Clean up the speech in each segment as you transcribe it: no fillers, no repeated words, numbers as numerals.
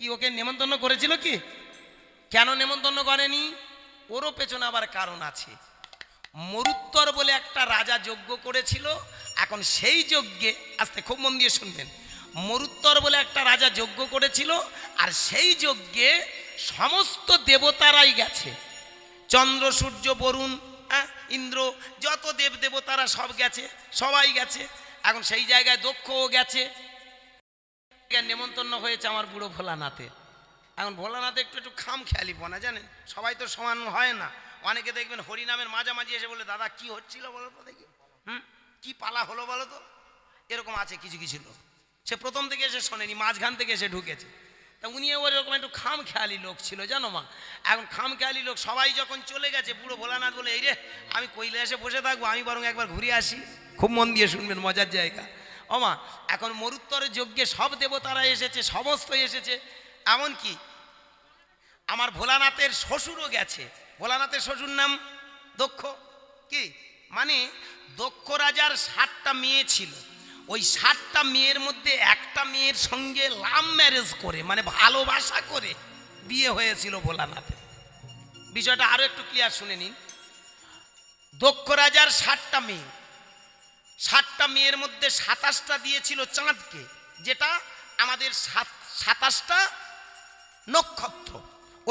কি ওকে নেমন্তন্ন করেছিল কি? কেন নেমন্তন্ন করেনি? ওরও পেছনে আবার কারণ আছে। মরুত্তর বলে একটা রাজা যজ্ঞ করেছিল। এখন সেই যজ্ঞে, আস্তে খুব মন দিয়ে শুনবেন, মরুত্তর বলে একটা রাজা যজ্ঞ করেছিল, আর সেই যজ্ঞে সমস্ত দেবতারাই গেছে। চন্দ্র, সূর্য, বরুণ, ইন্দ্র, যত দেব দেবতারা সব গেছে, সবাই গেছে। এখন সেই জায়গায় দক্ষও গেছে। নেমন্তন্ন হয়েছে আমার বুড়ো ভোলানাথে। এখন ভোলানাথে একটু একটু খাম খেয়ালি পনা, জানেন, সবাই তো সমান হয় না। অনেকে দেখবেন হরিনামের মাঝামাঝি এসে বলে, দাদা কি হচ্ছিল বলো তো দেখি, কি পালা হলো বলো তো। এরকম আছে কিছু কিছু লোক, সে প্রথম থেকে এসে শোনেনি, মাঝখান থেকে এসে ঢুকেছে। তা উনি ওরকম একটু খাম খেয়ালি লোক ছিল, জানো মা। এখন খাম খেয়ালি লোক সবাই যখন চলে গেছে, বুড়ো ভোলানাথ বলে, এই রে আমি কৈলাসে বসে থাকবো, আমি বরং একবার ঘুরে আসি। খুব মন দিয়ে শুনবেন, মজার জায়গা। ও মা, এখন মরুত্তরের যজ্ঞে সব দেবতারা এসেছে, সমস্ত এসেছে। এমনকি আমার ভোলানাথের শ্বশুরও গেছে। ভোলানাথের শ্বশুর নাম দক্ষ। কি মানে, দক্ষ রাজার 7টা মেয়ে ছিল। ওই 7টা মেয়ের মধ্যে একটা মেয়ের সঙ্গে লাভ ম্যারেজ করে, মানে ভালোবাসা করে বিয়ে হয়েছিল ভোলানাথের। বিষয়টা আরো একটু ক্লিয়ার শুনে নিন। দক্ষ রাজার 7টা মেয়ে, 7টা মেয়ের মধ্যে 27টা দিয়েছিল চাঁদকে, যেটা আমাদের 27টা নক্ষত্র: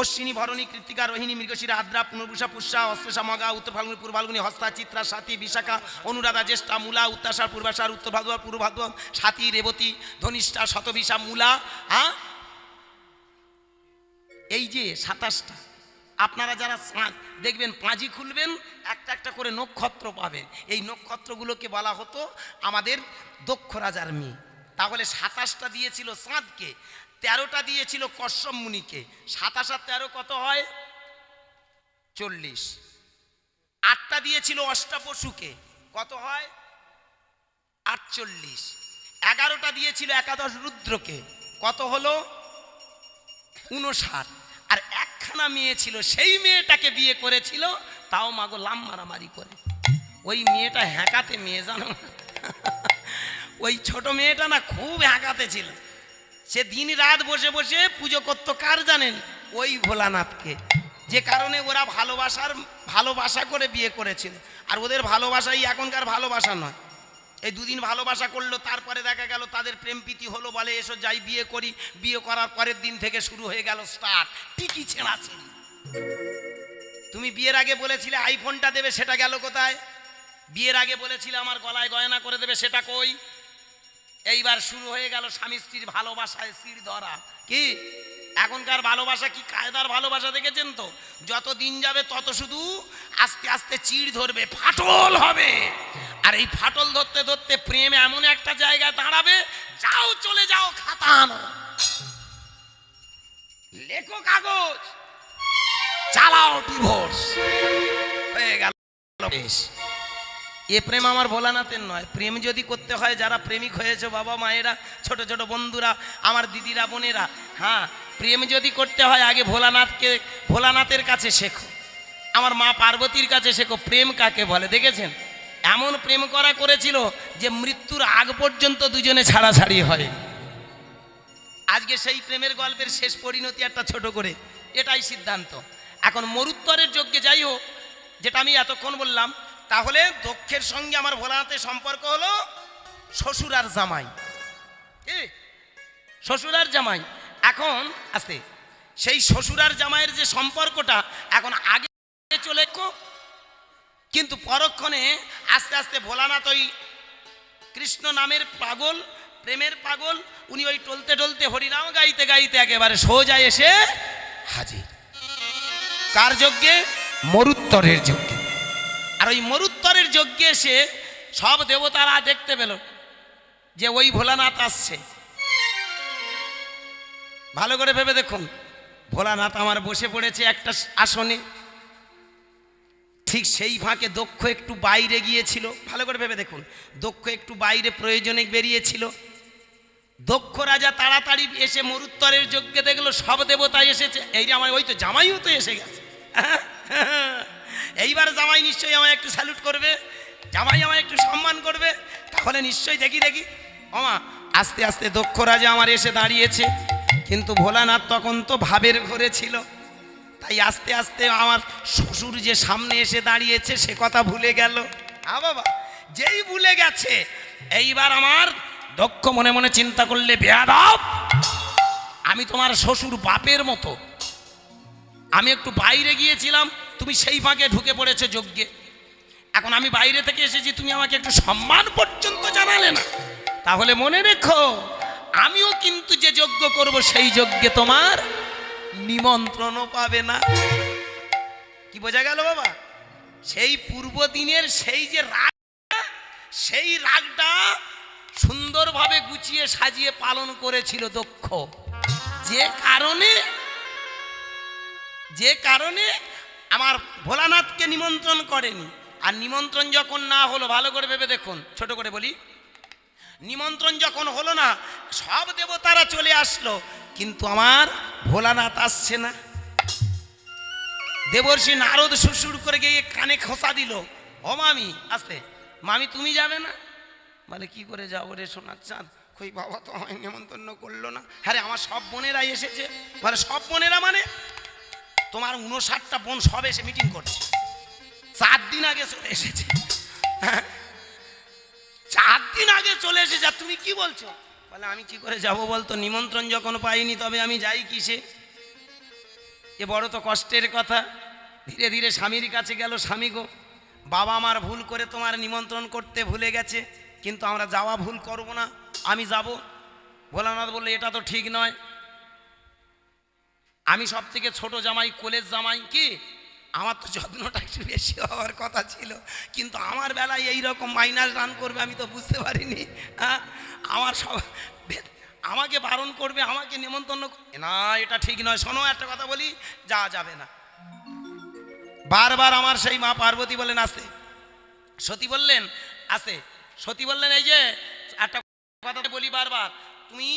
অশ্বিনী, ভরণী, কৃত্তিকা, রোহিণী, মৃগশিরা, আদ্রা, পুনর্বুষা, পুষ্যা, অশ্লেষা, মগা, উত্তর ফাল্গুনী, পূর্ব ফাল্গুনী, হস্তা, চিত্রা, স্বাতী, বিশাখা, অনুরাধা, জ্যেষ্ঠা, মূলা, উত্তাষাঢ়, পূর্বাষাঢ়, উত্তর ভাদ্র, পূর্ব ভাদ্র, স্বাতী, রেবতী, ধনিষ্ঠা, শতবিশা, মূলা। এই যে 27টা, আপনারা যারা দেখবেন পাঁজি খুলবেন, একটা একটা করে নক্ষত্র পাবেন। এই নক্ষত্রগুলোকে বলা হতো আমাদের দক্ষ রাজার মেয়ে। তাহলে 27টা দিয়েছিল চাঁদকে, 13টা দিয়েছিল কশ্যপ মুনিকে। 27 আর 13 কত হয়? 40। 8টা দিয়েছিল অষ্টাবসুকে, কত হয়? 48। 11টা দিয়েছিল একাদশ রুদ্রকে, কত হলো? 59। আর একখানা মেয়ে ছিল, সেই মেয়েটাকে বিয়ে করেছিল, তাও মাগো লাম মারামারি করে। ওই মেয়েটা হ্যাঁকাতে মেয়ে, জানো, ওই ছোট মেয়েটা না খুব হ্যাঁকাতে ছিল। সে দিন রাত বসে বসে পুজো করতো কার জানেন? ওই ভোলানাথকে। যে কারণে ওরা ভালোবাসা করে বিয়ে করেছিল। আর ওদের ভালোবাসাই এখনকার ভালোবাসা নয়। এই দুদিন ভালোবাসা করলো, তারপরে দেখা গেল তাদের প্রেম প্রীতি হলো, বলে এসো যাই বিয়ে করি। বিয়ে করার পরের দিন থেকে শুরু হয়ে গেল স্টার্ট টিকি ছেঁড়াছেড়ি। তুমি বিয়ের আগে বলেছিলে আইফোনটা দেবে, সেটা গেল কোথায়? বিয়ের আগে বলেছিলে আমার গলায় গয়না করে দেবে, সেটা কই? এইবার শুরু হয়ে গেল স্বামী স্ত্রীর ভালোবাসায় সিঁড় ধরা। কি এখনকার ভালোবাসা কি কায়দার ভালোবাসা দেখেছেন তো? যত দিন যাবে তত শুধু আস্তে আস্তে চিড় ধরবে, ফাটল হবে। আর এই ফাটল ধরতে ধরতে প্রেম এমন একটা জায়গায় দাঁড়াবে, যাও চলে যাও, খাতা আনো, লেখো কাগজ, চালাও ডিভোর্স, হয়ে গেল। এ প্রেম আমার ভোলানাথের নয়। প্রেম যদি করতে হয়, যারা প্রেমিক হয়েছে বাবা মায়েরা, ছোট ছোট বন্ধুরা, আমার দিদিরা, বোনেরা, হ্যাঁ, প্রেম যদি করতে হয় আগে ভোলানাথের কাছে শেখো, আমার মা পার্বতীর কাছে শেখো প্রেম কাকে বলে। দেখেছেন এমন প্রেম করেছিল যে মৃত্যুর আগ পর্যন্ত দুজনে ছাড়াছাড়ি হয়। আজকে সেই প্রেমের গল্পের শেষ পরিণতি একটা ছোট করে, এটাই সিদ্ধান্ত। এখন মরুত্তরের যজ্ঞে যাই হোক, যেটা আমি এতক্ষণ বললাম, তাহলে দক্ষের সঙ্গে আমার ভোলানাথের সম্পর্ক হলো শ্বশুর আর জামাই। শ্বশুর আর জামাই। এখন আস্তে সেই শ্বশুর আর জামাইয়ের যে সম্পর্কটা এখন আগে চলে, কিন্তু পরক্ষণে আস্তে আস্তে ভোলানাথ ওই কৃষ্ণ নামের পাগল, প্রেমের পাগল, উনি ওই টলতে টলতে হরিনাম গাইতে গাইতে একেবারে সোজা এসে হাজির। কার যজ্ঞে? মরুত্তরের যজ্ঞে। আর ওই মরুত্তরের যজ্ঞে এসে সব দেবতারা দেখতে পেল যে ওই ভোলানাথ আসছে। ভালো করে ভেবে দেখুন, ভোলানাথ আমার বসে পড়েছে একটা আসনে, ঠিক সেই ফাঁকে দক্ষ একটু বাইরে গিয়েছিল। ভালো করে ভেবে দেখুন, দক্ষ একটু বাইরে প্রয়োজনে বেরিয়েছিল। দক্ষ রাজা তাড়াতাড়ি এসে মরুত্তরের যজ্ঞে দেখলো সব দেবতা এসেছে। এই যে আমার ওই তো জামাইও তো এসে গেছে। এইবার জামাই নিশ্চয়ই আমায় একটু স্যালুট করবে, জামাই আমায় একটু সম্মান করবে, তাহলে নিশ্চয়ই দেখি। ওমা, আস্তে আস্তে দক্ষ রাজা আমার এসে দাঁড়িয়েছে। কিন্তু ভোলানাথ তখন তো ভাবের ঘরে ছিল, তাই আস্তে আস্তে আমার শ্বশুর যে সামনে এসে দাঁড়িয়েছে সে কথা ভুলে গেল। হ্যাঁ বাবা, যেই ভুলে গেছে এইবার আমার দক্ষ মনে মনে চিন্তা করলে, বেয়াদব, আমি তোমার শ্বশুর বাপের মতো, আমি একটু বাইরে গিয়েছিলাম, তুমি সেই ফাঁকে ঢুকে পড়েছো যজ্ঞে। এখন আমি বাইরে থেকে এসেছি, তুমি আমাকে একটু সম্মান পর্যন্ত জানালে না। তাহলে মনে রেখো, আমিও কিন্তু যে যজ্ঞ করব সেই যজ্ঞে তোমার নিমন্ত্রণও পাবে না। কি বোঝা গেল বাবা? সেই পূর্ব দিনের সেই যে রাগ, সেই রাগটা সুন্দরভাবে গুছিয়ে সাজিয়ে পালন করেছিল দক্ষ। যে কারণে আমার ভোলানাথকে নিমন্ত্রণ করেনি। আর নিমন্ত্রণ যখন না হলো, ভালো করে ভেবে দেখুন, ছোট করে বলি, নিমন্ত্রণ যখন হলো না, সব দেবতারা চলে আসলো, কিন্তু আমার ভোলানাথ আসছে না। দেবর্ষি নারদ সুরসুর করে গিয়ে কানে খোঁচা দিল, ও মামি আসতে, মামি তুমি যাবে না? বলে কি করে যাবো রে সোনার চাঁদ, কই বাবা তো আমায় নিমন্ত্রণ করলো না। হ্যাঁ রে, আমার সব বোনেরাই এসেছে। বলে সব বোনেরা মানে? তোমার 59টা বোন সব এসে মিটিং করছে, 4 দিন আগে চলে এসেছে। 4 দিন আগে চলে এসেছে, আর তুমি কি বলছো? বলে আমি কি করে যাব বলতো, নিমন্ত্রণ যখন পাইনি তবে আমি যাই কিসে? এ বড় তো কষ্টের কথা। ধীরে ধীরে স্বামীর কাছে গেল, স্বামী গো, বাবা আমার ভুল করে তোমার নিমন্ত্রণ করতে ভুলে গেছে, কিন্তু আমরা যাওয়া ভুল করব না, আমি যাব। ভোলানাথ বললে এটা তো ঠিক নয়, আমি সব থেকে ছোট জামাই, কোলের জামাই, কি আমার তো যত্নটা একটু বেশি হওয়ার কথা ছিল, কিন্তু আমার বেলায় এইরকম মাইনাস রান করবে আমি তো বুঝতে পারিনি। হ্যাঁ, আমার সব আমাকে বারণ করবে, আমাকে নিমন্ত্রণ না, এটা ঠিক নয়। শোনো, একটা কথা বলি, যাওয়া যাবে না। বারবার আমার সেই মা পার্বতী বললেন আসতে, সতী বললেন আসতে, সতী বললেন এই যে একটা কথা বলি বারবার, তুমি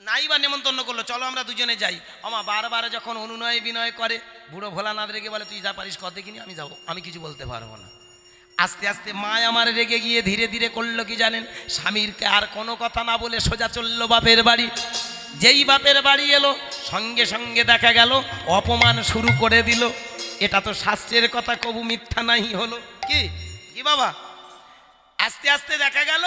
নাই বা নেমন্তন্ন করলো, চলো আমরা দুজনে যাই। আমা বারবার যখন অনুনয় বিনয় করে, বুড়ো ভোলানাথ রেগে বলে তুই যা পারিস কর দেখিনি, আমি যাবো, আমি কিছু বলতে পারবো না। আস্তে আস্তে মা আমার রেগে গিয়ে ধীরে ধীরে করলো কি জানেন, স্বামীরকে আর কোনো কথা না বলে সোজা চললো বাপের বাড়ি। যেই বাপের বাড়ি এলো, সঙ্গে সঙ্গে দেখা গেল অপমান শুরু করে দিল। এটা তো শাস্ত্রের কথা, কবু মিথ্যা নাই হলো। কি কি বাবা? আস্তে আস্তে দেখা গেল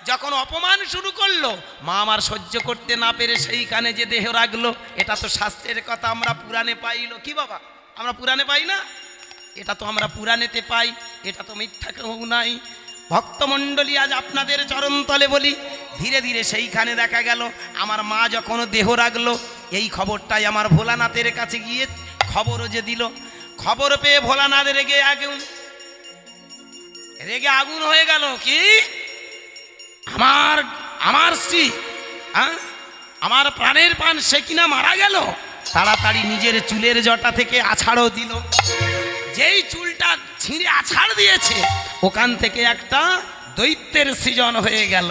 যখন অপমান শুরু করলো, মা আমার সহ্য করতে না পেরে সেইখানে যে দেহ রাখলো। এটা তো শাস্ত্রের কথা, আমরা পুরাণে পাইলো। কি বাবা, আমরা পুরাণে পাই না? এটা তো আমরা পুরাণেতে পাই, এটা তো মিথ্যা কেউ নাই। ভক্তমণ্ডলী, আজ আপনাদের চরণতলে বলি, ধীরে ধীরে সেইখানে দেখা গেল আমার মা যখন দেহ রাখলো, এই খবরটাই আমার ভোলানাথের কাছে গিয়ে খবরও যে দিল। খবর পেয়ে ভোলানাথ রেগে আগুন হয়ে গেল। কি আমার স্ত্রী, আমার প্রাণের প্রাণ, সে কিনা মারা গেল। তাড়াতাড়ি নিজের চুলের জটা থেকে আছাড়ও দিল। যেই চুলটা ছিঁড়ে আছাড় দিয়েছে, ওখান থেকে একটা দৈত্যের সৃজন হয়ে গেল,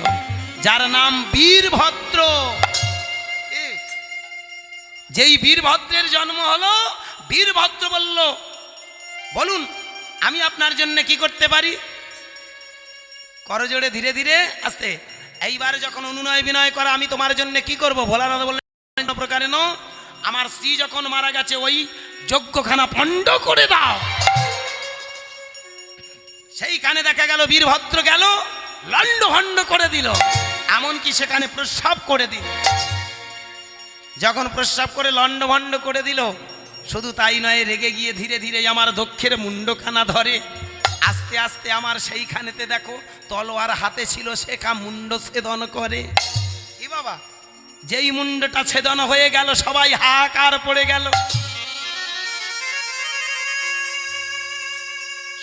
যার নাম বীরভদ্র। যেই বীরভদ্রের জন্ম হলো, বীরভদ্র বলল, বলুন আমি আপনার জন্য কি করতে পারি? করজোড়ে ধীরে ধীরে আসতে, এইবার যখন অনুনয় বিনয় করা, আমি তোমার জন্য কি করব? ভোলানাথ বললেন প্রকারে ন, আমার স্ত্রী যখন মারা গেছে ওই যজ্ঞখানা পণ্ড করে দাও। সেইখানে দেখা গেল বীরভদ্র গেল, লণ্ড ভণ্ড করে দিল, এমনকি সেখানে প্রস্রাব করে দিল। যখন প্রস্রাব করে লণ্ড ভণ্ড করে দিল, শুধু তাই নয়, রেগে গিয়ে ধীরে ধীরে আমার দক্ষের মুন্ডখানা ধরে। আস্তে আস্তে আমার সেইখানেতে দেখো তলোয়ার হাতে ছিল, শেখা মুন্ড ছেদন করে। কি বাবা, যেই মুন্ডটা ছেদন হয়ে গেল, সবাই হাহাকার পড়ে গেল।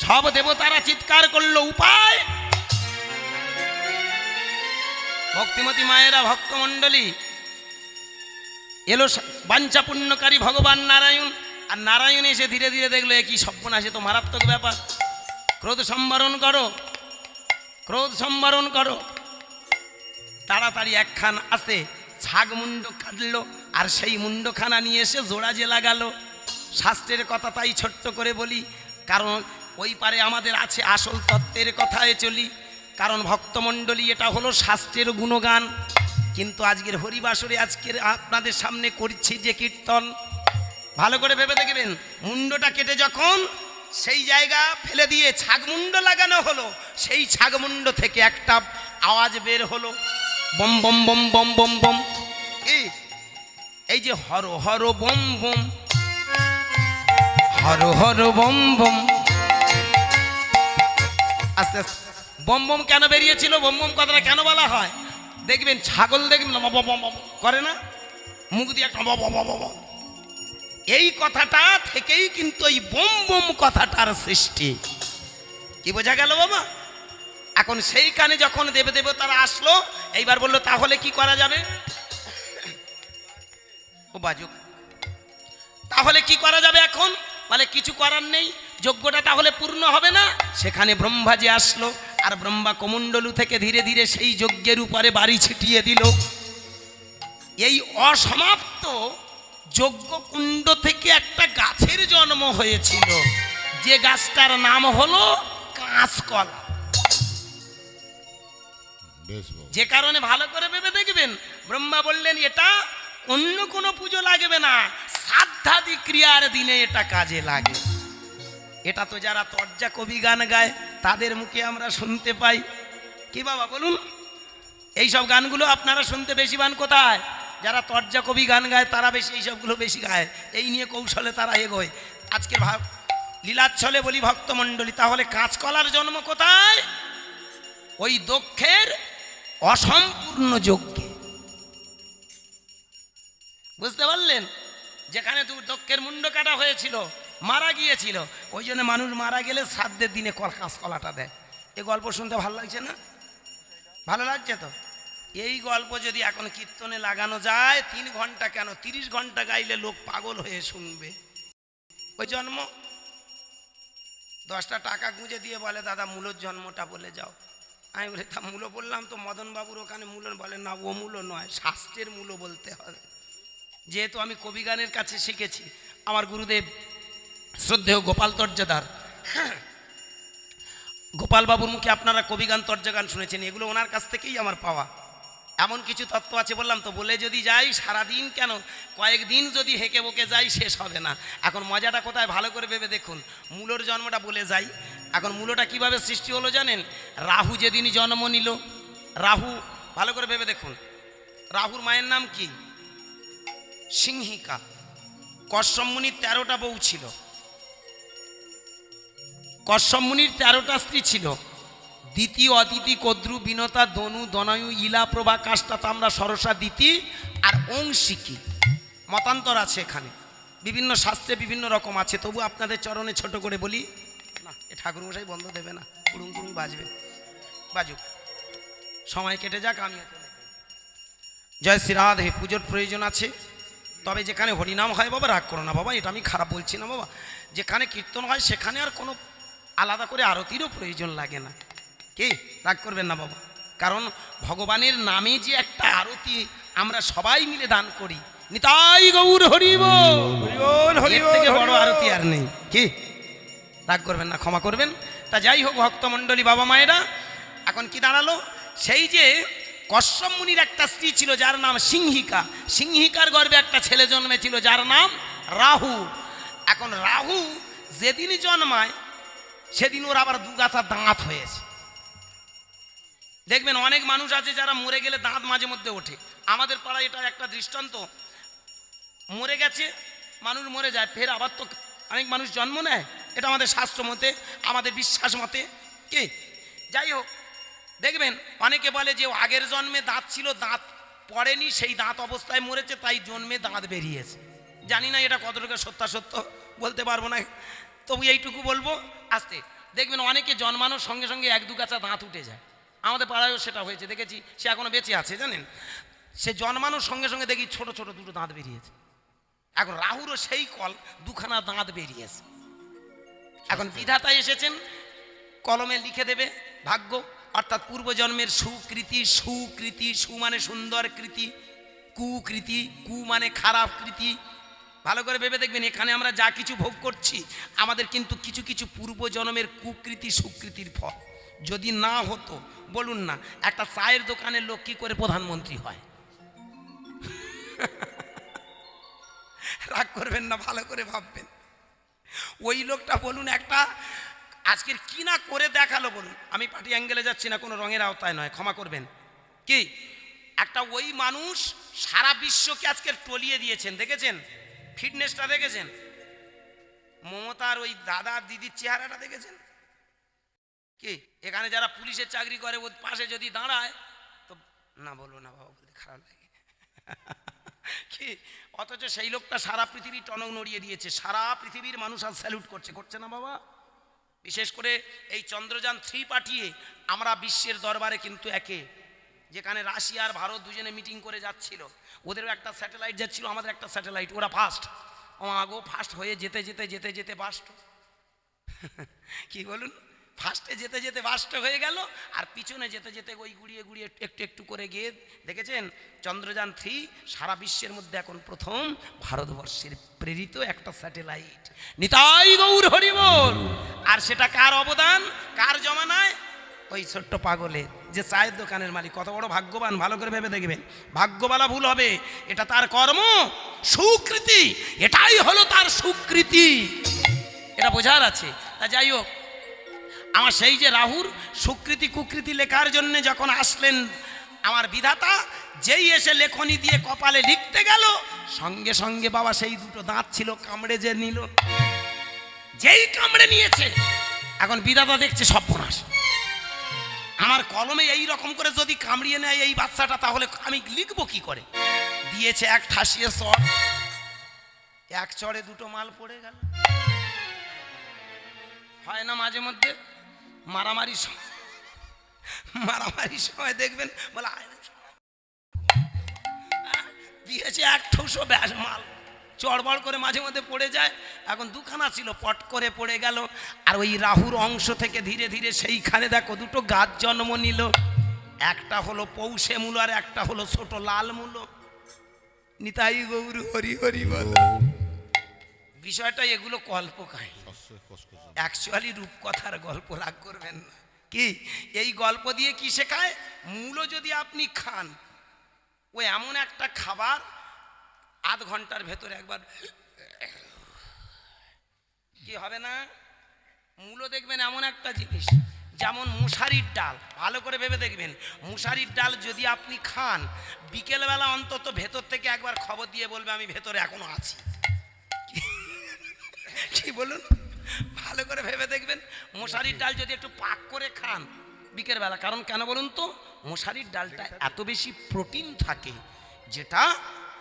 সব দেবতারা চিৎকার করলো, উপায়? ভক্তিমতী মায়েরা, ভক্তমণ্ডলী, এলো বাঞ্ছা পুণ্যকারী ভগবান নারায়ণ। আর নারায়ণ এসে ধীরে ধীরে দেখলো একই সর্বনাশে, তো মারাত্মক ব্যাপার। ক্রোধ সম্বরণ করো, ক্রোধ সম্বরণ করো। তাড়াতাড়ি একখান আসতে ছাগ মুন্ড কাটলো, আর সেই মুন্ডখানা নিয়ে এসে জোড়া যে লাগালো। শাস্ত্রের কথা তাই ছোট্ট করে বলি, কারণ ওই পারে আমাদের আছে আসল তত্ত্বের কথায় চলি। কারণ ভক্তমণ্ডলী, এটা হলো শাস্ত্রের গুণগান। কিন্তু আজকের হরিবাসরে আজকের আপনাদের সামনে করছি যে কীর্তন, ভালো করে ভেবে দেখবেন, মুন্ডটা কেটে যখন সেই জায়গা ফেলে দিয়ে ছাগমুন্ড লাগানো হলো, সেই ছাগমুন্ড থেকে একটা আওয়াজ বের হলো, বম বম বম বম বম বম। এই যে হর হর বম বম, হর হর বম বম, আস্তে আস্তে বম বম কেন বেরিয়েছিল, বম বম কথাটা কেন বলা হয়? দেখবেন ছাগল দেখবেন করে না, মুখ দিয়ে একটা এই কথাটা থেকেই কিন্তু এই বোম বোম কথাটার সৃষ্টি। কি বোঝা গেল বাবা? এখন সেই কানে যখন দেবে দেবতারা আসলো, এইবার বললো তাহলে কি করা যাবে? ও বাজুক, তাহলে কি করা যাবে এখন? বলে কিছু করার নেই, যজ্ঞটা তাহলে পূর্ণ হবে না। সেখানে ব্রহ্মাজি আসলো, আর ব্রহ্মা কমণ্ডলু থেকে ধীরে ধীরে সেই যজ্ঞের উপরে বাড়ি ছিটিয়ে দিল। এই অসমাপ্ত যজ্ঞকুণ্ড থেকে একটা গাছের জন্ম হয়েছিল, যে গাছটার নাম হলো কাঁচকলা। যে কারণে ভালো করে ভেবে দেখবেন, ব্রহ্মা বললেন এটা অন্য কোনো পুজো লাগবে না, শ্রাদ্ধাদি ক্রিয়ার দিনে এটা কাজে লাগে। এটা তো যারা তর্জা কবি গান গায় তাদের মুখে আমরা শুনতে পাই। কি বাবা বলুন, এইসব গানগুলো আপনারা শুনতে বেশি পান কোথায়? যারা তর্জা কবি গান গায় তারা বেশি এইসবগুলো বেশি গায়, এই নিয়ে কৌশলে তারা এগোয়। আজকে লীলাচ্ছলে বলি ভক্তমণ্ডলী, তাহলে কাঁচকলার জন্ম কোথায়? ওই দক্ষের অসম্পূর্ণ যজ্ঞে। বুঝতে পারলেন? যেখানে দক্ষের মুন্ড কাটা হয়েছিল, মারা গিয়েছিল, ওই জন্য মানুষ মারা গেলে শ্রাদ্ধের দিনে কাঁচকলাটা দেয়। এই গল্প শুনতে ভালো লাগছে না? ভালো লাগছে তো? এই গল্প যদি এখন কীর্তনে লাগানো যায়, 3 ঘন্টা কেন 30 ঘন্টা গাইলে লোক পাগল হয়ে শুনবে। ওই জন্ম 10টা টাকা গুঁজে দিয়ে বলে দাদা মূলর জন্মটা বলে যাও। আমি বলি তা মূল বললাম তো, মদনবাবুর ওখানে মূল বলে না, ও মূল নয়, শাস্ত্রের মূল বলতে হবে। যেহেতু আমি কবিগানের কাছে শিখেছি, আমার গুরুদেব শ্রদ্ধেয় গোপাল তর্জদার, গোপাল বাবুর মুখে আপনারা কবিগান তর্জগান শুনেছেন, এগুলো ওনার কাছ থেকেই আমার পাওয়া। এমন কিছু তত্ত্ব আছে, বললাম তো, বলে যদি যাই সারাদিন কেন কয়েকদিন যদি হেঁকে বকে যাই শেষ হবে না। এখন মজাটা কোথায় ভালো করে ভেবে দেখুন। মূলর জন্মটা বলে যাই। এখন মূলটা কিভাবে সৃষ্টি হলো জানেন? রাহু যেদিন জন্ম নিল, রাহু ভালো করে ভেবে দেখুন, রাহুর মায়ের নাম কি? সিংহিকা। কশ্যপ মুনির 13টা বউ ছিল, কশ্যপ মুনির 13টা স্ত্রী ছিল। দিতি, অদিতি, কদ্রু, বিনতা, দনু, দনয়ু, ইলা, প্রভা, কাষ্টা, তাম্রা, সরসা, দিতি আর অংশিকি। মতান্তর আছে এখানে, বিভিন্ন শাস্ত্রে বিভিন্ন রকম আছে, তবু আপনাদের চরণে ছোট করে বলি না, এ ঠাকুরমশাই বন্ধ দেবে না, কুড়ুম কুড়ুম বাজবে, বাজুক, সময় কেটে যাক, আমি জয় শ্রী রাধে। পুজোর প্রয়োজন আছে, তবে যেখানে হরিনাম হয় বাবা রাগ করো না বাবা, এটা আমি খারাপ বলছি না বাবা। যেখানে কীর্তন হয় সেখানে আর কোনো আলাদা করে আরতিরও প্রয়োজন লাগে না, কি রাগ করবেন না বাবা। কারণ ভগবানের নামে যে একটা আরতি আমরা সবাই মিলে দান করি, নিতাই গৌর হরি বল, এর থেকে বড় আরতি আর নেই, কি রাগ করবেন না, ক্ষমা করবেন। তা যাই হোক ভক্তমণ্ডলী, বাবা মায়েরা, এখন কি দাঁড়ালো? সেই যে কশ্যপ মুনির একটা স্ত্রী ছিল যার নাম সিংহিকা, সিংহিকার গর্ভে একটা ছেলে জন্মেছিল যার নাম রাহু। এখন রাহু যেদিনই জন্মায় সেদিন ওর আবার 2 গাছা দাঁত হয়েছে। দেখবেন অনেক মানুষ আছে যারা মরে গেলে দাঁত মাঝে মধ্যে ওঠে। আমাদের পাড়ায় এটা একটা দৃষ্টান্ত, মরে গেছে মানুষ, মরে যায়, ফের আবার তো অনেক মানুষ জন্ম নেয়, এটা আমাদের শাস্ত্র মতে, আমাদের বিশ্বাস মতে, কি যাই হোক। দেখবেন অনেকে বলে যে আগের জন্মে দাঁত ছিল, দাঁত পড়েনি, সেই দাঁত অবস্থায় মরেছে, তাই জন্মে দাঁত বেরিয়েছে। জানি না এটা কতটুকু সত্যাসত্য বলতে পারবো না, তবু এইটুকু বলবো আস্তে। দেখবেন অনেকে জন্মানোর সঙ্গে সঙ্গে 1-2 গাছা দাঁত উঠে যায়, আমাদের পাড়ায়ও সেটা হয়েছে, দেখেছি, সে এখনো বেঁচে আছে জানেন। সে জন্মানোর সঙ্গে সঙ্গে দেখি ছোট ছোট 2টো দাঁত বেরিয়েছে। এখন রাহুরও সেই কল, 2খানা দাঁত বেরিয়েছে। এখন বিধাতা এসেছেন, কলমে লিখে দেবে ভাগ্য, অর্থাৎ পূর্বজন্মের সুকৃতি, সুকৃতি, সু মানে সুন্দর কৃতি, কুকৃতি, কু মানে খারাপ কৃতি। ভালো করে ভেবে দেখবেন, এখানে আমরা যা কিছু ভোগ করছি আমাদের কিন্তু কিছু কিছু পূর্বজন্মের কুকৃতি সুকৃতির ফল। যদি না হতো, বলুন না, একটা চায়ের দোকানের লোক কী করে প্রধানমন্ত্রী হয়? রাগ করবেন না, ভালো করে ভাববেন। ওই লোকটা বলুন একটা আজকের কি না করে দেখালো বলুন, আমি পার্টি অ্যাঙ্গেলে যাচ্ছি না, কোনো রঙের আওতায় নয়, ক্ষমা করবেন। কি একটা ওই মানুষ সারা বিশ্বকে আজকে টলিয়ে দিয়েছেন, দেখেছেন ফিটনেসটা, দেখেছেন মমতার ওই দাদা দিদির চেহারাটা দেখেছেন? কি এখানে যারা পুলিশের চাকরি করে ওর পাশে যদি দাঁড়ায় তো না বলবো না বাবা, বলতে খারাপ লাগে। কি অথচ সেই লোকটা সারা পৃথিবী টনক নড়িয়ে দিয়েছে, সারা পৃথিবীর মানুষ আজ স্যালুট করছে, করছে না বাবা? বিশেষ করে এই চন্দ্রযান 3 পাঠিয়ে আমরা বিশ্বের দরবারে কিন্তু একে, যেখানে রাশিয়া আর ভারত দুজনে মিটিং করে যাচ্ছিল, ওদেরও একটা স্যাটেলাইট যাচ্ছিল, আমাদের একটা স্যাটেলাইট, ওরা ফার্স্ট, আগো ফার্স্ট হয়ে যেতে যেতে যেতে যেতে বাস্ট। কি বলুন, ফার্স্টে যেতে যেতে বাস্ট হয়ে গেল, আর পিছনে যেতে যেতে ওই গুড়িয়ে গুড়িয়ে একটু একটু করে গিয়ে দেখেছেন চন্দ্রযান 3 সারা বিশ্বের মধ্যে এখন প্রথম ভারতবর্ষের প্রেরিত একটা স্যাটেলাইট। নিতাই গৌর হরি বল। আর সেটা কার অবদান, কার জমানায়? ওই ছোট্ট পাগলে যে চায়ের দোকানের মালিক, কত বড় ভাগ্যবান, ভালো করে ভেবে দেখবেন। ভাগ্যবালা ভুল হবে, এটা তার কর্ম, সুকৃতি, এটাই হলো তার সুকৃতি, এটা বোঝার আছে। তা যাই হোক, আমার সেই যে রাহুর সুকৃতি কুকৃতি লেখার জন্য যখন আসলেন আমার বিধাতা, যেই এসে লেখনি দিয়ে কপালে লিখতে গেল, সঙ্গে সঙ্গে বাবা সেই দুটো দাঁত ছিল কামড়ে যে নিল, যেই কামড়ে নিয়েছে এখন বিধাতা দেখছে সর্বনাশ, আমার কলমে এই রকম করে যদি কামড়িয়ে নেয় এই বাচ্চাটা, তাহলে আমি লিখবো কি করে? দিয়েছে এক ঠাসিয়ে চড়, এক চড়ে দুটো মাল পড়ে গেল। হয় না মাঝে মধ্যে মারামারির সময় দেখবেন বলে দিয়েছে এক ঠুসো ব্যাস মাল, চড়বড় করে মাঝে মধ্যে পড়ে যায়। এখন দুখানা ছিল, পট করে পড়ে গেল। আর ওই রাহুর অংশ থেকে ধীরে ধীরে সেইখানে দেখো দুটো গাছ জন্ম নিল, একটা হলো পৌষে মূল আর একটা হলো ছোট লাল মূল। নিতাই গৌর হরি হরি বল। বিষয়টা এগুলো কল্প কাহিনী, অ্যাকচুয়ালি রূপকথার গল্প, রাগ করবেন না। কি এই গল্প দিয়ে কি শেখায়? মূলো যদি আপনি খান, ও এমন একটা খাবার, আধ ঘন্টার ভেতরে একবার কি হবে না? মূলো দেখবেন এমন একটা জিনিস, যেমন মুসারির ডাল, ভালো করে ভেবে দেখবেন, মুসারির ডাল যদি আপনি খান, বিকেলবেলা অন্তত ভেতর থেকে একবার খবর দিয়ে বলবে আমি ভেতরে এখনো আছি। কি বলুন, ভালো করে ভেবে দেখবেন, মশারির ডাল যদি একটু পাক করে খান বিকেলবেলা, কারণ কেন বলুন তো? মশারির ডালটা এত বেশি প্রোটিন থাকে, যেটা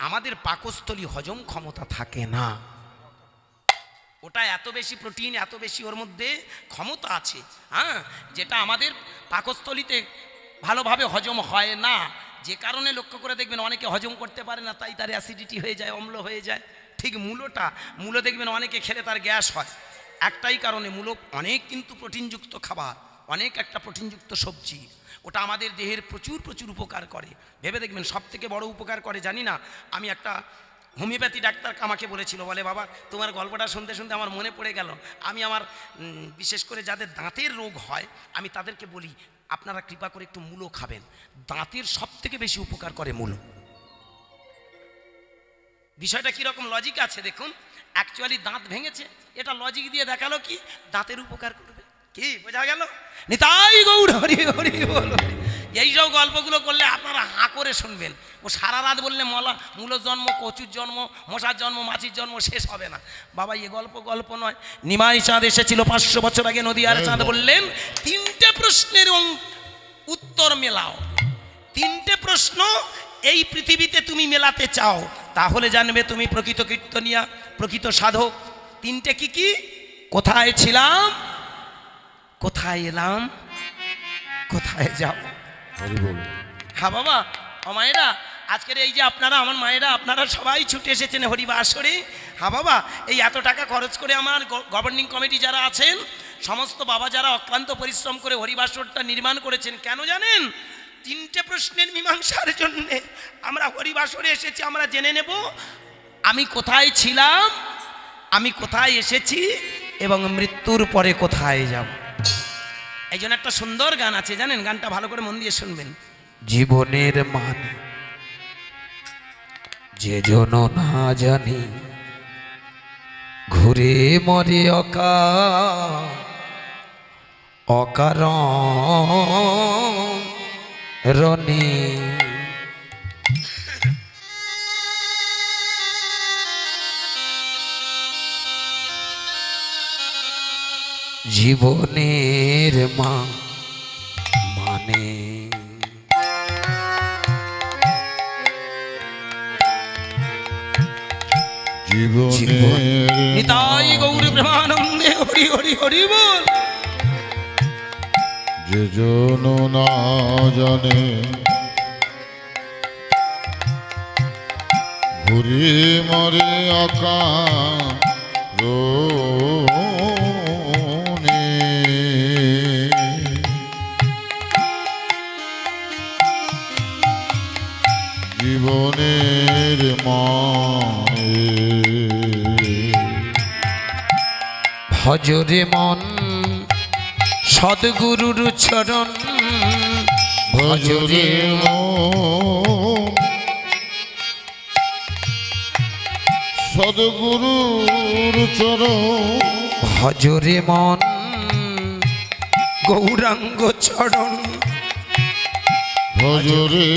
আমাদের পাকস্থলী হজম ক্ষমতা থাকে না। ওটা এত বেশি প্রোটিন, এত বেশি ওর মধ্যে ক্ষমতা আছে, হ্যাঁ, যেটা আমাদের পাকস্থলীতে ভালোভাবে হজম হয় না। যে কারণে লক্ষ্য করে দেখবেন অনেকে হজম করতে পারে না, তাই তার অ্যাসিডিটি হয়ে যায়, অম্ল হয়ে যায়। ঠিক মূলো দেখবেন অনেকে খেলে তার গ্যাস হয়, একটাই কারণে। মূলো অনেক কিন্তু প্রোটিনযুক্ত খাবার, অনেক একটা প্রোটিনযুক্ত সবজি, ওটা আমাদের দেহের প্রচুর প্রচুর উপকার করে। ভেবে দেখবেন সব থেকে বড় উপকার করে জানি না, আমি একটা হোমিওপ্যাথি ডাক্তার আমাকে বলেছিল, বলে বাবা তোমার গল্পটা শুনতে শুনতে আমার মনে পড়ে গেল, আমি আমার বিশেষ করে যাদের দাঁতের রোগ হয় আমি তাদেরকে বলি আপনারা কৃপা করে একটু মূলো খাবেন, দাঁতের সব থেকে বেশি উপকার করে মূলো। বিষয়টা কীরকম লজিক আছে দেখুন, অ্যাকচুয়ালি দাঁত ভেঙেছে, এটা লজিক দিয়ে দেখালো কি দাঁতের উপকার করবে। কি বোঝা গেল? নিতাই গৌর হরি হরি বল। এইসব গল্পগুলো করলে আপনারা হাঁ করে শুনবেন, ও সারা রাত বললে মূলোর জন্ম, কচুর জন্ম, মশার জন্ম, মাছির জন্ম শেষ হবে না। বাবা এ গল্প নয়। নিমাই চাঁদ এসেছিল 500 বছর আগে, নদীয়ার চাঁদ বললেন 3টে প্রশ্নের উত্তর মেলাও। 3টে প্রশ্ন এই পৃথিবীতে তুমি মেলাতে চাও, তাহলে জানবে তুমি প্রকৃত কীর্তনিয়া, প্রকৃত সাধক। 3টে কি কি? কোথায় ছিলাম, কোথায় এলাম, কোথায় যাব। হ্যাঁ বাবা, ও মায়েরা, আজকের এই যে আপনারা, আমার মায়েরা, আপনারা সবাই ছুটে এসেছেন হরিবাসরে। হ্যাঁ বাবা, এই এত টাকা খরচ করে আমার গভর্নিং কমিটি যারা আছেন, সমস্ত বাবা যারা অক্লান্ত পরিশ্রম করে হরিবাসরটা নির্মাণ করেছেন, কেন জানেন? 3টে প্রশ্নের মীমাংসার জন্যে আমরা হরিবাসরে এসেছি। আমরা জেনে নেব আমি কোথায় ছিলাম, আমি কোথায় এসেছি এবং মৃত্যুর পরে কোথায় যাব। এই জন্য একটা সুন্দর গান আছে জানেন, গানটা ভালো করে মন দিয়ে শুনবেন। জীবনের মানে, যে জন না জানি ঘুরে মরে অকারণে জীবনের মানে নিতাই গৌর প্রেমানন্দে হরি হরি হরি বল। যে জন না জানে ঘুরে মরে অকারণে জীবনের মানে ভজরে মন সদ্গুরুর চরণ ভজরে সদ্গুরুর চরণ ভজরে মন গৌরাঙ্গ চরণ ভজরে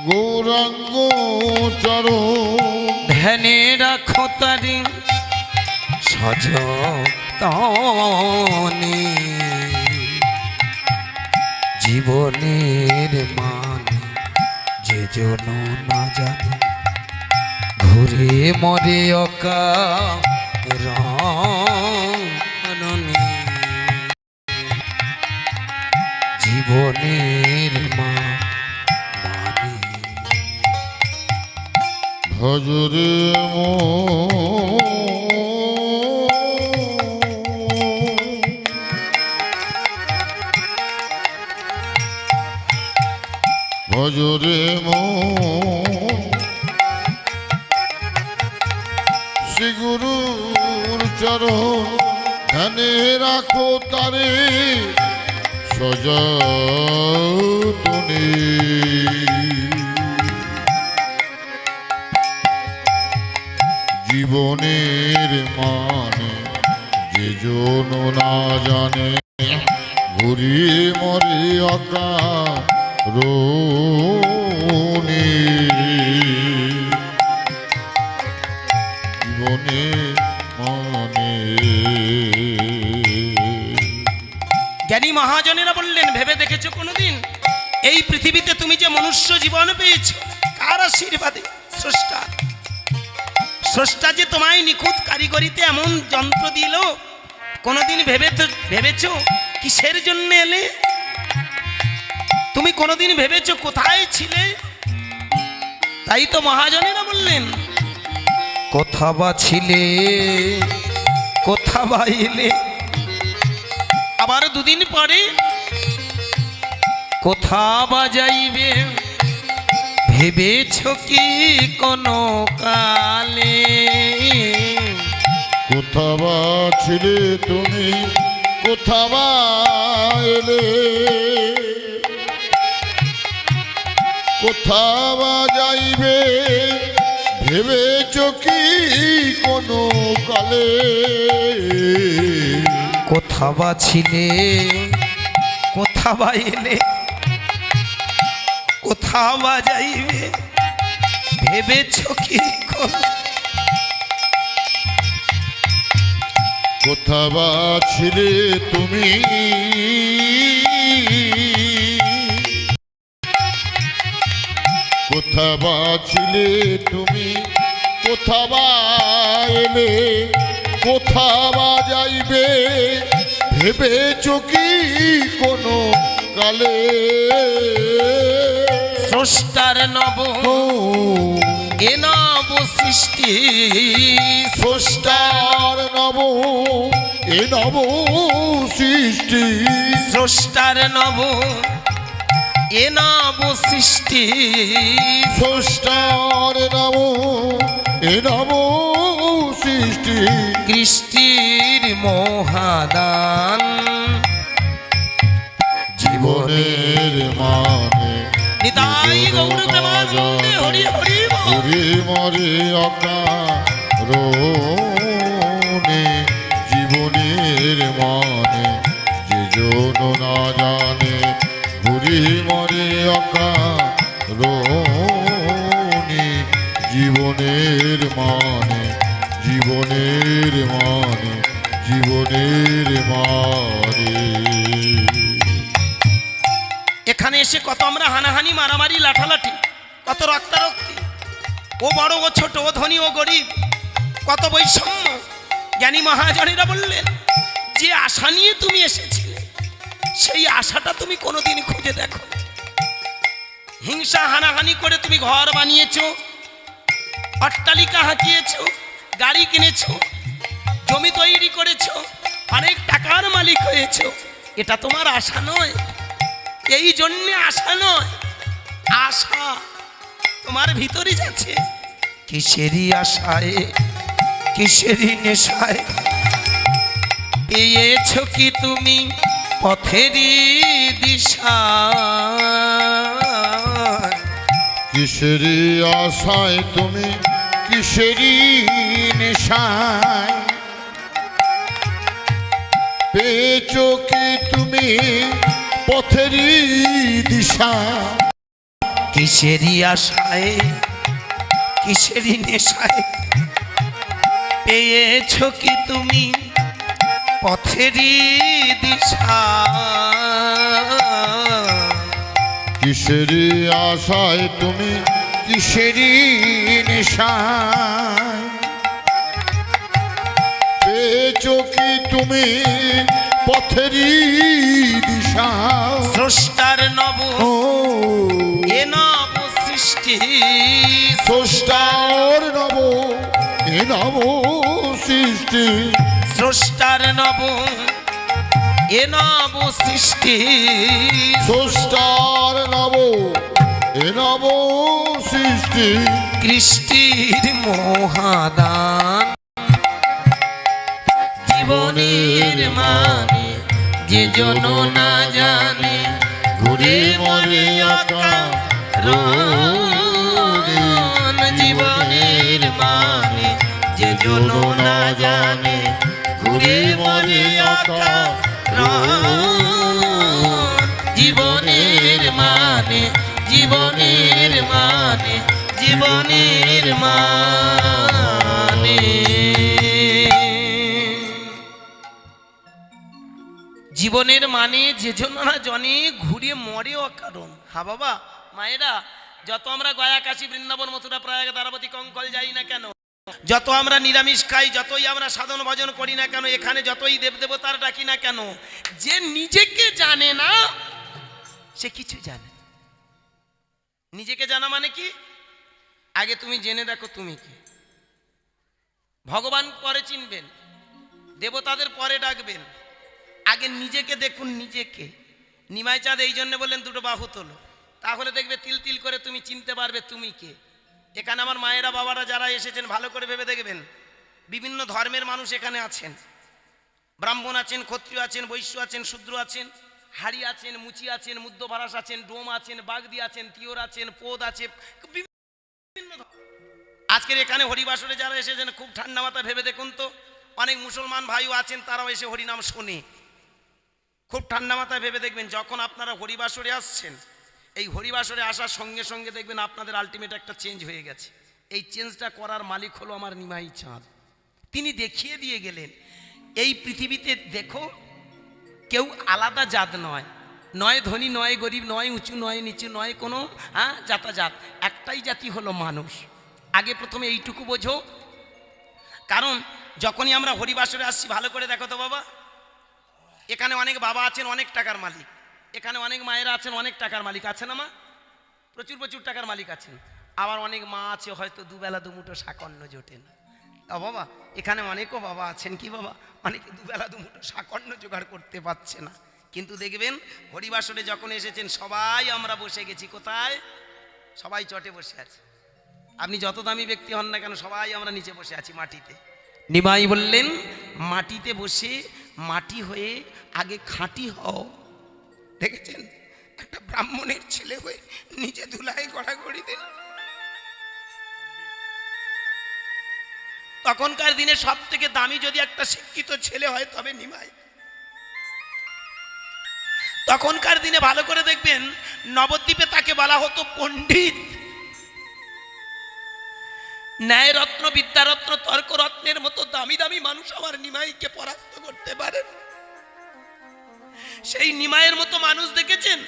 গৌরাঙ্গ চরণ ধ্যানে রাখো তারি সযতনে জীবনের মানে যে জন না জানে ঘুরে মরে অকারণে জীবনের মানে ভজরে ভজরে শ্রী গুরুর চরণ ধ্যানে রাখো তারে সযতনে জীবনের মানে যে জন না জানে ঘুরিয়ে মরে অকারণে জীবনের মানে জ্ঞানী মহাজনেরা বললেন, ভেবে দেখেছো কোনোদিন এই পৃথিবীতে তুমি যে মনুষ্য জীবন পেয়েছো কার আশীর্বাদে? স্রষ্টা। স্রষ্টা যে তোমায় নিখুঁত কারিগরিতে এমন যন্ত্র দিল, কোনোদিন ভেবেছো কিসের জন্য এলে? তুমি কোনোদিন ভেবেছো কোথায় ছিলে? তাই তো মহাজনেরা বললেন, কোথা বা ছিলে কোথা বা এলে আবার দুদিন পরে কোথা বা যাইবে ভেবেছ কি কোনো কালে? কোথা বা ছিলে তুমি কোথা বা এলে কোথা বা যাইবে ভেবেছ কি কোনো কালে? কোথা বা ছিলে কোথা বা এলে কোথা বা যাইবে ভেবেছ কি কোনো কোথা বা ছিলে তুমি কোথা বা ছিলে তুমি কোথা বা এলে কোথা বা যাইবে ভেবেছ কি কোনো কালে? স্রষ্টার নব এ নব সৃষ্টি স্রষ্টার নব এ নব সৃষ্টি স্রষ্টার নব এ নব সৃষ্টি স্রষ্টার নব এ নব সৃষ্টি কৃষ্টির মহাদান জীবনে জীবনের মানে নিতাই গৌর প্রেমানন্দে হরি হরি বল। ঘুরে মরে অকারণে জীবনের মানে যে জন না জানে ঘুরে মরে অকারণে জীবনের মানে জীবনের মানে জীবনের মানে। এখানে এসে কত আমরা হানাহানি মারামারি লাঠালাঠি, কত রক্তারক্তি, ও বড় ও ছোট, ও ধনী ও গরিব, কত বৈষম্য। জ্ঞানী মহাজনেরা বললেন যে আশা নিয়ে তুমি এসেছিলে সেই আশাটা তুমি কোনোদিন খুঁজে দেখো। হিংসা হানাহানি করে তুমি ঘর বানিয়েছো, অট্টালিকা হাঁকিয়েছো, গাড়ি কিনেছো, জমি তৈরি করেছো, অনেক টাকার মালিক হয়েছো। এটা তোমার আশা নয়, এই জন্যে আশা নয়, আশা তোমার ভিতরে যাচ্ছে। কিসেরই আশায় কিসেরই নেশায় পেয়েছ কি তুমি পথেরই দিশা। কিসেরই আশায় তুমি কিসেরই নেশায় পেয়েছো কি তুমি পথেরই দিশা। কিসেরই আশায় কিসেরই নেশায় পেয়েছ কি তুমি পথেরই দিশা। কিসেরই আশায় তুমি কিসেরই নেশায় পেয়েছো কি তুমি পথেরই দিশা। স্রষ্টার নব ও এ নব সৃষ্টি স্রষ্টার নব এ নব সৃষ্টি। স্রষ্টার নব এ নব সৃষ্টি। স্রষ্টার নব এ নব সৃষ্টি। কৃষ্টির মহাদান জীবনের মানে যে জন না জানে ঘুরে মরে অকারণ। জীবনের মানে যে জন না জানে ঘুরে মরে অকারণ। জীবনের মানে জীবনের মানে জীবনের মানে। জীবনের মানে যে জন্য না জনে ঘুরে মরে অকারণ। হ্যাঁ বাবা মায়েরা, যত আমরা গয়া কাশী বৃন্দাবন মথুরা প্রয়াগ দ্বারাবতী কঙ্কল যাই না কেন, যত আমরা নিরামিষ খাই, যতই আমরা সাধন ভজন করি না কেন, এখানে যতই দেবদেবতার ডাকি না কেন, যে নিজেকে জানে না সে কিছু জানে। নিজেকে জানা মানে কি? আগে তুমি জেনে দেখো তুমি কি। ভগবান পরে চিনবেন, দেবতাদের পরে ডাকবেন, আগে নিজেকে দেখুন নিজেকে। নিমাই চাঁদ এই জন্য বললেন দুটো বাহু তোলো, তাহলে দেখবে তিল তিল করে তুমি চিনতে পারবে তুমি কে। এখানে আমার মায়েরা বাবারা যারা এসেছেন ভালো করে ভেবে দেখবেন, বিভিন্ন ধর্মের মানুষ এখানে আছেন। ব্রাহ্মণ আছেন, ক্ষত্রিয় আছেন, বৈশ্য আছেন, শূদ্র আছেন, হাড়ি আছেন, মুচি আছেন, মুদ্রভারাস আছেন, ডোম আছেন, বাগদি আছেন, তিওর আছেন, পোদ আছে, বিভিন্ন আজকের এখানে হরিবাসরে যারা এসেছেন খুব ঠান্ডা মাথা ভেবে দেখুন তো, অনেক মুসলমান ভাইও আছেন, তারাও এসে হরিনাম শোনে। খুব ঠান্ডা মাথায় ভেবে দেখবেন, যখন আপনারা হরিবাসরে আসছেন, এই হরিবাসরে আসার সঙ্গে সঙ্গে দেখবেন আপনাদের আলটিমেট একটা চেঞ্জ হয়ে গেছে। এই চেঞ্জটা করার মালিক হলো আমার নিমাই চাঁদ। তিনি দেখিয়ে দিয়ে গেলেন এই পৃথিবীতে দেখো কেউ আলাদা জাত নয়, নয় ধনী নয় গরিব নয় উঁচু নয় নিচু নয় কোনো জাতাজাত, একটাই জাতি হলো মানুষ। আগে প্রথমে এইটুকু বোঝো, কারণ যখনই আমরা হরিবাসরে আসছি ভালো করে দেখো তো বাবা, এখানে অনেক বাবা আছেন অনেক টাকার মালিক, এখানে অনেক মায়েরা আছেন অনেক টাকার মালিক, আছে না মা? প্রচুর প্রচুর টাকার মালিক আছেন। আবার অনেক মা আছে হয়তো দুবেলা দুমুঠো শাকন্ন জোটে না। তা বাবা এখানে অনেকও বাবা আছেন কি বাবা, অনেকে দুবেলা দুমুঠো শাকন্ন জোগাড় করতে পারছে না। কিন্তু দেখবেন হরিবাসরে যখন এসেছেন সবাই আমরা বসে গেছি কোথায়? সবাই চটে বসে আছে। আপনি যত দামি ব্যক্তি হন না কেন সবাই আমরা নিচে বসে আছি মাটিতে। নিমাই বললেন মাটিতে বসে মাটি হয়ে আগে খাঁটি হও। দেখেছেন একটা ব্রাহ্মণের ছেলে হয়ে নিজে ধুলাই গড়াগড়ি দিল। তখনকার দিনে সব থেকে দামি যদি একটা শিক্ষিত ছেলে হয় তবে নিমাই। তখনকার দিনে ভালো করে দেখবেন নবদ্বীপে তাকে বলা হতো পণ্ডিত। ন্যায়রত্ন, বিদ্যারত্ন, তর্করত্নের মতো দামি দামি মানুষ আমার নিমাইকে পরাস্ত করতে পারেন। সেই নিমাইয়ের মতো মানুষ দেখেছেন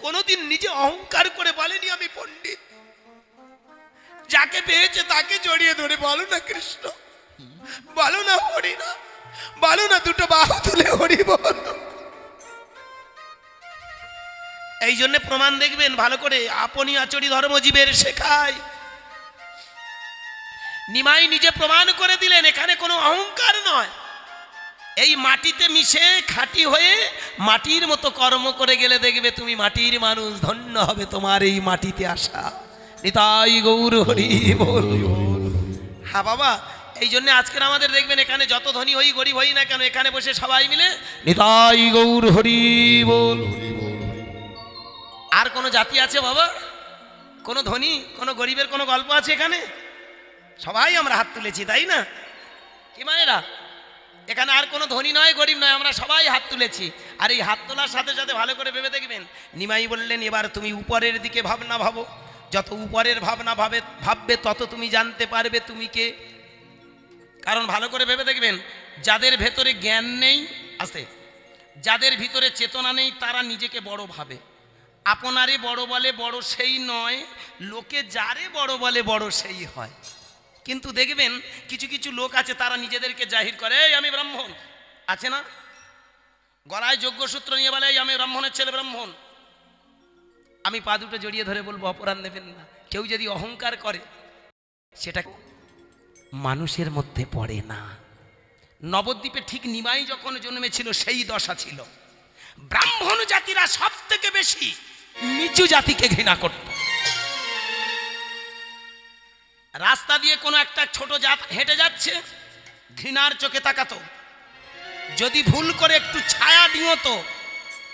কোনোদিন নিজে অহংকার করে বলেনি আমি পণ্ডিত। যাকে পেয়েছে তাকে জড়িয়ে ধরে বলো না কৃষ্ণ, বলো না হরি না, বলো না দুটো বাহু তুলে হরি বল। এই জন্য প্রমাণ দেখবেন ভালো করে, আপনি আচরি ধর্মজীবের শেখায়। নিমাই নিজে প্রমাণ করে দিলেন এখানে কোনো অহংকার নয়। এই মাটিতে মিশে খাঁটি হয়ে মাটির মতো কর্ম করে গেলে দেখবে তুমি মাটির মানুষ, ধন্য হবে তোমার এই মাটিতে আসা। নিতাই গৌর হরি বল। হ্যাঁ বাবা, এই জন্য আজকের আমাদের দেখবেন এখানে যত ধনী হই গরিব হই না কেন, এখানে বসে সবাই মিলে নিতাই গৌর হরি বল। আর কোনো জাতি আছে বাবা? কোনো ধনী কোনো গরিবের কোনো গল্প আছে এখানে? সবাই আমরা হাত তুলেছি, তাই না কি মায়েরা? এখানে আর কোনো ধনী নয় গরিব নয়, আমরা সবাই হাত তুলেছি। আর এই হাত তোলার সাথে সাথে ভালো করে ভেবে দেখবেন নিমাই বললেন এবার তুমি উপরের দিকে ভাবনা ভাবো। যত উপরের ভাবনা ভাববে তত তুমি জানতে পারবে তুমি কে। কারণ ভালো করে ভেবে দেখবেন যাদের ভেতরে জ্ঞান নেই আছে, যাদের ভিতরে চেতনা নেই তারা নিজেকে বড় ভাবে। আপনারে বড় বলে বড় সেই নয়, লোকে যারে বড় বলে বড় সেই হয়। কিন্তু দেখবেন কিছু কিছু লোক আছে তারা নিজেদেরকে জাহির করে, এই আমি ব্রাহ্মণ, আছে না? গলায় যোগ্যসূত্র নিয়ে বলে এই আমি ব্রাহ্মণের ছেলে, ব্রাহ্মণ। আমি পা দুটো জড়িয়ে ধরে বলবো অপরাধ নেবেন না। কেউ যদি অহংকার করে সেটা মানুষের মধ্যে পড়ে না। নবদ্বীপে ঠিক নিমাই যখন জন্মেছিল সেই দশা ছিল। ব্রাহ্মণ জাতিরা সব থেকে বেশি নিচু জাতিকে ঘৃণা করত। রাস্তা দিয়ে কোনো একটা ছোট জাত হেঁটে যাচ্ছে, ঘৃণার চোখে তাকাতো। যদি ভুল করে একটু ছায়া দিওতো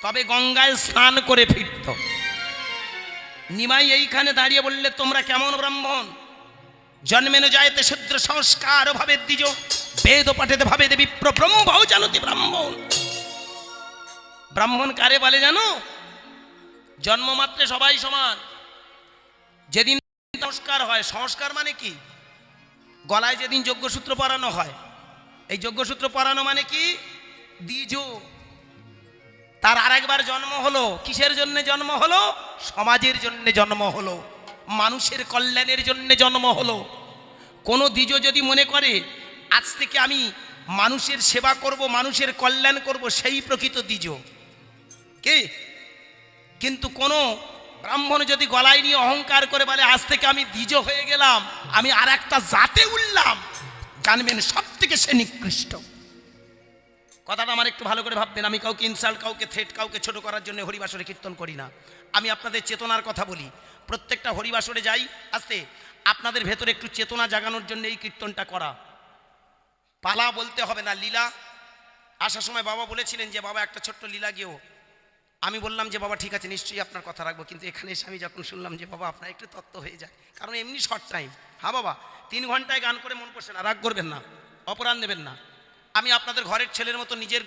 তবে গঙ্গায় স্নান করে ফিরত। নিমাই এইখানে দাঁড়িয়ে বললে তোমরা কেমন ব্রাহ্মণ? জন্মেন যায়তে শূদ্র সংস্কার ভাবে দ্বিজ, বেদ পাঠেতে ভাবে দেবী ব্রহ্মও জানতি ব্রাহ্মণ। ব্রাহ্মণ কারে বলে জানো? জন্মমাত্রে সবাই সমান। যেদিন সংস্কার হয়, সংস্কার মানে কি? গলায় যেদিন যজ্ঞসূত্র পরানো হয়, এই যজ্ঞসূত্র পরানো মানে কি? দ্বিজ। তার আরেকবার জন্ম হলো। কিসের জন্য জন্ম হলো? সমাজের জন্য জন্ম হলো, মানুষের কল্যাণের জন্য জন্ম হলো। কোনো দ্বিজ যদি মনে করে আজ থেকে আমি মানুষের সেবা করব, মানুষের কল্যাণ করব, সেই প্রকৃত দ্বিজ কে? কিন্তু কোনো ব্রাহ্মণ যদি গলায় নিয়ে অহংকার করে বলে আজ থেকে আমি দ্বিজ হয়ে গেলাম, আমি আর একটা জাতে উঠলাম, জানবেন সব থেকে সে নিকৃষ্ট। কথাটা আমার একটু ভালো করে ভাববেন। আমি কাউকে ইনসাল্ট, কাউকে থ্রেট, কাউকে ছোট করার জন্য হরিবাসরে কীর্তন করি না। আমি আপনাদের চেতনার কথা বলি। প্রত্যেকটা হরিবাসরে যাই আসতে আপনাদের ভেতরে একটু চেতনা জাগানোর জন্য এই কীর্তনটা করা। পালা বলতে হবে না, লীলা। আসার সময় বাবা বলেছিলেন যে বাবা একটা ছোট্ট লীলা গিয়েও। আমি বললাম যে বাবা ঠিক আছে, নিশ্চয়ই আপনার কথা রাখবো। কিন্তু এখানে এসে আমি যখন শুনলাম যে বাবা আপনার একটু তত্ত্ব হয়ে যায়, কারণ এমনি শর্ট টাইম। হ্যাঁ বাবা, 3 ঘন্টায় গান করে মন পড়ছে না, রাগ করবেন না, অপরাধ নেবেন না। আমি আপনাদের ঘরের ছেলের মতো, নিজের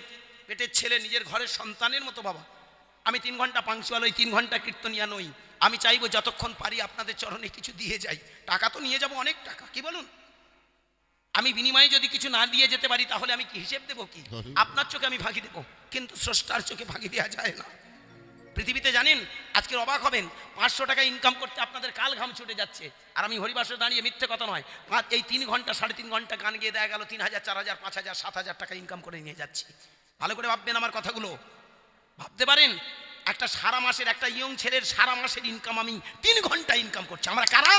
পেটের ছেলে, নিজের ঘরের সন্তানের মতো বাবা। আমি 3 ঘন্টা পাংচুয়াল, ওই 3 ঘন্টা কীর্তনিয়া নই। আমি চাইবো যতক্ষণ পারি আপনাদের চরণে কিছু দিয়ে যাই। টাকা তো নিয়ে যাব, অনেক টাকা, কি বলুন? আমি বিনিময়ে যদি কিছু না দিয়ে যেতে পারি তাহলে আমি কি হিসেব দেবো? কি আপনার চোখে আমি ফাঁকি দেবো, কিন্তু স্রষ্টার চোখে ফাঁকি দেওয়া যায় না। পৃথিবীতে জানেন আজকের অবাক হবেন, 500 টাকা ইনকাম করতে আপনাদের কাল ঘাম ছুটে যাচ্ছে। আর আমি হরিবাসরে দাঁড়িয়ে, মিথ্যে কথা নয়, এই 3 ঘন্টা 3.5 ঘন্টা গান গিয়ে দেখা গেল 3000, 4000, 5000, 7000 টাকা ইনকাম করে নিয়ে যাচ্ছি। ভালো করে ভাববেন আমার কথাগুলো। ভাবতে পারেন একটা সারা মাসের, একটা ইয়ং ছেলের সারা মাসের ইনকাম আমি 3 ঘন্টা ইনকাম করছি। আমরা কারা?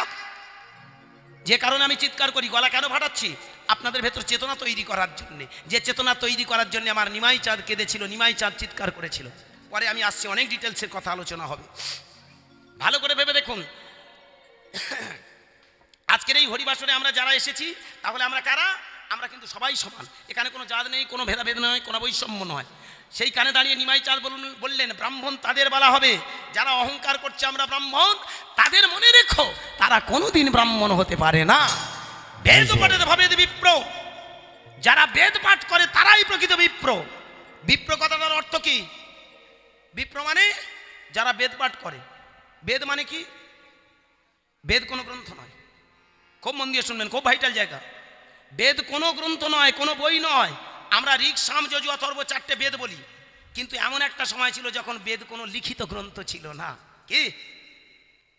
যে কারণে আমি চিৎকার করি, গলা কেন ফাটাচ্ছি? আপনাদের ভেতর চেতনা তৈরি করার জন্যে। যে চেতনা তৈরি করার জন্য আমার নিমাই চাঁদ কেঁদেছিল, নিমাই চাঁদ চিৎকার করেছিল। পরে আমি আসছি, অনেক ডিটেলসের কথা আলোচনা হবে। ভালো করে ভেবে দেখুন, আজকের এই হরিবাসরে আমরা যারা এসেছি তাহলে আমরা কারা? আমরা কিন্তু সবাই সমান, এখানে কোনো জাত নেই, কোনো ভেদাভেদ নয়, কোনো বৈষম্য নয়। সেই কানে দাঁড়িয়ে নিমাই চাঁদ বললেন ব্রাহ্মণ তাদের বলা হবে যারা অহংকার করছে আমরা ব্রাহ্মণ, তাদের মনে রেখো তারা কোনোদিন ব্রাহ্মণ হতে পারে না। বেদ পাঠে ভাবে বিপ্র, যারা বেদ পাঠ করে তারাই প্রকৃত বিপ্র। বিপ্র কথাটার অর্থ কি? বিপ্র মানে যারা বেদ পাঠ করে। বেদ মানে কি? বেদ কোনো গ্রন্থ নয়, খুব মন দিয়ে শুনবেন, খুব ভাইটাল জায়গা। বেদ কোনো গ্রন্থ নয়, কোনো বই নয়। আমরা ঋক, সাম, যজু, অথর্ব 4টে বেদ বলি, কিন্তু এমন একটা সময় ছিল যখন বেদ কোনো লিখিত গ্রন্থ ছিল না। কি?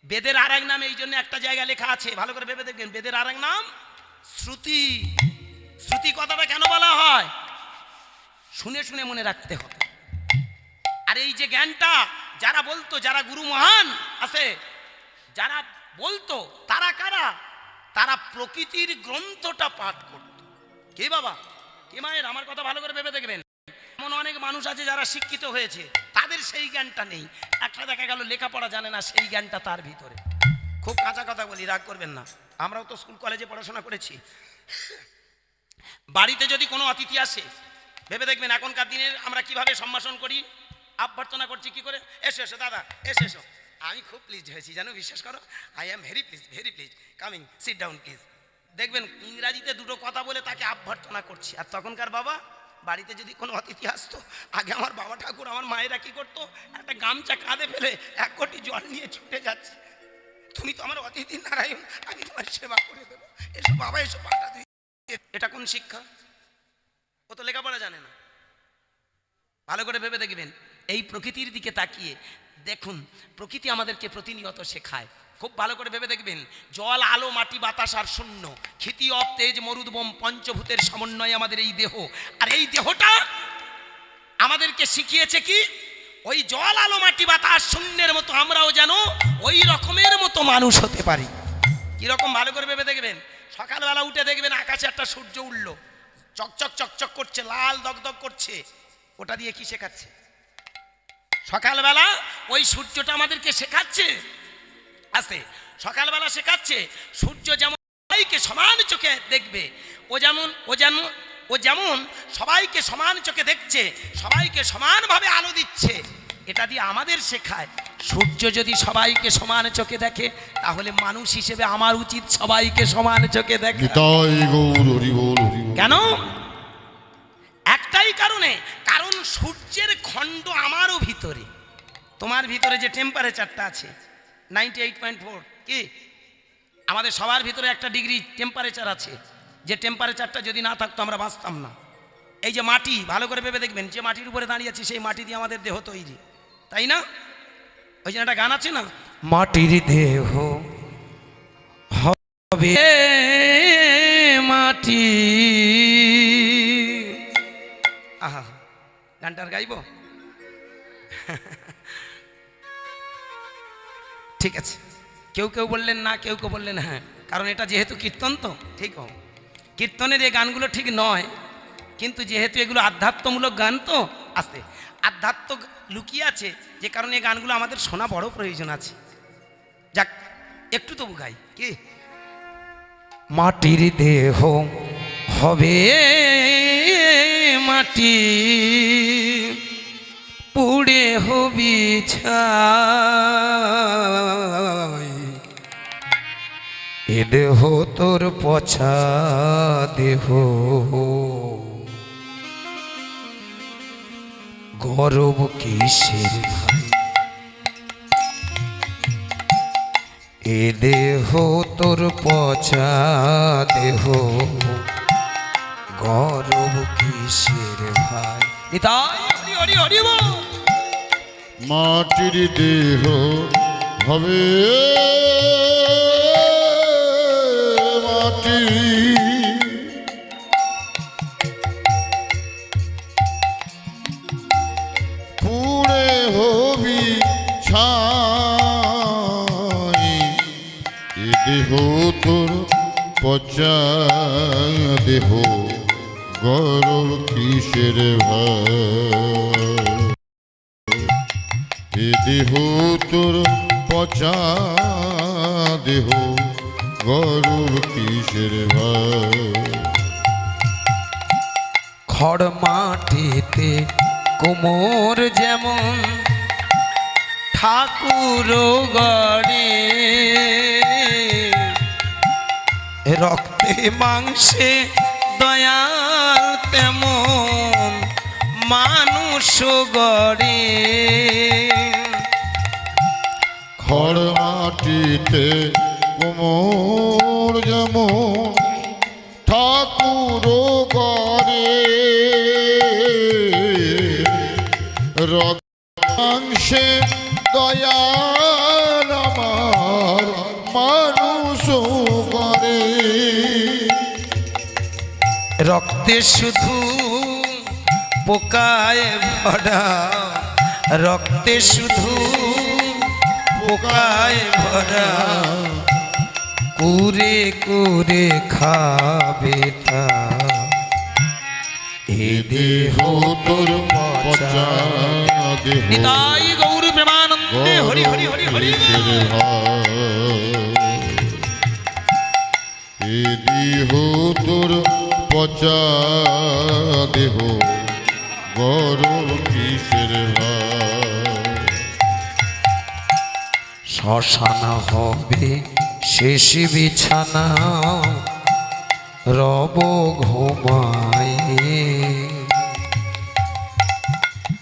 বেদের আর এক নাম এই জন্য একটা জায়গায় লেখা আছে, ভালো করে ভেবে দেখবেন, বেদের আর এক নাম শ্রুতি। শ্রুতি কথাটা কেন বলা হয়? শুনে শুনে মনে রাখতে হবে। আর এই যে জ্ঞানটা যারা বলতো, যারা গুরু মহান আছে, যারা বলতো, তারা কারা? তারা প্রকৃতির গ্রন্থটা পাঠ করত। কে বাবা, কে মায়ের? আমার কথা ভালো করে ভেবে দেখবেন। এমন অনেক মানুষ আছে যারা শিক্ষিত হয়েছে, তাদের সেই জ্ঞানটা নেই। একটা দেখা গেল লেখাপড়া জানে না, সেই জ্ঞানটা তার ভিতরে। খুব কাঁচা কথা বলি, রাগ করবেন না, আমরাও তো স্কুল কলেজে পড়াশোনা করেছি। বাড়িতে যদি কোনো অতিথি আসে, ভেবে দেখবেন এখনকার দিনের আমরা কিভাবে সম্ভাষণ করি, অভ্যর্থনা করছি কি করে? এসো এসো দাদা, এসো এসো। আমি খুব প্লিজ হয়েছি জানো, বিশ্বাস করো, I am very please, coming, sit down please. দেখবেন ইংরাজিতে দুটো কথা বলে তাকে অভ্যর্থনা করছি। আর তখনকার বাবা, বাড়িতে যদি কোনো অতিথি আসতো, আগে আমার বাবা ঠাকুর, আমার মায়েরা কি করতো, একটা গামছা কাঁধে ফেলে 1 কোটি জল নিয়ে ছুটে যাচ্ছে, তুমি তো আমার অতিথি নারায়ণ, আমি তোমার সেবা করে দেবো, এসো বাবা এসো পাটা দিয়ে। এটা কোন শিক্ষা? ও তো লেখাপড়া জানে না। ভালো করে ভেবে দেখবেন, এই প্রকৃতির দিকে তাকিয়ে দেখুন, প্রকৃতি আমাদেরকে প্রতিনিয়ত শেখায়। খুব ভালো করে ভেবে দেখবেন, জল, আলো, মাটি, বাতাস আর শূন্য, ক্ষিতি, অপ, তেজ, মরুদ্বম, পঞ্চভূতের সমন্বয়ে আমাদের এই দেহ। আর এই দেহটা আমাদেরকে শিখিয়েছে কি? ওই জল, আলো, মাটি, বাতাস, শূন্যের মতো আমরাও যেন ওই রকমের মতো মানুষ হতে পারি। কিরকম? ভালো করে ভেবে দেখবেন, সকালবেলা উঠে দেখবেন আকাশে একটা সূর্য উঠল, চকচক চকচক করছে, লাল দগদগ করছে। ওটা দিয়ে কি শেখাচ্ছে? সকালবেলা ওই সূর্যটা আমাদেরকে শেখাচ্ছে, আছে সকালবেলা শেখাচ্ছে সূর্য যেমন সবাইকে সমান চোখে দেখবে, ও যেমন সবাইকে সমান চোখে দেখছে, সবাইকে সমানভাবে আলো দিচ্ছে। এটা দিয়ে আমাদের শেখায়, সূর্য যদি সবাইকে সমান চোখে দেখে, তাহলে মানুষ হিসেবে আমার উচিত সবাইকে সমান চোখে দেখে। কেন? একটাই কারণে, কারণ সূর্যের খণ্ড আমারও ভিতরে। তোমার ভিতরে যে টেম্পারেচারটা আছে 98.4, কি আমাদের সবার ভিতরে একটা ডিগ্রি টেম্পারেচার আছে, যে টেম্পারেচারটা যদি না থাকতো আমরা বাঁচতাম না। এই যে মাটি, ভালো করে ভেবে দেখবেন, যে মাটির উপরে দাঁড়িয়ে আছি সেই মাটি দিয়ে আমাদের দেহ তৈরি, তাই না? ওই জন্য একটা গান আছে না, মাটির দেহ হবে মাটি। আহা, গানটার গাইব? ঠিক আছে, কেউ কেউ বললেন না, কেউ কেউ বললেন হ্যাঁ, কারণ এটা যেহেতু কীর্তন, তো ঠিক হোক, কীর্তনের এই গানগুলো ঠিক নয়, কিন্তু যেহেতু এগুলো আধ্যাত্মমূলক গান, তো আস্তে আধ্যাত্ম লুকিয়ে আছে, যে কারণে এই গানগুলো আমাদের শোনা বড় প্রয়োজন আছে। যাক, একটু তবু গাই। কি? মাটির দেহ হবে মাটি, পুড়ে হবি ছাই, এ দেহ তোর পছা দেহ, গরব কিসের ভাই, এ দেহ তোর পচা দেহ, গরব কিসের ভাই। নিতাই হরি হরি হরি বল। মাটির দেহ হবে মাটি, পুড়ে হবি ছাই, এ দেহ তোর পচা দেহ, গরব কিসের ভাই, এ দেহ তোর পচা দেহ, গরব কিসের ভাই। খড় মাটিতে কোমর যেমন ঠাকুর গড়ে, রক্তে মাংসে দয়াল তেমন মানুষ গড়ে। খড় মাটিতে কোমর যেমন ঠাকুর গড়ে, রক্তাংশে দয়াল আমার মানুষ গড়ে। রক্তে শুধু পোকায় ভরা, রক্তে শুধু পোকায় ভরা, কুরে কুরে খাবে তা এ দেহ তোর পচা দেহ নিতাই গৌর প্রেমানন্দে হরি হরি হরি হরি। এ দেহ তোর পচা দেহ গরম কিসের ভাই। শ্মশান হবে শেষ বিছানা, রব ঘুমায়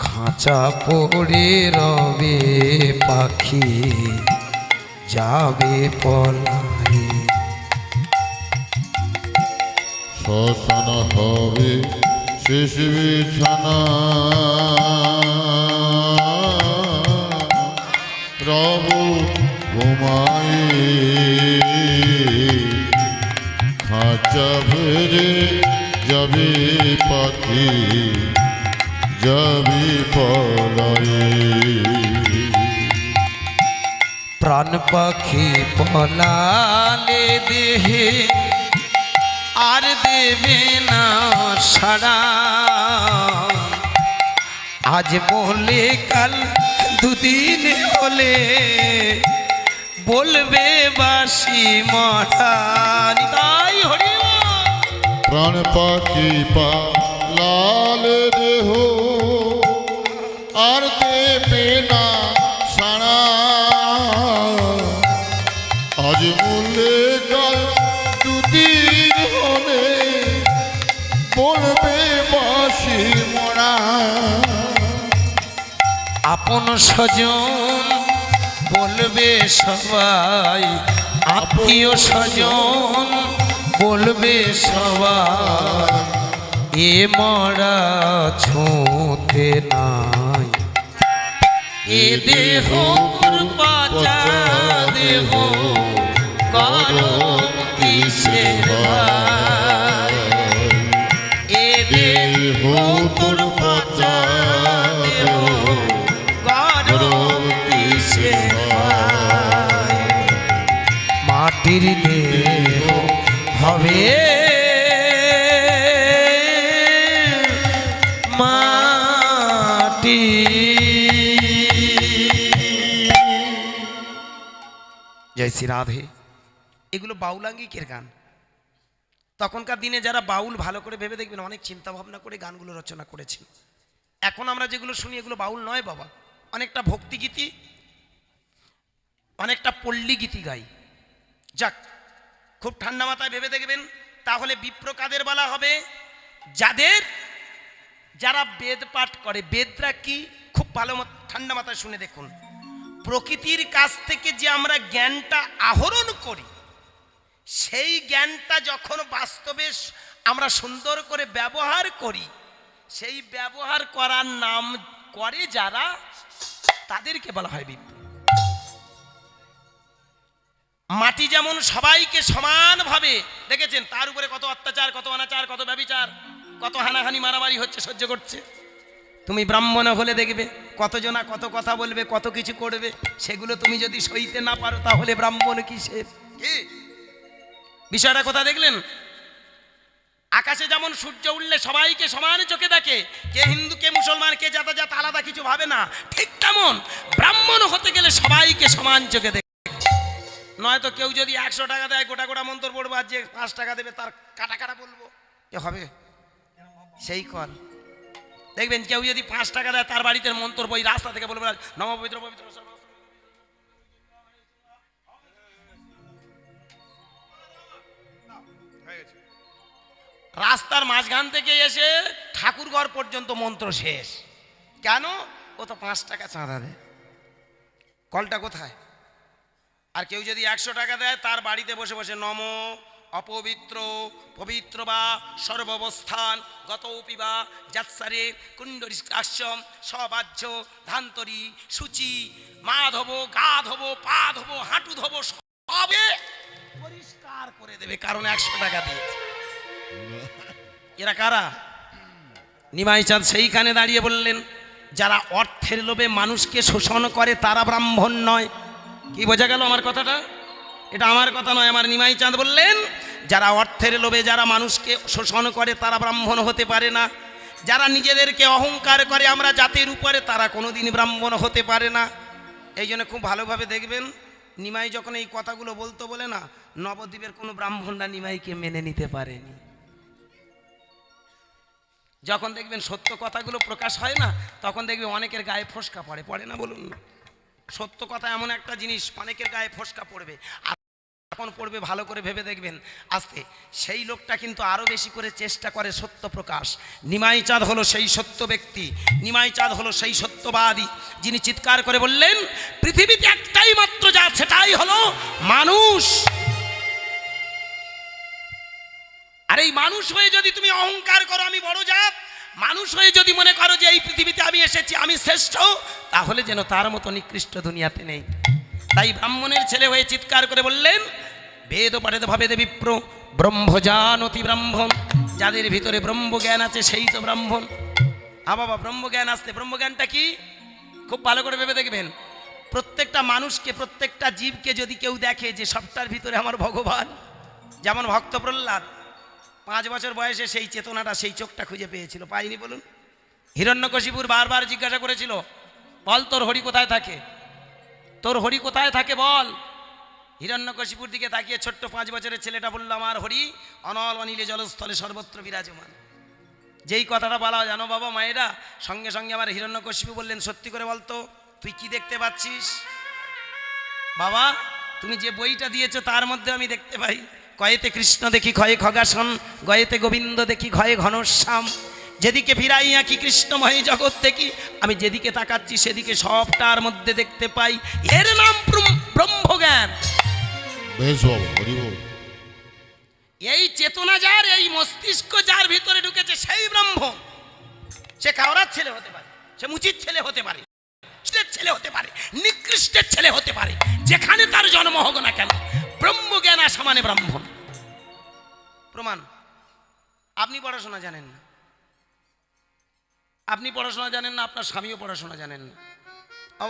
খাঁচা পড়ে রবে পাখি যাবে পলাই। শ্মশান হবে শেষ বিছানা, রব ঘুমায় খাঁচা ভরে যাবে পাখি যাবে পলায়ে। প্রাণ পাখি পলালে দেহে আর দেবে না সাড়া, আজ বলে কাল দুদিন হলে বলবে বাসি মঠা। নিতাই হরি প্রাণ পাখি পালাল দেহ আর দেবে না সাড়া, আজ মূল্যে কাল দুদিন হলে বলবে বাসি মরা। আপন স্বজন বলবে সবাই, আত্মীয় স্বজন বলবে সবাই, এ মরা ছুঁতে নাই। এ দেহ পচা দেহ গরম কিসের ভাই। এ দেহ তোর পচা দেহ গরম কিসের ভাই। মাটির দেহ হবে মাটি। জয় শ্রী রাধে। এগুলো বাউলাঙ্গিকের গান। তখনকার দিনে যারা বাউল ভালো করে ভেবে দেখবেন অনেক চিন্তা ভাবনা করে গানগুলো রচনা করেছেন। এখন আমরা যেগুলো শুনি এগুলো বাউল নয় বাবা, অনেকটা ভক্তিগীতি, অনেকটা পল্লী গীতি গাই। যাক, খুব ঠান্ডা মাথায় ভেবে দেখবেন তাহলে বিপ্র কাদের বলা হবে? যারা বেদ পাঠ করে। বেদরা কি? খুব ভালো ঠান্ডা মাথায় শুনে দেখুন। প্রকৃতির কাছ থেকে যে আমরা জ্ঞানটা আহরণ করি, সেই জ্ঞানটা যখন বাস্তবে আমরা সুন্দর করে ব্যবহার করি, সেই ব্যবহার করার নাম করে যারা, তাদেরকে বলা হয় বিপ্র। মাটি যেমন সবাইকে সমানভাবে দেখেছেন, তার উপরে কত অত্যাচার, কত অনাচার, কত ব্যভিচার, কত হানাহানি মারামারি হচ্ছে, সহ্য করছে। তুমি ব্রাহ্মণ হলে দেখবে কতজনা কত কথা বলবে, কত কিছু করবে, সেগুলো তুমি যদি সইতে না পারো তাহলে ব্রাহ্মণ কিসের? কি বিষয়টা কথা দেখলেন? আকাশে যেমন সূর্য উঠলে সবাইকে সমান চোখে দেখে, কে হিন্দু কে মুসলমান কে জাত আলাদা কিছু ভাবে না, ঠিক তেমন ব্রাহ্মণ হতে গেলে সবাইকে সমান চোখে দেখে। নয়তো কেউ যদি 100 টাকা দেয় গোটা গোটা মন্ত্র পড়বো, আর যে 5 টাকা দেবে তার কাটা কাটা বলবো, এ হবে? সেই কল। দেখবেন কেউ যদি 5 টাকা দেয় তার বাড়িতে মন্ত্র বই রাস্তা থেকে বলবে নম পবিত্র পবিত্র সর্ব। রাস্তার মাঝখান থেকে এসে ঠাকুরঘর পর্যন্ত মন্ত্র শেষ। কেন? ও তো 5 টাকা চাঁদা দেয়। কলটা কোথায়? আর কেউ যদি 100 টাকা দেয় তার বাড়িতে বসে বসে নম অপবিত্র পবিত্র বা সর্বাবস্থান গত পিবা যাৎসারে কুণ্ডরী আশ্রম সবাহ্য ধান্তরী সূচি মা ধোবো গা ধোবো পা ধোবো হাঁটু ধোবো সবে পরিষ্কার করে দেবে, কারণ 100 টাকা দিয়েছে। এরা কারা? নিমাই চাঁদ সেইখানে দাঁড়িয়ে বললেন, যারা অর্থের লোভে মানুষকে শোষণ করে তারা ব্রাহ্মণ নয়। কি বোঝা গেল আমার কথাটা? এটা আমার কথা নয়, আমার নিমাই চাঁদ বললেন যারা অর্থের লোভে যারা মানুষকে শোষণ করে তারা ব্রাহ্মণ হতে পারে না। যারা নিজেদেরকে অহংকার করে আমরা জাতির উপরে তারা কোনোদিন ব্রাহ্মণ হতে পারে না। এই জন্য খুব ভালোভাবে দেখবেন, নিমাই যখন এই কথাগুলো বলতো বলে না, নবদ্বীপের কোনো ব্রাহ্মণরা নিমাইকে মেনে নিতে পারেনি। যখন দেখবেন সত্য কথাগুলো প্রকাশ হয় না, তখন দেখবে অনেকের গায়ে ফোসকা পড়ে, পড়ে না বলুন? সত্য কথা এমন একটা জিনিস, অনেকের গায়ে ফোসকা পড়বে। আর এখন পড়বে ভালো করে ভেবে দেখবেন, আস্তে সেই লোকটা কিন্তু আরো বেশি করে চেষ্টা করে সত্য প্রকাশ। নিমাই চাঁদ হলো সেই সত্য ব্যক্তি, নিমাই চাঁদ হলো সেই সত্যবাদী, যিনি চিৎকার করে বললেন পৃথিবীতে একটাই মাত্র যা, সেটাই হলো মানুষ। আর এই মানুষ হয়ে যদি তুমি অহংকার করো আমি বড় জাত, মানুষ হয়ে যদি মনে করো যে এই পৃথিবীতে আমি এসেছি আমি শ্রেষ্ঠ, তাহলে যেন তার মতো নিকৃষ্ট দুনিয়াতে নেই। তাই ব্রাহ্মণের ছেলে হয়ে চিৎকার করে বললেন বেদ পঠেত ভাবে বিপ্র ব্রহ্মজানতি ব্রাহ্মণ, যাদের ভিতরে ব্রহ্মজ্ঞান আছে সেই তো ব্রাহ্মণ। বাবা ব্রহ্মজ্ঞান আসতে, ব্রহ্মজ্ঞানটা কি খুব ভালো করে ভেবে দেখবেন। প্রত্যেকটা মানুষকে প্রত্যেকটা জীবকে যদি কেউ দেখে যে সবটার ভিতরে আমার ভগবান, যেমন ভক্ত প্রহ্লাদ 5 বছর বয়সে সেই চেতনাটা সেই চোখটা খুঁজে পেয়েছিল, পাইনি বলুন? হিরণ্যকশিপুর বারবার জিজ্ঞাসা করেছিল বল তোর হরি কোথায় থাকে, তোর হরি কোথায় থাকে বল। হিরণ্যকশিপুর দিকে তাকিয়ে ছোট্ট 5 বছরের ছেলেটা বলল আমার হরি অনল অনিলে জলস্থলে সর্বত্র বিরাজমান। যেই কথাটা বলা জানো বাবা মায়েরা, সঙ্গে সঙ্গে আমার হিরণ্যকশিপু বললেন সত্যি করে বলতো তুই কি দেখতে পাচ্ছিস? বাবা তুমি যে বইটা দিয়েছো তার মধ্যে আমি দেখতে পাই কয়েতে কৃষ্ণ দেখি ক্ষয়ে খগাসন, গয়েতে গোবিন্দ দেখি ক্ষয়ে ঘনশ্যাম, যেদিকে ফিরাইয়া কি কৃষ্ণময় জগৎ দেখি, আমি যেদিকে তাকাচ্ছি সেদিকে সবটার মধ্যে দেখতে পাই। এর নাম ব্রহ্মজ্ঞান। বেশ বাবা, হরি বল। এই চেতনা যার, এই মস্তিষ্ক যার ভিতরে ঢুকেছে সেই ব্রহ্ম। সে কাওরার ছেলে হতে পারে, সে মুচির ছেলে হতে পারে, ছেলে হতে পারে, নিকৃষ্টের ছেলে হতে পারে, যেখানে তার জন্ম হোক না কেন, ব্রহ্মজ্ঞান আসা মানে ব্রাহ্মণ। প্রমাণ, আপনি পড়াশোনা জানেন না, আপনি পড়াশোনা জানেন না, আপনার স্বামীও পড়াশোনা জানেন না।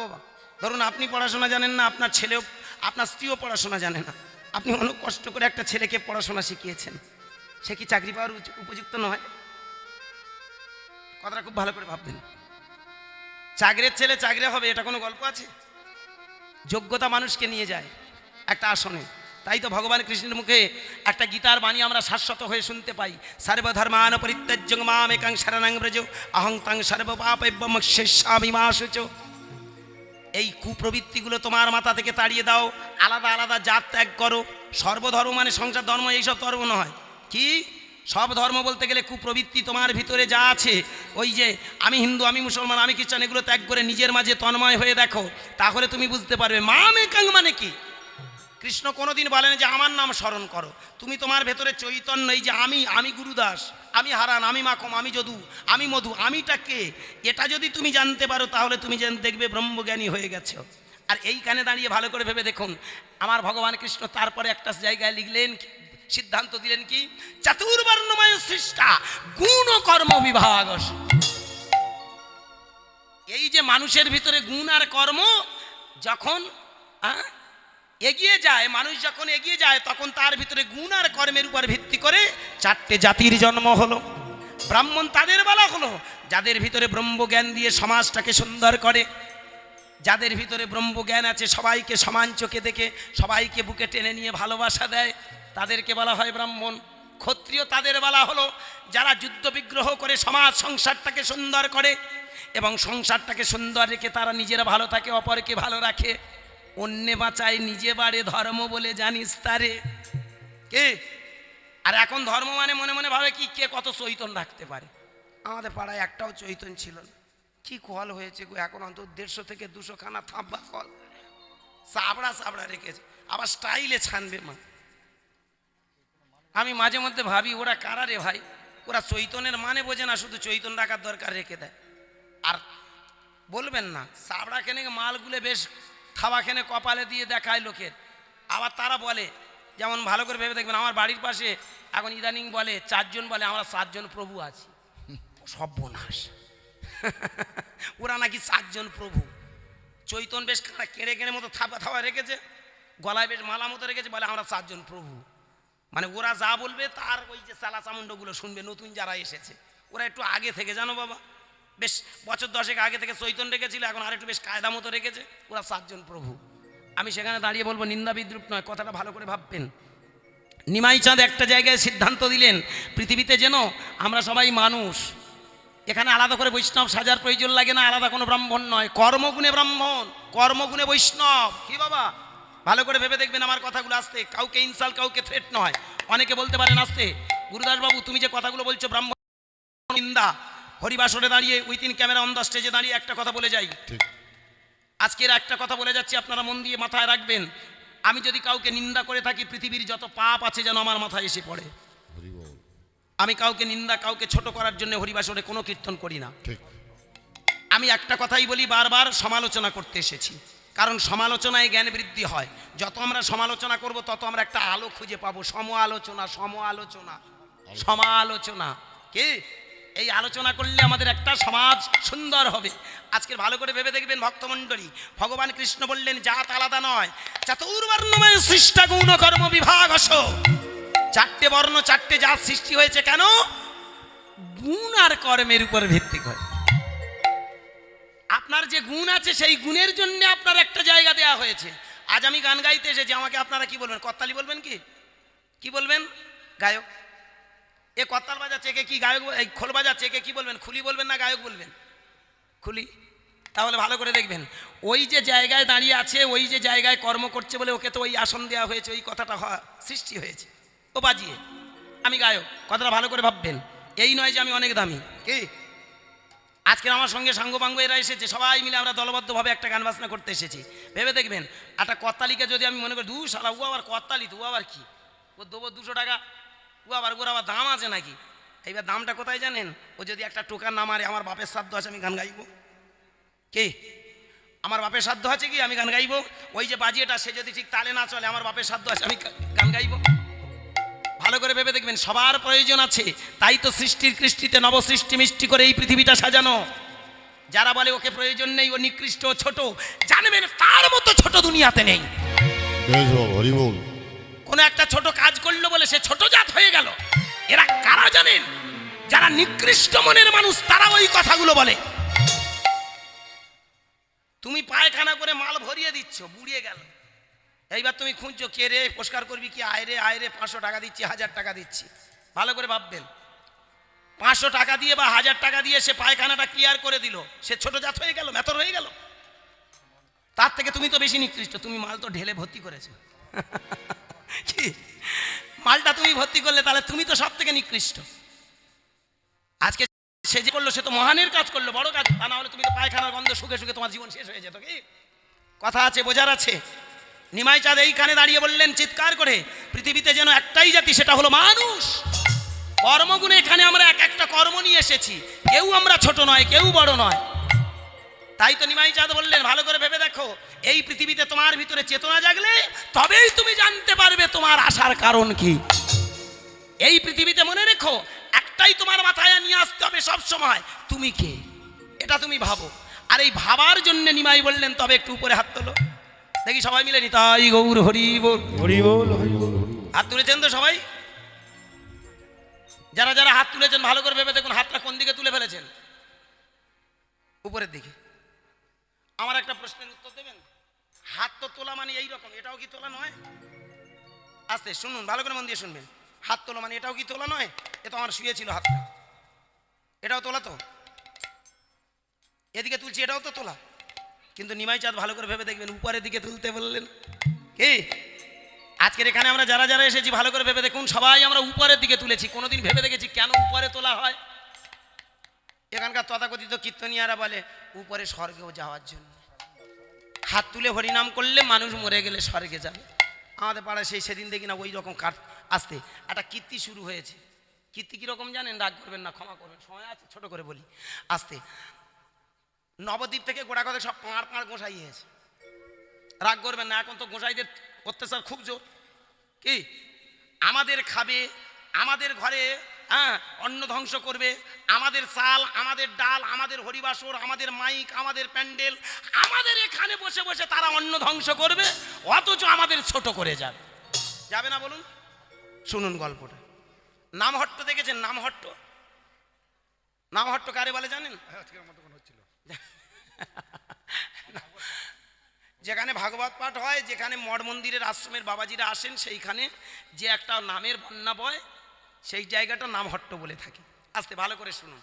বাবা ধরুন আপনি পড়াশোনা জানেন না, আপনার ছেলেও আপনার স্ত্রীও পড়াশোনা জানে না, আপনি অনেক কষ্ট করে একটা ছেলেকে পড়াশোনা শিখিয়েছেন, সে কি চাকরি পাওয়ার উপযুক্ত নয়? কথাটা খুব ভালো করে ভাববেন। চাকরির ছেলে চাকরি হবে এটা কোনো গল্প আছে? যোগ্যতা মানুষকে নিয়ে যায় একটা আসনে। তাই তো ভগবান কৃষ্ণের মুখে একটা গীতার বাণী আমরা শাশ্বত হয়ে শুনতে পাই, সর্বধর্মান পরিত্যাজ্যং মাম একাং শরণং ব্রজ অহং তং সর্বপাপেভ্যো মোক্ষয়িষ্যামি মা শুচো। এই কুপ্রবৃত্তিগুলো তোমার মাথা থেকে তাড়িয়ে দাও, আলাদা আলাদা জাত ত্যাগ করো। সর্বধর্ম মানে সংসার ধর্ম এইসব ধর্ম নয়। কি সব ধর্ম বলতে গেলে কুপ্রবৃত্তি তোমার ভিতরে যা আছে, ওই যে আমি হিন্দু আমি মুসলমান আমি খ্রিস্টান, এগুলো ত্যাগ করে নিজের মাঝে তন্ময় হয়ে দেখো, তাহলে তুমি বুঝতে পারবে মাম একাং মানে কি। কৃষ্ণ কোনোদিন বলেন যে আমার নাম স্মরণ করো, তুমি তোমার ভেতরে চৈতন্য, এই যে আমি গুরুদাস, আমি হারান, আমি মাখম, আমি যদু, আমি মধু, আমিটা কে, এটা যদি তুমি জানতে পারো তাহলে তুমি দেখবে ব্রহ্মজ্ঞানী হয়ে গেছো। আর এইখানে দাঁড়িয়ে ভালো করে ভেবে দেখুন, আমার ভগবান কৃষ্ণ তারপরে একটা জায়গায় লিখলেন, সিদ্ধান্ত দিলেন কি, চাতুর্বর্ণময় সৃষ্টা গুণ কর্ম বিভাগ। এই যে মানুষের ভিতরে গুণ আর কর্ম যখন এগিয়ে যায়, মানুষ যখন এগিয়ে যায় তখন তার ভিতরে গুণ আর কর্মের উপর ভিত্তি করে 4টে জাতির জন্ম হলো। ব্রাহ্মণ তাদের বলা হলো যাদের ভিতরে ব্রহ্মজ্ঞান দিয়ে সমাজটাকে সুন্দর করে, যাদের ভিতরে ব্রহ্মজ্ঞান আছে, সবাইকে সমান চোখে দেখে সবাইকে বুকে টেনে নিয়ে ভালোবাসা দেয়, তাদেরকে বলা হয় ব্রাহ্মণ। ক্ষত্রিয় তাদের বলা হলো যারা যুদ্ধ বিগ্রহ করে সমাজ সংসারটাকে সুন্দর করে এবং সংসারটাকে সুন্দর রেখে তারা নিজেরা ভালো থাকে, অপরকে ভালো রাখে, অন্যে বাঁচায় নিজে বাড়ে ধর্ম বলে জানিস তারে। কে আর এখন ধর্ম মানে মনে মনে ভাবে কি কে কত চৈতন রাখতে পারে। আমাদের পাড়ায় একটাও চৈতন ছিল না। কি কল হয়েছে গো, এখন অন্তত 150 থেকে 200 খানা থাব্বা কল চাবড়া চাবড়া রেখেছে, আবার স্টাইলে ছানবে মা। আমি মাঝে মধ্যে ভাবি ওরা কারা রে ভাই, ওরা চৈতনের মানে বোঝে না, শুধু চৈতন রাখার দরকার রেখে দেয়। আর বলবেন না চাবড়া খেনে মালগুলো বেশ থাবা খেনে কপালে দিয়ে দেখায় লোকের, আবার তারা বলে যেমন ভালো করে ভেবে দেখবেন আমার বাড়ির পাশে এখন ইদানিং বলে 4 জন বলে আমরা 7 জন প্রভু আছি। সর্বনাশ ওরা নাকি 7 জন প্রভু, চৈতন বেশ কেড়ে কেড়ে মতো থাবা থাবা রেখেছে, গলায় বেশ মালা মতো রেখেছে, বলে আমরা 7 জন প্রভু। মানে ওরা যা বলবে তার ওই যে চালা চামুন্ডগুলো শুনবে, নতুন যারা এসেছে ওরা একটু আগে থেকে জানো বাবা, বেশ বছর 10 আগে থেকে চৈতন রেখেছিল, এখন আর একটু বেশ কায়দা মতো রেখেছে, ওরা 7 জন প্রভু। আমি সেখানে দাঁড়িয়ে বলবো নিন্দা বিদ্রুপ নয়, কথাটা ভালো করে ভাববেন। নিমাই চাঁদ একটা জায়গায় সিদ্ধান্ত দিলেন পৃথিবীতে যেন আমরা সবাই মানুষ, এখানে আলাদা করে বৈষ্ণব সাজার প্রয়োজন লাগে না, আলাদা কোনো ব্রাহ্মণ নয়, কর্মগুণে ব্রাহ্মণ কর্মগুণে বৈষ্ণব। কি বাবা ভালো করে ভেবে দেখবেন আমার কথাগুলো, আসতে কাউকে ইনসাল্ট কাউকে থ্রেট নয়। অনেকে বলতে পারেন আসতে গুরুদাস বাবু তুমি যে কথাগুলো বলছো ব্রাহ্মণ নিন্দা, হরিবাসরে দাঁড়িয়ে উইথিন ক্যামেরা অন দ্য স্টেজে দাঁড়িয়ে একটা কথা বলে যাই, ঠিক আজকের একটা কথা বলে যাচ্ছি আপনারা মন দিয়ে মাথায় রাখবেন। আমি যদি কাউকে নিন্দা করে থাকি পৃথিবীর যত পাপ আছে যেন আমার মাথায় এসে পড়ে। হরি বল। আমি কাউকে নিন্দা কাউকে ছোট করার জন্য হরিবাসরে কোনো কীর্তন করি না। ঠিক আমি একটা কথাই বলি বারবার, সমালোচনা করতে এসেছি, কারণ সমালোচনায় জ্ঞান বৃদ্ধি হয়। যত আমরা সমালোচনা করব তত আমরা একটা আলো খুঁজে পাবো। সমালোচনা সমালোচনা সমালোচনা কি, এই আলোচনা করলে আমাদের একটা সমাজ সুন্দর হবে। আজকের ভালো করে ভেবে দেখবেন ভক্তমণ্ডলী, ভগবান কৃষ্ণ বললেন জাত আলাদা নয়, চাতুর্বর্ণময় সৃষ্ট গুণ কর্ম বিভাগ অস, 4টে বর্ণ 4টে জাত সৃষ্টি হয়েছে কেন? গুণ আর কর্মের উপর ভিত্তি করে। আপনার যে গুণ আছে সেই গুণের জন্য আপনার একটা জায়গা দেওয়া হয়েছে। আজ আমি গান গাইতে এসেছি, আমাকে আপনারা কি বলবেন? করতালি বলবেন? কি বলবেন? গায়ক। এ করতাল বাজাচ্ছে একে কি গায়ক? এই খোল বাজাচ্ছে একে কি বলবেন? খুলি বলবেন না গায়ক বলবেন? খুলি। তাহলে ভালো করে দেখবেন, ওই যে জায়গায় দাঁড়িয়ে আছে, ওই যে জায়গায় কর্ম করছে বলে ওকে তো ওই আসন দেওয়া হয়েছে, ওই কথাটা সৃষ্টি হয়েছে, ও বাজিয়ে, আমি গায়ক। কথাটা ভালো করে ভাববেন, এই নয় যে আমি অনেক দামি। কি আজকে আমার সঙ্গে সাঙ্গপাঙ্গ এরা এসেছে, সবাই মিলে আমরা দলবদ্ধভাবে একটা গান বাজনা করতে এসেছি। ভেবে দেখবেন একটা করতালিকে যদি আমি মনে করি দু সালা ও আবার করতালি, তো ও আবার কি, ও দেবো 200 টাকা, ও আবার ওর আবার দাম আছে নাকি? এইবার দামটা কোথায় জানেন? ও যদি একটা টোকার না মারে, আমার বাপের শ্রাদ্ধ আছে আমি গান গাইব কি? আমার বাপের শ্রাদ্ধ আছে কি আমি গান গাইব? ওই যে বাজিয়েটা সে যদি ঠিক তালে না চলে, আমার বাপের শ্রাদ্ধ আছে আমি গান গাইব? ভালো করে ভেবে দেখবেন, সবার প্রয়োজন আছে, তাই তো সৃষ্টির কৃষ্টিতে নবসৃষ্টি মিষ্টি করে এই পৃথিবীটা সাজানো। যারা বলে ওকে প্রয়োজন নেই, ও নিকৃষ্ট ছোট, জানবেন তার মতো ছোট দুনিয়াতে নেই। বেশ বাবা, হরি বল। কোন একটা ছোট কাজ করলো বলে সে ছোট জাত হয়ে গেল। এরা কারা জানেন? যারা নিকৃষ্ট মনের মানুষ, তারা ওই কথাগুলো বলে। তুমি পায়খানা করে মাল ভরিয়ে দিচ্ছ, বুড়িয়ে গেল, এইবার তুমি খুঁজছো কে রে পরিষ্কার করবি, কি আয় রে 500 টাকা দিচ্ছি, 1000 টাকা দিচ্ছি। ভালো করে ভাববেন, 500 টাকা দিয়ে বা 1000 টাকা দিয়ে সে পায়খানাটা ক্লিয়ার করে দিল, সে ছোট জাত হয়ে গেল, মেথর হয়ে গেল। তার থেকে তুমি তো বেশি নিকৃষ্ট, তুমি মাল তো ঢেলে ভর্তি করেছো। কি মালটা তুমি ভর্তি করলে, তাহলে তুমি তো সব থেকে নিকৃষ্ট। আজকে সে যে করলো সে তো মহানের কাজ করলো, বড় কাজ, তা না হলে তুমি তো পায়খানার গন্ধ শুকে শুকে তোমার জীবন শেষ হয়ে যেত। কি কথা আছে, বোঝার আছে। নিমাই চাঁদ এইখানে দাঁড়িয়ে বললেন চিৎকার করে, পৃথিবীতে যেন একটাই জাতি, সেটা হলো মানুষ। কর্মগুণে এখানে আমরা এক একটা কর্ম নিয়ে এসেছি, কেউ আমরা ছোট নয়, কেউ বড় নয়। তাই তো নিমাই চাঁদ বললেন ভালো করে ভেবে দেখো, এই পৃথিবীতে তোমার ভিতরে চেতনা জাগলে তবেই তুমি জানতে পারবে তোমার আসার কারণ কি। এই পৃথিবীতে মনে রেখো, একটাই তোমার মাথায় নিয়ে আসতে হবে সব সময়, তুমি কে, এটা তুমি ভাবো। আর এই ভাবার জন্য নিমাই বললেন তবে একটু উপরে হাত তোলো দেখি, সবাই মিলে নিতাই গৌর হরি বল, হরি বল, হরি বল। হাত তুলেছেন তো সবাই? যারা যারা হাত তুলেছেন ভালো করে ভেবে দেখুন, হাতটা কোন দিকে তুলে ফেলেছেন? উপরের দিকে। আমার একটা প্রশ্নের উত্তর দেবেন? হাত তো তোলা মানে এই রকম, এটাও কি তোলা নয়? আস্তে শুনুন, ভালো করে মন দিয়ে শুনবেন। হাত তোলো মানে এটাও কি তোলা নয়? এ তো আমার শুয়েছিল হাতটা, এটাও তোলা তো, এদিকে তুলছি এটাও তো তোলা। কিন্তু নিমাই চাঁদ ভালো করে ভেবে দেখবেন উপরের দিকে তুলতে বললেন কি? আজকের এখানে আমরা যারা যারা এসেছি ভালো করে ভেবে দেখুন, সবাই আমরা উপরের দিকে তুলেছি। কোনোদিন ভেবে দেখেছি কেন উপরে তোলা হয়? এখানকার তথাকথিত কীর্তনিয়ারা বলে উপরে স্বর্গেও যাওয়ার জন্য। হাত তুলে হরিনাম করলে মানুষ মরে গেলে স্বর্গে যাবে। আমাদের পাড়ায় সেদিন দেখি না ওই রকম কাট আসতে একটা কীর্তি শুরু হয়েছে। কীর্তি কীরকম জানেন? রাগ করবেন না, ক্ষমা করবেন, সময় আছে, ছোট করে বলি। আসতে নবদ্বীপ থেকে গোড়া কথা সব পাঁড় পাঁড় গোসাই এসেছে। রাগ করবেন না, এখন তো গোসাইদের অত্যাচার খুব জোর। কি আমাদের খাবে, আমাদের ঘরে অন্ন ধ্বংস করবে, আমাদের চাল, আমাদের ডাল, আমাদের হরিবাসর, আমাদের মাইক, আমাদের প্যান্ডেল, আমাদের এখানে বসে বসে তারা অন্ন ধ্বংস করবে, অথচ আমাদের ছোট করে যাবে। যাবে না বলুন? শুনুন গল্পটা। নামহট্ট দেখেছেন? নামহট্ট, নামহট্ট কারে বলে জানেন? যেখানে ভাগবত পাঠ হয়, যেখানে মঠ মন্দিরের আশ্রমের বাবাজিরা আসেন, সেইখানে যে একটা নামের বন্যা বয়, সেই জায়গাটা নামহট্ট বলে থাকে। আস্তে ভালো করে শুনুন।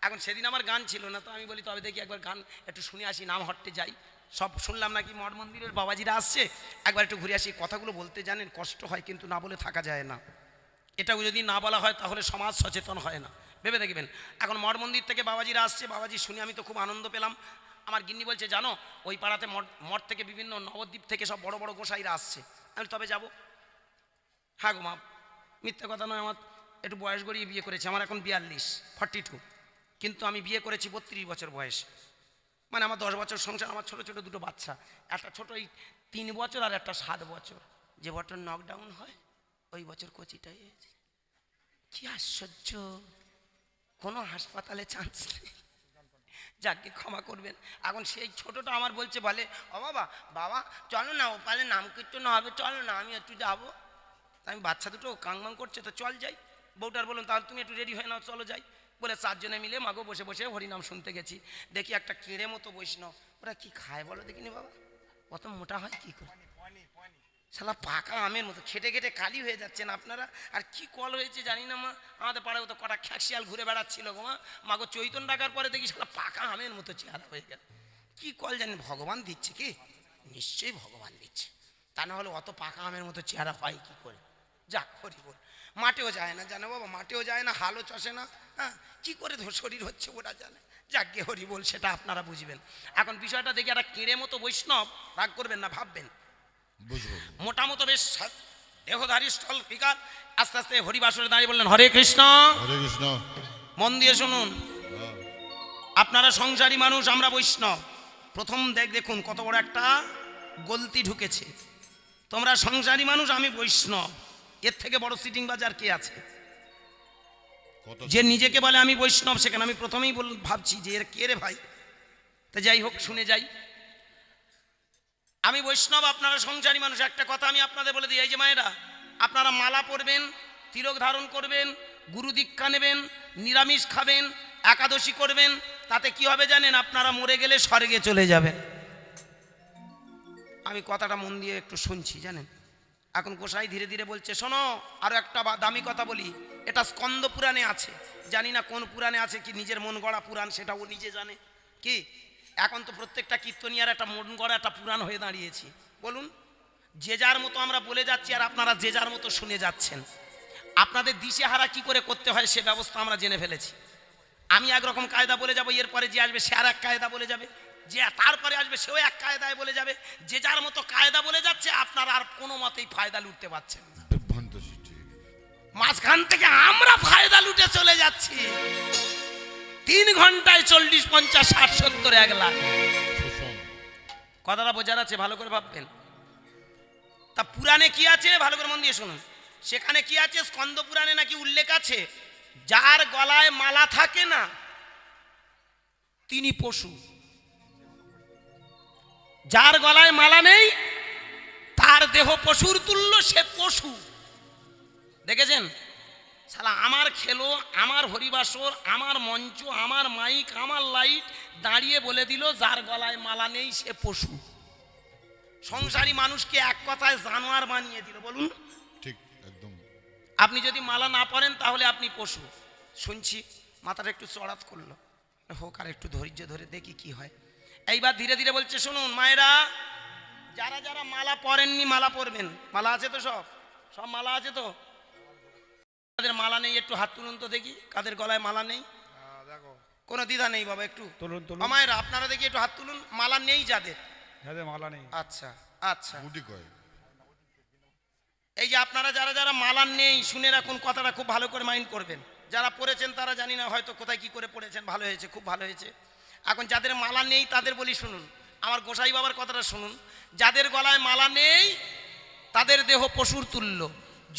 এখন সেদিন আমার গান ছিল না, তো আমি বলি তবে দেখি একবার গান একটু শুনে আসি, নামহট্টে যাই। সব শুনলাম নাকি মঠ মন্দিরের বাবাজিরা আসছে, একবার একটু ঘুরে আসি। কথাগুলো বলতে জানেন কষ্ট হয়, কিন্তু না বলে থাকা যায় না। এটাও যদি না বলা হয় তাহলে সমাজ সচেতন হয় না। ভেবে দেখবেন, এখন মঠ মন্দির থেকে বাবাজিরা আসছে, বাবাজি শুনে আমি তো খুব আনন্দ পেলাম। আমার গিন্নি বলছে জানো ওই পাড়াতে মঠ থেকে বিভিন্ন নবদ্বীপ থেকে সব বড় বড় গোসাইরা আসছে। আমি তবে যাব। হ্যাঁ গো মা, মিথ্যে কথা নয়, আমার একটু বয়স গড়িয়ে বিয়ে করেছি। আমার এখন 42, কিন্তু আমি বিয়ে করেছি 32 বছর বয়স। মানে আমার 10 বছর সংসার, আমার ছোট ছোট দুটো বাচ্চা, একটা ছোট 3 বছর আর একটা 7 বছর। যে বছর নকডাউন হয় ওই বছর কচিটাই হয়েছে। কি আশ্চর্য, কোনো হাসপাতালে চান্স নেই। যাকে ক্ষমা করবেন। এখন সেই ছোটটা আমার বলছে, বলে ও বাবা, বাবা চলো না ওপারে নাম কীর্তন হবে, চলো না, আমি একটু যাবো। আমি বাচ্চা দুটো কাংমাং করছে, তো চল যাই। বউটার বলুন তাহলে তুমি একটু রেডি হয়ে নাও, চলো যাই। বলে 4 জনে মিলে মাগো বসে বসে হরিনাম শুনতে গেছি। দেখি একটা কেড়ে মতো বৈষ্ণব, ওরা কি খায় বলো দেখিনি বাবা? অত মোটা হয় কি করে? শালা পাকা আমের মতো খেটে খেটে কালি হয়ে যাচ্ছেন আপনারা। আর কি কল হয়েছে জানি না মা, আমাদের পাড়ায় তো কটা খ্যাকশিয়াল ঘুরে বেড়াচ্ছিল গো মা। মাগো চৈতন ডাকার পরে দেখি শালা পাকা আমের মতো চেহারা হয়ে গেল। কি কল জানি, ভগবান দিচ্ছে কি? নিশ্চয়ই ভগবান দিচ্ছে, তা না হলে অত পাকা আমের মতো চেহারা হয় কি করে? যাক হরি বল। মাঠেও যায় না জানো বাবা, মাঠেও যায় না, হালও চষে না। হ্যাঁ, কি করে শরীর হচ্ছে ওরা জানে। যাকে হরি বল, সেটা আপনারা বুঝবেন। এখন বিষয়টা দেখি একটা কেড়ে মতো বৈষ্ণব, রাগ করবেন না, ভাববেন মোটা মতো বেশ দেহধারী স্থল ফিকার, আস্তে আস্তে হরিবাসরে দাঁড়িয়ে বললেন হরে কৃষ্ণ। হরে কৃষ্ণ। মন দিয়ে শুনুন, আপনারা সংসারী মানুষ, আমরা বৈষ্ণব। প্রথম দেখুন কত বড় একটা গলতি ঢুকেছে। তোমরা সংসারী মানুষ, আমি বৈষ্ণব, এর থেকে বড় সিটিং বাজার কে আছে? যে নিজেকে বলে আমি বৈষ্ণব, সেখানে আমি প্রথমেই ভাবছি যে এর কে রে ভাই। তা যাই হোক, শুনে যাই। আমি বৈষ্ণব, আপনারা সংসারী মানুষ। একটা কথা আমি আপনাদের বলে দিই, এই যে মায়েরা, আপনারা মালা পরবেন, তিলক ধারণ করবেন, গুরু দীক্ষা নেবেন, নিরামিষ খাবেন, একাদশী করবেন, তাতে কি হবে জানেন? আপনারা মরে গেলে স্বর্গে চলে যাবেন। আমি কথাটা মন দিয়ে একটু শুনছি জানেন। এখন গোসাই ধীরে ধীরে বলছে, শোনো আরো একটা দামি কথা বলি, এটা স্কন্দ পুরাণে আছে। জানি না কোন পুরাণে আছে, কি নিজের মন গড়া পুরাণ, সেটা ও নিজে জানে। কি এখন তো প্রত্যেকটা কীর্তনিয়ার একটা মন গড়া একটা পুরাণ হয়ে দাঁড়িয়েছি। বলুন, যে যার মতো আমরা বলে যাচ্ছি, আর আপনারা যে যার মতো শুনে যাচ্ছেন। আপনাদের দিশেহারা কি করে করতে হয় সে ব্যবস্থা আমরা জেনে ফেলেছি। আমি একরকম কায়দা বলে যাব, এরপরে যে আসবে সে আর এক কায়দা বলে যাবে, যে তারপরে আসবে সেও এক কায়দায় বলে যাবে। যে যার মতো কায়দা বলে যাচ্ছে, আপনারা আর কোনো মতেই ফায়দা লুটতে পারছেন না। বিভ্রান্ত সৃষ্টি, মাঝখান থেকে আমরা ফায়দা লুটে চলে যাচ্ছি। 3 ঘন্টায় 40, 50, 60, 70, 1 লাখ। শোষণ। কথাটা বোঝার আছে, ভালো করে ভাববেন। তা পুরাণে কি আছে ভালো করে মন দিয়ে শুনুন। সেখানে কি আছে? স্কন্দ পুরাণে নাকি উল্লেখ আছে, যার গলায় মালা থাকে না তিনি পশু। যার গলায় মালা নেই তার দেহ পশুর তুল্য, সে পশু। দেখেছেন? শালা আমার খেলো, আমার হরিবাসর, আমার মঞ্চ, আমার মাইক, আমার লাইট দাঁড়িয়ে বলে দিল যার গলায় মালা নেই সে পশু। সংসারী মানুষকে এক কথায় জানোয়ার বানিয়ে দিল। বলুন ঠিক একদম। আপনি যদি মালা না পরেন তাহলে আপনি পশু। শুনছি মাথাটা একটু চড়াত করলো, হোক আর একটু ধৈর্য ধরে দেখি কি হয়। এইবার ধীরে ধীরে বলছে, শুনুন মায়েরা, যারা যারা মালা পরেননি মালা পরবেন। মালা আছে তো? সব সব মালা আছে তো? কাদের মালা নেই একটু হাত তুলুন তো দেখি, কাদের গলায় মালা নেই? দেখো কোনো দ্বিধা নেই বাবা, একটু তুলুন তুলুন, মায়েরা আপনারা দেখি একটু হাত তুলুন, মালা নেই যাদের। যাদের মালা নেই। আচ্ছা আচ্ছা, গুটি কয় এই যে আপনারা যারা যারা মালা নেই, শুনে রাখুন, কথাটা খুব ভালো করে মাইন্ড করবেন। যারা পড়েছেন তারা জানি না হয়তো কোথায় কি করে পড়েছেন, ভালো হয়েছে, খুব ভালো হয়েছে। এখন যাদের মালা নেই তাদের বলি শুনুন, আমার গোসাই বাবার কথাটা শুনুন। যাদের গলায় মালা নেই তাদের দেহ পশুর তুল্য।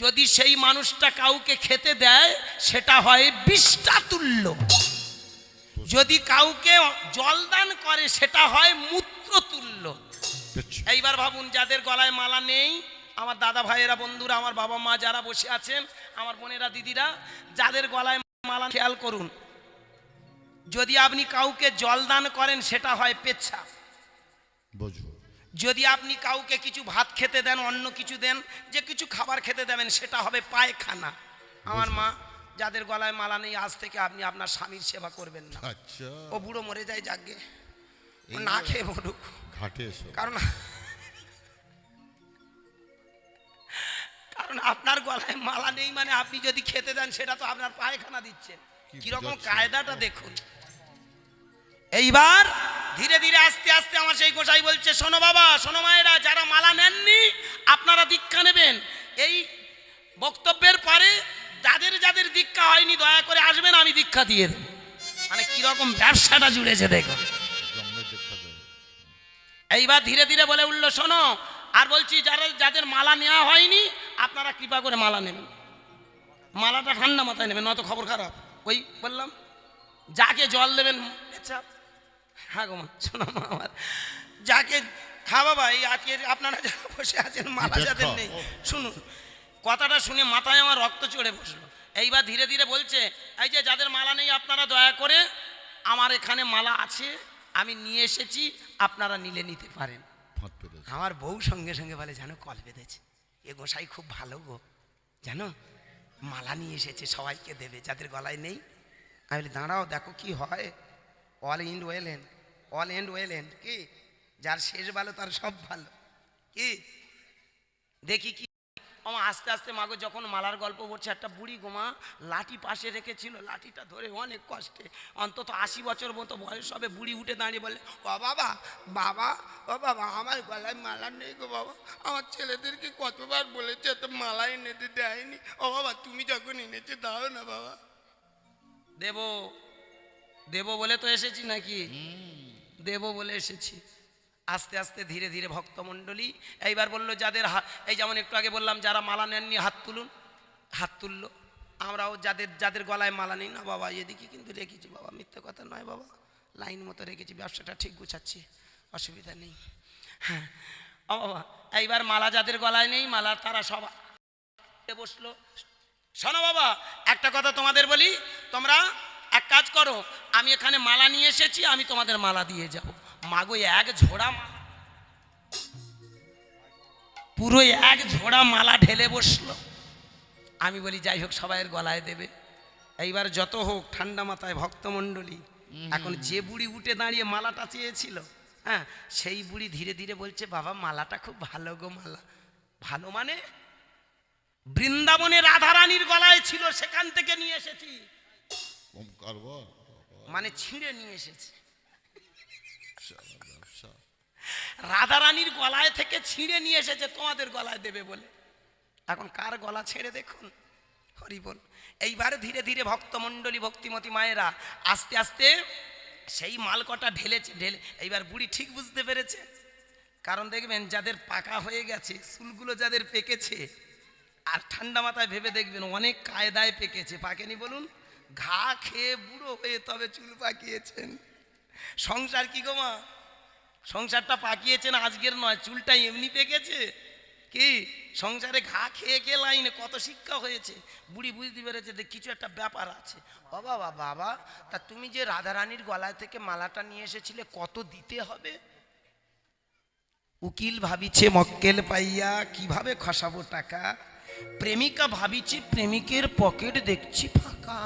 যদি সেই মানুষটা কাউকে খেতে দেয় সেটা হয় বিষটা তুল্য। যদি কাউকে জলদান করে সেটা হয় মূত্র তুল্য। পেচ্ছু। এইবার ভাবুন, যাদের গলায় মালা নেই, আমার দাদা ভাইয়েরা, বন্ধুরা, আমার বাবা মা যারা বসে আছেন, আমার বোনেরা, দিদিরা, যাদের গলায় মালা, খেয়াল করুন, যদি আপনি কাউকে জলদান করেন সেটা হয় পেচ্ছাপ। বোঝো। যদি আপনি কাউকে কিছু ভাত খেতে দেন, অন্য কিছু দেন, যে কিছু খাবার খেতে দেবেন, সেটা হবে পায়খানা। আমার মা, যাদের গলায় মালা নেই, আজ থেকে আপনি আপনার স্বামীর সেবা করবেন না। আচ্ছা ও বুড়ো মরে যায় যাগে, ও না খেয়ে মরুক। ঘাটে এসো। কারণ আপনার গলায় মালা নেই মানে আপনি যদি খেতে দেন সেটা তো আপনার পায়খানা দিচ্ছেন। কিরকম কায়দাটা দেখুন। এইবার ধীরে ধীরে আস্তে আস্তে আমার সেই গোসাই বলছে, শোনো বাবা, শোনো মায়েরা, যারা মালা নেননি আপনারা দীক্ষা নেবেন। এই বক্তব্যের পরে যাদের যাদের দীক্ষা হয়নি দয়া করে আসবেন, আমি দীক্ষা দিয়ে দেব। মানে কিরকম ব্যবসাটা জুড়েছে দেখুন। জন্মের দেখা দেয়। এইবার ধীরে ধীরে বলে উঠলো, শোনো, আর বলছি যারা যাদের মালা নেওয়া হয়নি আপনারা কৃপা করে মালা নেবেন। মালাটা ঠান্ডা মাথায় নেবেন, নয়তো খবর খারাপ। ওই বললাম, যাকে জল দেবেন, আচ্ছা হ্যাঁ গো মা, শোনো মা আমার, যাকে, হ্যাঁ বাবা, এই আজকে আপনারা যারা বসে আছেন মালা যাদের নেই, শুনুন কথাটা শুনে মাথায় আমার রক্ত চড়ে বসলো। এইবার ধীরে ধীরে বলছে, এই যে যাদের মালা নেই আপনারা দয়া করে, আমার এখানে মালা আছে, আমি নিয়ে এসেছি, আপনারা নিলে নিতে পারেন। ফাঁদ পেরেছে। আমার বউ সঙ্গে সঙ্গে বলে, জানো কল বেঁধেছে, এ গোসাই খুব ভালো গো, জানো মালা নিয়ে এসেছে, সবাইকে দেবে যাদের গলায় নেই। আমি বলি, দাঁড়াও দেখো কি হয়। All end well end, all end well end, কি যার শেষ ভালো তার সব ভালো, কি দেখি কি। আমার আস্তে আস্তে মাগো যখন মালার গল্প বলছে, একটা বুড়ি গোমা লাঠি পাশে রেখেছিল, লাঠিটা ধরে অনেক কষ্টে, অন্তত 80 বছর মতো বয়স হবে, বুড়ি উঠে দাঁড়িয়ে বলে, ও বাবা, বাবা, ও বাবা, আমার গলায় মালা নেই গো বাবা, আমার ছেলেদেরকে কতবার বলেছে তো মালা এনে দেয়নি, ও বাবা তুমি যখন এনেছে দাও না বাবা। দেব দেব বলে তো এসেছি নাকি, দেব বলে এসেছি। আস্তে আস্তে ধীরে ধীরে ভক্তমণ্ডলী এইবার বললো, যাদের এই যেমন একটু আগে বললাম যারা মালা নেননি হাত তুলুন, হাত তুললো। আমরাও যাদের যাদের গলায় মালা নেই, না বাবা এদিকে কিন্তু রেখেছি বাবা, মিথ্যে কথা নয় বাবা, লাইন মতো রেখেছি, ব্যবসাটা ঠিক গুছাচ্ছি, অসুবিধা নেই। হ্যাঁ ও বাবা, এইবার মালা যাদের গলায় নেই মালা, তারা সব বসলো। শোনো বাবা, একটা কথা তোমাদের বলি, তোমরা এক কাজ করো, আমি এখানে মালা নিয়ে এসেছি, আমি তোমাদের মালা দিয়ে যাব। মাগো এক ঝোড়া মালা, পুরো এক ঝোড়া মালা ঢেলে বসলো। আমি বলি যাই হোক সবাইয়ের গলায় দেবে। এইবার যত হোক ঠান্ডা মাথায় ভক্তমণ্ডলী, এখন যে বুড়ি উঠে দাঁড়িয়ে মালাটা চেয়েছিল, হ্যাঁ সেই বুড়ি ধীরে ধীরে বলছে, বাবা মালাটা খুব ভালো গো, মালা ভালো মানে বৃন্দাবনে রাধারানীর গলায় ছিল, সেখান থেকে নিয়ে এসেছি, কম কারবার। মানে ছিঁড়ে নিয়ে এসেছি। ব্যবসা। রাধারানীর গলায় থেকে ছিঁড়ে নিয়ে এসেছে তোমাদের গলায় দেবে বলে। এখন কার গলা ছেড়ে দেখুন, হরি বল। এইবার ধীরে ধীরে ভক্তমণ্ডলী, ভক্তিমতী মায়েরা আস্তে আস্তে সেই মালকটা ঢেলেছে, ঢেলে এইবার বুড়ি ঠিক বুঝতে পেরেছে। কারণ দেখবেন যাদের পাকা হয়ে গেছে, চুলগুলো যাদের পেকেছে, আর ঠান্ডা মাথায় ভেবে দেখবেন অনেক কায়দায় পেকেছে, পাকেনি বলুন, ঘা খেয়ে বুড়ো হয়ে তবে চুল পাকিয়েছেন। সংসার কি গো মা, সংসারটা পাকিয়েছেন আজকের নয়, চুলটা এমনি পেকেছে কি, সংসারে ঘা খেয়ে খেয়ে লাইনে কত শিক্ষা হয়েছে। বুড়ি বুঝতে পেরেছে যে কিছু একটা ব্যাপার আছে। ও বাবা, বাবা তা তুমি যে রাধারানীর গলায় থেকে মালাটা নিয়ে এসেছিলে কত দিতে হবে? উকিল ভাবিছে মক্কেল পাইয়া, কিভাবে খসাবো টাকা। প্রেমিকা ভাবিছে প্রেমিকের পকেট দেখছি ফাঁকা,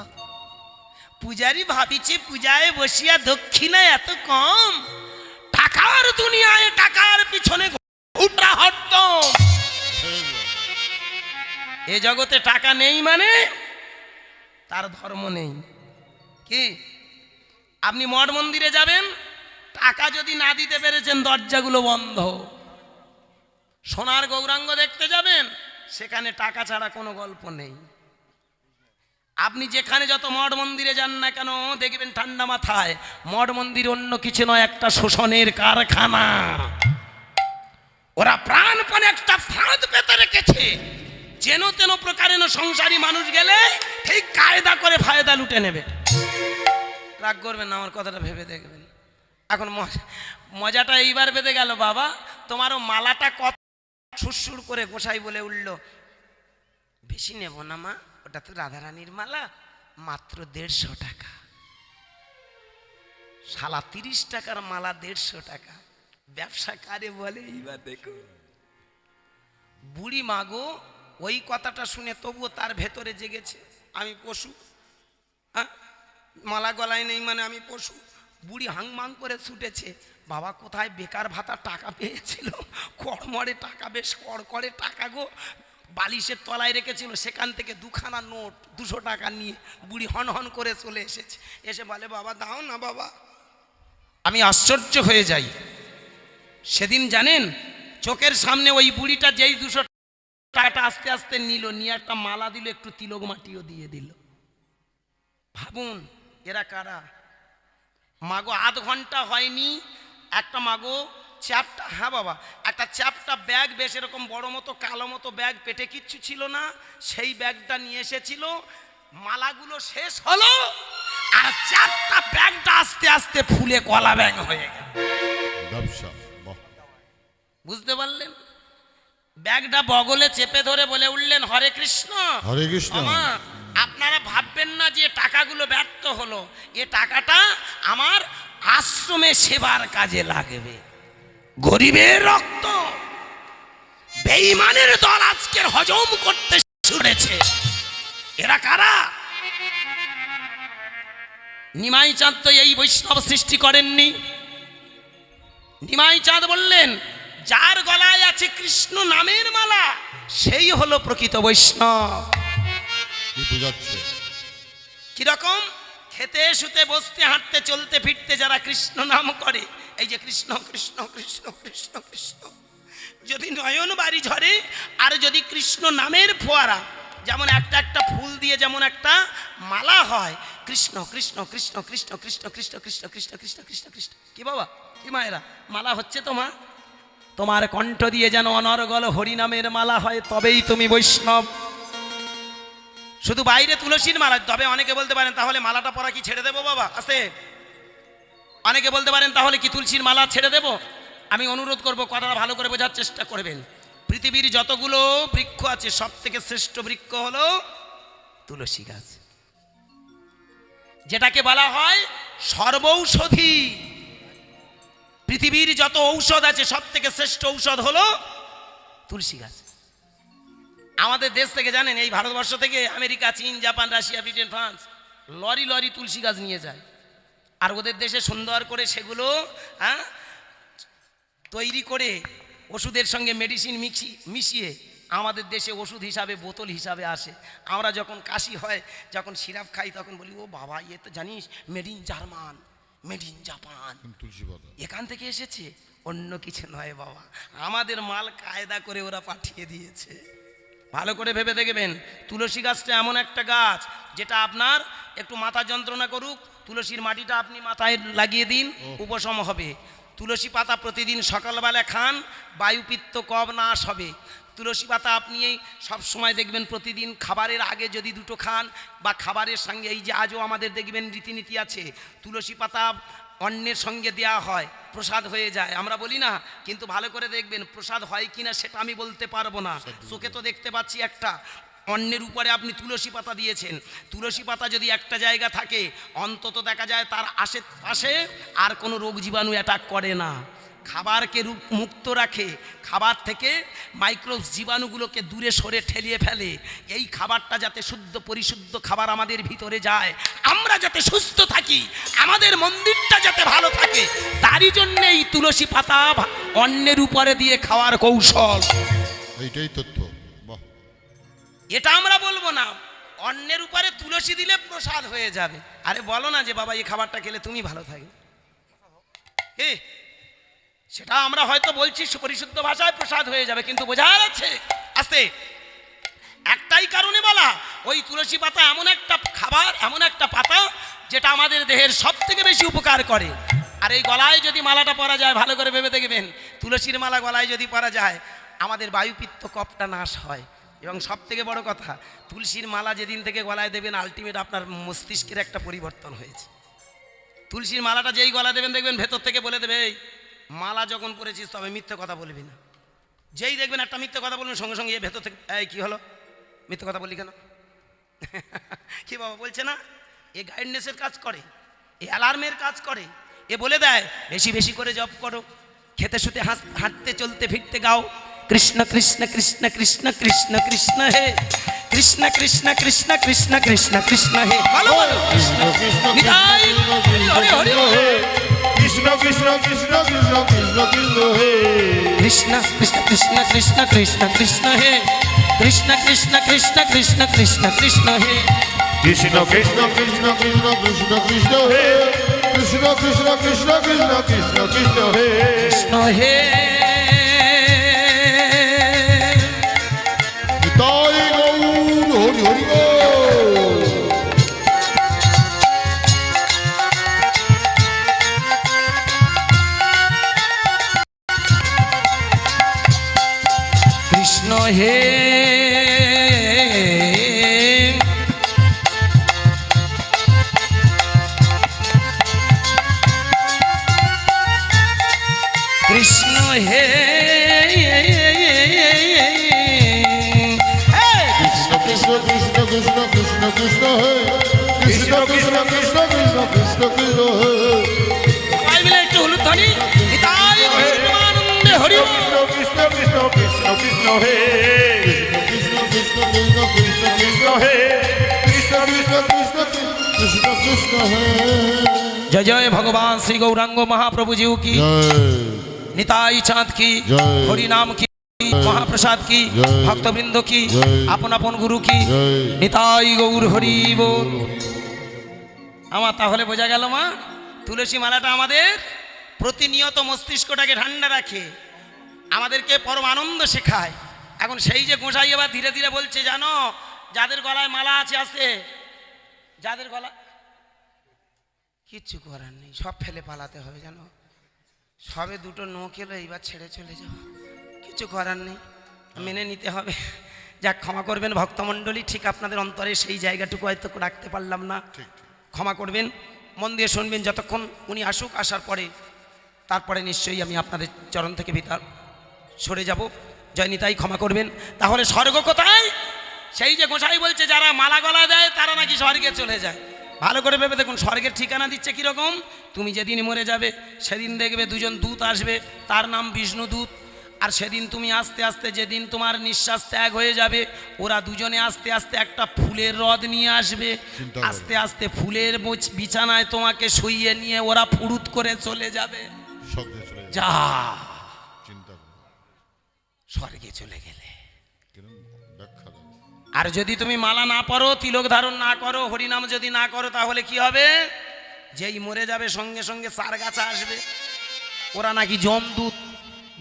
পূজারি ভাবিছে পূজায় বসিয়া দক্ষিণা এত কম, টাকার দুনিয়ায় টাকার পিছনে ঘুরা হরদম। এ জগতে টাকা নেই মানে তার ধর্ম নেই। কি আপনি মঠ মন্দিরে যাবেন, টাকা যদি না দিতে পেরেছেন দরজাগুলো বন্ধ। সোনার গৌরাঙ্গ দেখতে যাবেন, সেখানে টাকা ছাড়া কোনো গল্প নেই। আপনি যেখানে যত মঠ মন্দিরে যান না কেন, দেখবেন ঠান্ডা মাথায় মঠ মন্দির অন্য কিছু নয়, একটা শোষণের কারখানা। ওরা প্রাণপণে একটা ফাঁদ পেতে রেখেছে, যেন তেন প্রকারেণ সংসারী মানুষ গেলে ঠিক কায়দা করে ফায়দা লুটে নেবে। রাগ করবেন না, আমার কথাটা ভেবে দেখবেন। এখন মজাটা এইবার বেঁধে গেল, বাবা তোমারও মালাটা কত? সুরসুর করে গোসাই বলে উঠল, বেশি নেব না মা, ওটা তো রাধারানীর মালা, মাত্র 150 টাকা। শালা 30 টাকার মালা 150 টাকা, ব্যবসা কারে বলে এইবার দেখো। বুড়ি মাগো ওই কথাটা শুনে তবুও তার ভেতরে জেগেছে, আমি পশু, হ্যাঁ মালা গলায় নেই মানে আমি পশু। বুড়ি হাংমাং করে ছুটেছে, বাবা কোথায় বেকার ভাতা টাকা পেয়েছিল, কড়মড়ে টাকা, বেশ কড়কড়ে টাকা গো, বালিশের তলায় রেখেছিল, সেখান থেকে 2খানা নোট 200 টাকা নিয়ে বুড়ি হন হন করে চলে এসেছে। এসে বলে, বাবা দাও না বাবা। আমি আশ্চর্য হয়ে যাই। সেদিন জানেন চোখের সামনে ওই বুড়িটা যেই 200 টাকাটা আস্তে আস্তে নিল, নিয়ে একটা মালা দিল, একটু তিলক মাটিও দিয়ে দিল। ভাবুন এরা কারা। মাগো আধ ঘন্টা হয়নি, একটা মাগো চ্যাপটা, হ্যাঁ বাবা, একটা চ্যাপটা ব্যাগ, বেশ এরকম বড় মতো কালো মতো ব্যাগ, পেটে কিচ্ছু ছিল না, সেই ব্যাগটা নিয়ে এসেছিল। মালাগুলো শেষ হলো আর চ্যাপটা ব্যাগটা আস্তে আস্তে ফুলে কলা ব্যাগ হয়ে গেল। ব্যবসা, বাহ। বুঝতে পারলেন? ব্যাগটা বগলে চেপে ধরে বলে উঠলেন, হরে কৃষ্ণ। হরে কৃষ্ণ। আমা, আপনারা ভাববেন না যে টাকাগুলো ব্যর্থ হলো, এ টাকাটা আমার আশ্রমে সেবার কাজে লাগবে। গরিবের রক্ত বেঈমানের দল আজকের হজম করতে শুনেছে। এরা কারা? নিমাই চাঁদ তো এই বৈষ্ণব সৃষ্টি করেননি। নিমাই চাঁদ বললেন, যার গলায় আছে কৃষ্ণ নামের মালা, সেই হলো প্রকৃত বৈষ্ণব। কি বুঝাচ্ছে? কিরকম? খেতে শুতে বসতে হাঁটতে চলতে ফিরতে যারা কৃষ্ণ নাম করে, এই যে কৃষ্ণ কৃষ্ণ কৃষ্ণ কৃষ্ণ কৃষ্ণ, যদি নয়ন বাড়ি ঝরে আর যদি কৃষ্ণ নামের ফোয়ারা, যেমন একটা একটা ফুল দিয়ে যেমন একটা মালা হয়, কৃষ্ণ কৃষ্ণ কৃষ্ণ কৃষ্ণ কৃষ্ণ কৃষ্ণ কৃষ্ণ কৃষ্ণ কৃষ্ণ কৃষ্ণ কৃষ্ণ, কি বাবা কি মায়েরা মালা হচ্ছে তো মা? তোমার কণ্ঠ দিয়ে যেন অনর্গল হরিনামের মালা হয়, তবেই তুমি বৈষ্ণব। শুধু বাইরে তুলসীর মালা। তবে অনেকে বলতে পারেন, তাহলে মালাটা পরা কি ছেড়ে দেবো বাবা? আছে অনেকে বলতে পারেন, তাহলে কি তুলসীর মালা ছেড়ে দেব? আমি অনুরোধ করব, কথাটা ভালো করে বোঝার চেষ্টা করবেন। পৃথিবীর যতগুলো বৃক্ষ আছে, সব থেকে শ্রেষ্ঠ বৃক্ষ হলো তুলসী গাছ, যেটাকে বলা হয় সর্বৌষধি। পৃথিবীর যত ঔষধ আছে, সব থেকে শ্রেষ্ঠ ঔষধ হলো তুলসী গাছ। আমাদের দেশ থেকে জানেন, এই ভারতবর্ষ থেকে আমেরিকা, চীন, Japan, Russia, Britain, France lorry lorry তুলসী গাছ নিয়ে যায়, আর ওদের দেশে সুন্দর করে সেগুলো তৈরি করে ওষুধের সঙ্গে মেডিসিন মিশিয়ে আমাদের দেশে ওষুধ হিসাবে বোতল হিসাবে আসে। আমরা যখন কাশি হয়, যখন সিরাপ খাই, তখন বলি, ও বাবা, ইয়ে তো জানিস made in German, made in Japan, তুলসী পাতা এখান থেকে এসেছে, অন্য কিছু নয় বাবা, আমাদের মাল কায়দা করে ওরা পাঠিয়ে দিয়েছে। ভালো করে ভেবে দেখবেন, তুলসী গাছটা এমন একটা গাছ, যেটা আপনার একটু মাথা যন্ত্রণা করুক, তুলসীর মাটিটা আপনি মাথায় লাগিয়ে দিন, উপশম হবে। তুলসী পাতা প্রতিদিন সকালবেলা খান, বায়ুপিত্ত কব নাশ হবে। তুলসী পাতা আপনি সব সময় দেখবেন, প্রতিদিন খাবারের আগে যদি 2টো খান, বা খাবারের সঙ্গে, এই যে আজও আমাদের দেখবেন রীতিনীতি আছে, তুলসী পাতা অন্যের সঙ্গে দেয়া হয়, প্রসাদ হয়ে যায়, আমরা বলি না, কিন্তু ভালো করে দেখবেন প্রসাদ হয় কিনা সেটা আমি বলতে পারবো না। চোখে তো দেখতে পাচ্ছি একটা অন্যের উপরে আপনি তুলসী পাতা দিয়েছেন। তুলসী পাতা যদি একটা জায়গা থাকে, অন্তত দেখা যায় তার আশেপাশে আর কোনো রোগ জীবাণু অ্যাটাক করে না। খাবারকে মুক্ত রাখে, খাবার থেকে মাইক্রোবস জীবাণুগুলোকে দূরে সরে ঠেলিয়ে ফেলে। এই খাবারটা যাতে শুদ্ধ পরিশুদ্ধ খাবার আমাদের ভিতরে যায়, আমরা যাতে সুস্থ থাকি, আমাদের মন্দিরটা যাতে ভালো থাকে, তারই জন্য এই তুলসী পাতা অন্যের উপরে দিয়ে খাওয়ার কৌশল। এইটাই তথ্য। বাহ, এটা আমরা বলবো না, অন্যের উপরে তুলসী দিলে প্রসাদ হয়ে যাবে। আরে বলো না যে বাবা এই খাবারটা খেলে তুমি ভালো থাকবে, সেটা আমরা হয়তো বলছি সুপরিশুদ্ধ ভাষায় প্রসাদ হয়ে যাবে, কিন্তু বোঝা যাচ্ছে আস্তে একটাই কারণে বলা, ওই তুলসী পাতা এমন একটা খাবার, এমন একটা পাতা যেটা আমাদের দেহের সব থেকে বেশি উপকার করে। আর এই গলায় যদি মালাটা পরা যায়, ভালো করে ভেবে দেখবেন, তুলসীর মালা গলায় যদি পরা যায়, আমাদের বায়ুপিত্ত কফটা নাশ হয়। এবং সব থেকে বড় কথা, তুলসীর মালা যেদিন থেকে গলায় দেবেন, আলটিমেট আপনার মস্তিষ্কের একটা পরিবর্তন হয়েছে। তুলসীর মালাটা যেই গলা দেবেন, দেখবেন ভেতর থেকে বলে দেবে, এই মালা যখন পরেছিস তবে মিথ্যে কথা বলবি না। যেই দেখবেন একটা মিথ্যে কথা বলবেন, সঙ্গে সঙ্গে ভেতর থেকে, এই কি হলো, মিথ্যে কথা বললি কেন? কি বাবা বলছে না, এ গাইডনেসের কাজ করে, এ অ্যালার্মের কাজ করে, এ বলে দেয় বেশি বেশি করে জপ করো, খেতে শুতে হাঁটতে চলতে ফিরতে গাও কৃষ্ণ কৃষ্ণ কৃষ্ণ কৃষ্ণ কৃষ্ণ কৃষ্ণ হে, কৃষ্ণ কৃষ্ণ কৃষ্ণ কৃষ্ণ কৃষ্ণ কৃষ্ণ হে, ভালো ভালো কৃষ্ণ কৃষ্ণ নিতাই হরি হরি হরি, কৃষ্ণ কৃষ্ণ কৃষ্ণ কৃষ্ণ কৃষ্ণ কৃষ্ণ হে, কৃষ্ণ কৃষ্ণ কৃষ্ণ কৃষ্ণ কৃষ্ণ কৃষ্ণ হে, কৃষ্ণ কৃষ্ণ কৃষ্ণ কৃষ্ণ কৃষ্ণ কৃষ্ণ হে, কৃষ্ণ কৃষ্ণ কৃষ্ণ কৃষ্ণ কৃষ্ণ কৃষ্ণ হে, কৃষ্ণ কৃষ্ণ কৃষ্ণ কৃষ্ণ কৃষ্ণ কৃষ্ণ হে, কৃষ্ণ হে। নিতাই গৌর হরি হরি গো। কৃষ্ণ হে, কৃষ্ণ হে, কৃষ্ণ কৃষ্ণ কৃষ্ণ কৃষ্ণ কৃষ্ণ কৃষ্ণ হে, কৃষ্ণ কৃষ্ণ কৃষ্ণ কৃষ্ণ কৃষ্ণ কৃষ্ণ হে, সবাই মিলে একটু হলুদ ধ্বনি, নিতাই গৌরানন্দে হরি বল। কৃষ্ণ কৃষ্ণ কৃষ্ণ কৃষ্ণ হে, কৃষ্ণ কৃষ্ণ কৃষ্ণ কৃষ্ণ কৃষ্ণ হে, কৃষ্ণ কৃষ্ণ কৃষ্ণ কৃষ্ণ কৃষ্ণ হে। জয় জয় ভগবান শ্রী গৌরাঙ্গ মহাপ্রভু জিউ কি, জয় নিতাই চাঁদ কি, জয়। হরি নাম কি, মহাপ্রসাদ কি, জয়। ভক্তবৃন্দ কি, জয়। আপন আপন গুরু কি, জয়। নিতাই গৌর হরি বল। আমার তাহলে বোঝা গেল মা, তুলসী মালাটা আমাদের প্রতিনিয়ত মস্তিষ্কটাকে ঠান্ডা রাখে, আমাদেরকে পরম আনন্দ শেখায়। এখন সেই যে গোসাই এবার ধীরে ধীরে বলছে, জানো যাদের গলায় মালা আছে, আসতে যাদের গলা, কিচ্ছু করার নেই, সব ফেলে পালাতে হবে, জানো সবে দুটো নোখ এলো, এইবার ছেড়ে চলে যাও, কিছু করার নেই, মেনে নিতে হবে। যাক, ক্ষমা করবেন ভক্তমণ্ডলী, ঠিক আপনাদের অন্তরে সেই জায়গাটুকু হয়তো রাখতে পারলাম না, ক্ষমা করবেন। মন দিয়ে শুনবেন যতক্ষণ উনি আসুক, আসার পরে তারপরে নিশ্চয়ই আমি আপনাদের চরণ থেকে ভিতর সরে যাব। জয় নিতাই, ক্ষমা করবেন। তাহলে স্বর্গ কোথায়? সেই যে গোসাই বলছে যারা মালা গলা দেয় তারা নাকি স্বর্গে চলে যায়। ভালো করে ভেবে দেখুন, স্বর্গের ঠিকানা দিচ্ছে কীরকম। তুমি যেদিন মরে যাবে সেদিন দেখবে দুজন দূত আসবে, তার নাম বিষ্ণু দূত। আর সেদিন তুমি আস্তে আস্তে, যেদিন তোমার নিঃশ্বাস ত্যাগ হয়ে যাবে, ওরা দুজনে আস্তে আস্তে একটা ফুলের রদ নিয়ে আসবে, আস্তে আস্তে ফুলের বিছানায় তোমাকে শুইয়ে নিয়ে ওরা ফুরুত করে চলে যাবে। স্বর্গে চলে যাবে। যা চিন্তা করো, স্বর্গে চলে গেলে। কিরম ব্যাখ্যা দাও। আর যদি তুমি মালা না পরো, তিলক ধারণ না করো, হরিনাম যদি না করো, তাহলে কি হবে? যেই মরে যাবে সঙ্গে সঙ্গে চার গাছা আসবে, ওরা নাকি যমদূত।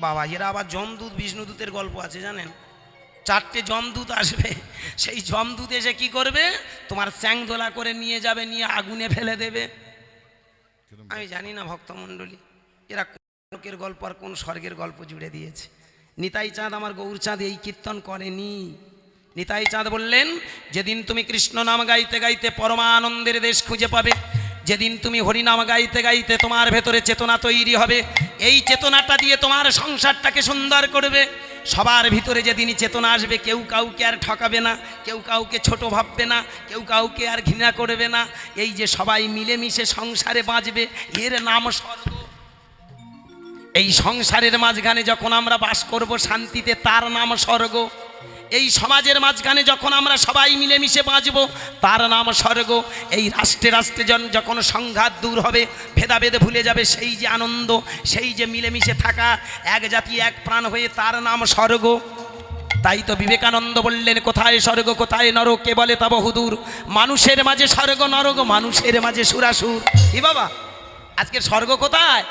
বাবা, এরা আবার যমদূত বিষ্ণুদূতের গল্প আছে জানেন, চারটে যমদূত আসবে। সেই যমদূত এসে কি করবে? তোমার চ্যাং দোলা করে নিয়ে যাবে, নিয়ে আগুনে ফেলে দেবে। আমি জানি না ভক্তমণ্ডলী, এরা কোন লোকের গল্প আর কোন স্বর্গের গল্প জুড়ে দিয়েছে। নিতাই চাঁদ, আমার গৌরচাঁদ এই কীর্তন করেনি। নিতাই চাঁদ বললেন, যেদিন তুমি কৃষ্ণ নাম গাইতে গাইতে পরমানন্দের দেশ খুঁজে পাবে, যেদিন তুমি হরিনাম গাইতে গাইতে তোমার ভেতরে চেতনা তৈরি হবে, এই চেতনাটা দিয়ে তোমার সংসারটাকে সুন্দর করবে। সবার ভিতরে যেদিনই চেতনা আসবে, কেউ কাউকে আর ঠকাবে না, কেউ কাউকে ছোট ভাববে না, কেউ কাউকে আর ঘৃণা করবে না। এই যে সবাই মিলেমিশে সংসারে বাঁচবে, এর নাম স্বর্গ। এই সংসারের মাঝখানে যখন আমরা বাস করব শান্তিতে, তার নাম স্বর্গ। এই সমাজের মাঝখানে যখন আমরা সবাই মিলেমিশে বাঁচব, তার নাম স্বর্গ। এই রাষ্ট্রে রাষ্ট্রে যখন সংঘাত দূর হবে, ভেদাভেদ ভুলে যাবে, সেই যে আনন্দ, সেই যে মিলেমিশে থাকা, এক জাতি এক প্রাণ হয়ে, তার নাম স্বর্গ। তাই তো বিবেকানন্দ বললেন, কোথায় স্বর্গ কোথায় নরক, কে বলে তা বহুদূর। মানুষের মাঝে স্বর্গ নরক, মানুষের মাঝে সুরাসুর। কি বাবা, আজকের স্বর্গ কোথায়?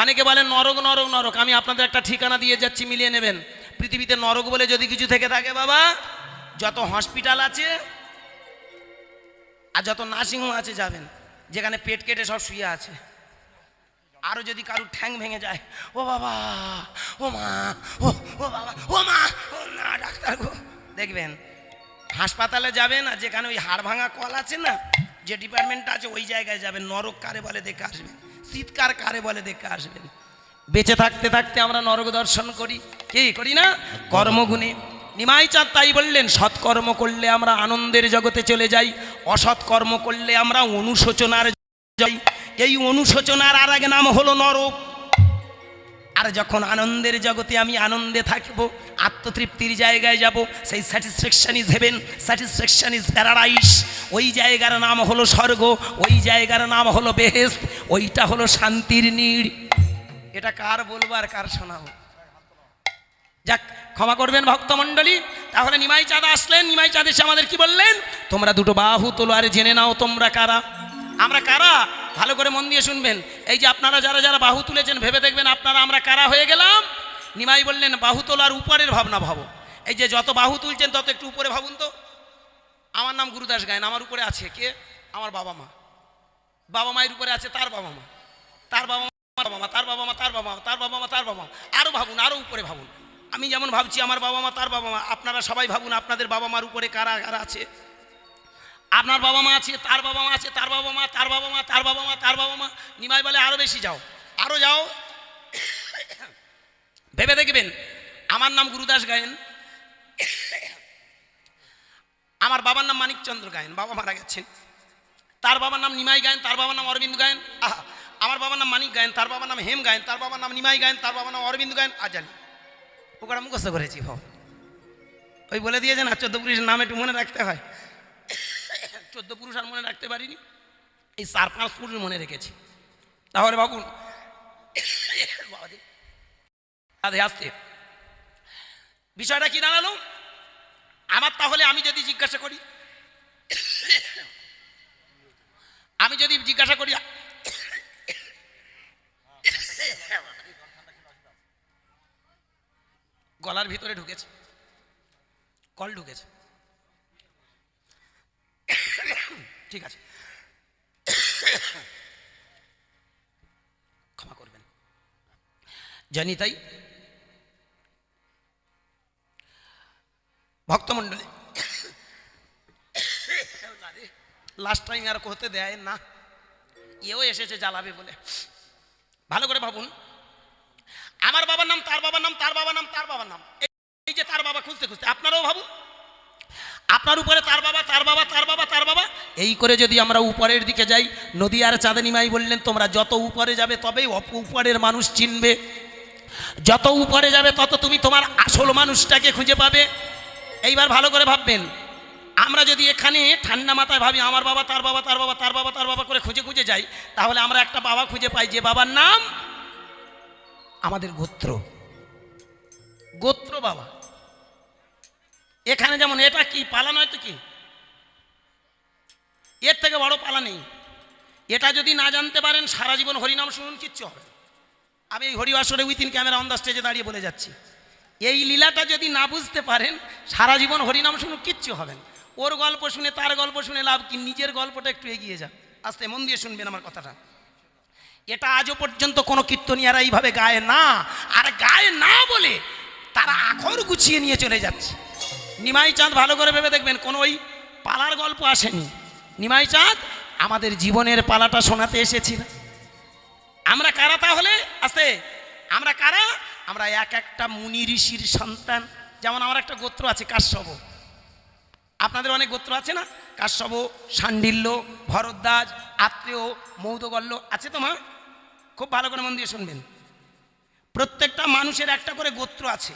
অনেকে বলেন নরক নরক নরক। আমি আপনাদের একটা ঠিকানা দিয়ে যাচ্ছি, মিলিয়ে নেবেন। পৃথিবীতে নরক বলে যদি কিছু থেকে থাকে বাবা, যত হসপিটাল আছে আর যত নার্সিংহোম আছে যাবেন, যেখানে পেট কেটে সব শুয়ে আছে। আরও যদি কারুর ঠ্যাং ভেঙে যায়, ও বাবা, ও মা, ও বাবা, ও মা, ও না ডাক্তার গো, দেখবেন হাসপাতালে যাবেন, আর যেখানে ওই হাড় ভাঙা কল আছে না, যে ডিপার্টমেন্টটা আছে, ওই জায়গায় যাবেন। নরক কারে বলে দেখে আসবেন, শীতকার কারে বলে দেখে আসবেন। বেঁচে থাকতে থাকতে আমরা নরক দর্শন করি, কি করি না? কর্মগুণে। নিমাই চাঁদ তাই বললেন, সৎকর্ম করলে আমরা আনন্দের জগতে চলে যাই, অসৎ কর্ম করলে আমরা অনুশোচনার যাই। এই অনুশোচনার আর এক নাম হলো নরক। আর যখন আনন্দের জগতে আমি আনন্দে থাকবো, আত্মতৃপ্তির জায়গায় যাব, সেই satisfaction is haven, satisfaction is paradise. ওই জায়গার নাম হলো স্বর্গ, ওই জায়গার নাম হলো বেহেশত, ওইটা হলো শান্তির নীড়। এটা কার বলবো আর কার শোনাবো? যাক, ক্ষমা করবেন ভক্তমণ্ডলী। তাহলে নিমাই চাঁদ আসলেন, নিমাই চাঁদ এসে আমাদের কি বললেন? তোমরা দুটো বাহু তোলো আর জেনে নাও তোমরা কারা। আমরা কারা? ভালো করে মন দিয়ে শুনবেন। এই যে আপনারা যারা যারা বাহু তুলেছেন, ভেবে দেখবেন আপনারা আমরা কারা হয়ে গেলাম। নিমাই বললেন, বাহু তোলার উপরের ভাবনা ভাবো। এই যে যত বাহু তুলছেন তত একটু উপরে ভাবুন তো। আমার নাম গুরুদাস গায়েন, আমার উপরে আছে কে? আমার বাবা মা। বাবা মায়ের উপরে আছে তার বাবা মা, তার বাবা মা, তার বাবা মা, তার বাবা মা, তার বাবা মা, তার বাবা মা। আরও ভাবুন, আরও উপরে ভাবুন। আমি যেমন ভাবছি আমার বাবা মা, তার বাবা মা, আপনারা সবাই ভাবুন আপনাদের বাবা মার উপরে কারা কারা আছে। আপনার বাবা মা আছে, তার বাবা মা আছে, তার বাবা মা, তার বাবা মা, তার বাবা মা, তার বাবা মা। নিমাই বলে আরও বেশি যাও, আরও যাও। ভেবে দেখবেন, আমার নাম গুরুদাস গায়েন, আমার বাবার নাম মানিকচন্দ্র গায়েন, বাবা মারা গেছেন। তার বাবার নাম নিমাই গায়েন, তার বাবার নাম অরবিন্দ গায়েন। আহা, আমার বাবার নাম মানিক গায়েন, তার বাবার নাম হেম গায়েন, তার বাবার নাম নিমাই গায়েন, তার বাবার নাম অরবিন্দ গায়েন। আজালি ওটা মুখস্থ করেছি ভাব, ওই বলে দিয়েছেন। আর 14 পুরুষের নাম একটু মনে রাখতে হয়। 14 পুরুষ আর মনে রাখতে পারিনি, এই 4-5 পুরুষ মনে রেখেছি। তাহলে ভাবুন, আসতে বিষয়টা কি দাঁড়ালো আমার? তাহলে আমি যদি জিজ্ঞাসা করি, গলার ভিতরে ঢুকেছে, কল ঢুকেছে, ঠিক আছে, ক্ষমা করবেন। জানি তাই ভক্তমণ্ডলী, লাস্ট টাইম আর হতে দেয় না, এও এসেছে জ্বালাবে বলে। ভালো করে ভাবুন, আমার বাবার নাম, তার বাবার নাম, তার বাবার নাম, তার বাবার নাম, এই যে তার বাবা খুঁজতে খুঁজতে আপনারাও ভাবুন, আপনার উপরে তার বাবা, তার বাবা, তার বাবা, তার বাবা, এই করে যদি আমরা উপরের দিকে যাই। নদীয়ার চাঁদে নিমাই বললেন, তোমরা যত উপরে যাবে তবেই উপরের মানুষ চিনবে, যত উপরে যাবে তত তুমি তোমার আসল মানুষটাকে খুঁজে পাবে। এইবার ভালো করে ভাববেন, আমরা যদি এখানে ঠান্ডা মাথায় ভাবি আমার বাবা, তার বাবা, তার বাবা, তার বাবা, তার বাবা করে খুঁজে খুঁজে যাই, তাহলে আমরা একটা বাবা খুঁজে পাই, যে বাবার নাম আমাদের গোত্র, গোত্র বাবা। এখানে যেমন এটা কি পালা নয় তো কি, এর থেকে বড় পালা নেই। এটা যদি না জানতে পারেন, সারা জীবন হরিনাম শুনুন, কিচ্ছু হবে। আমি এই হরিবাসরে উইথিন ক্যামেরা অন দ্য স্টেজে দাঁড়িয়ে বলে যাচ্ছি, এই লীলাটা যদি না বুঝতে পারেন, সারা জীবন হরিনাম শুনুন, কিচ্ছু হবে না। ওর গল্প শুনে, তার গল্প শুনে লাভ কি? নিজের গল্পটা একটু এগিয়ে যান, আস্তে মন দিয়ে শুনবেন আমার কথাটা। এটা আজও পর্যন্ত কোনো কীর্তনিয়ারা এইভাবে গায় না, আর গায় না বলে তারা আখর গুছিয়ে নিয়ে চলে যাচ্ছে। নিমাই চাঁদ ভালো করে ভেবে দেখবেন, কোনো ওই পালার গল্প আসেনি। নিমাই চাঁদ আমাদের জীবনের পালাটা শোনাতে এসেছিল। আমরা কারা তাহলে? আস্তে, আমরা কারা? আমরা এক একটা মুনি ঋষির সন্তান। যেমন আমার একটা গোত্র আছে কাশ্যপ, আপনাদের অনেক গোত্র আছে না? কাশ্যপ, শাণ্ডিল্য, ভরদ্বাজ, আত্রেয়, মৌদগল্য আছে তো মা? খুব ভালো করে মন দিয়ে শুনবেন। প্রত্যেকটা মানুষের একটা করে গোত্র আছে।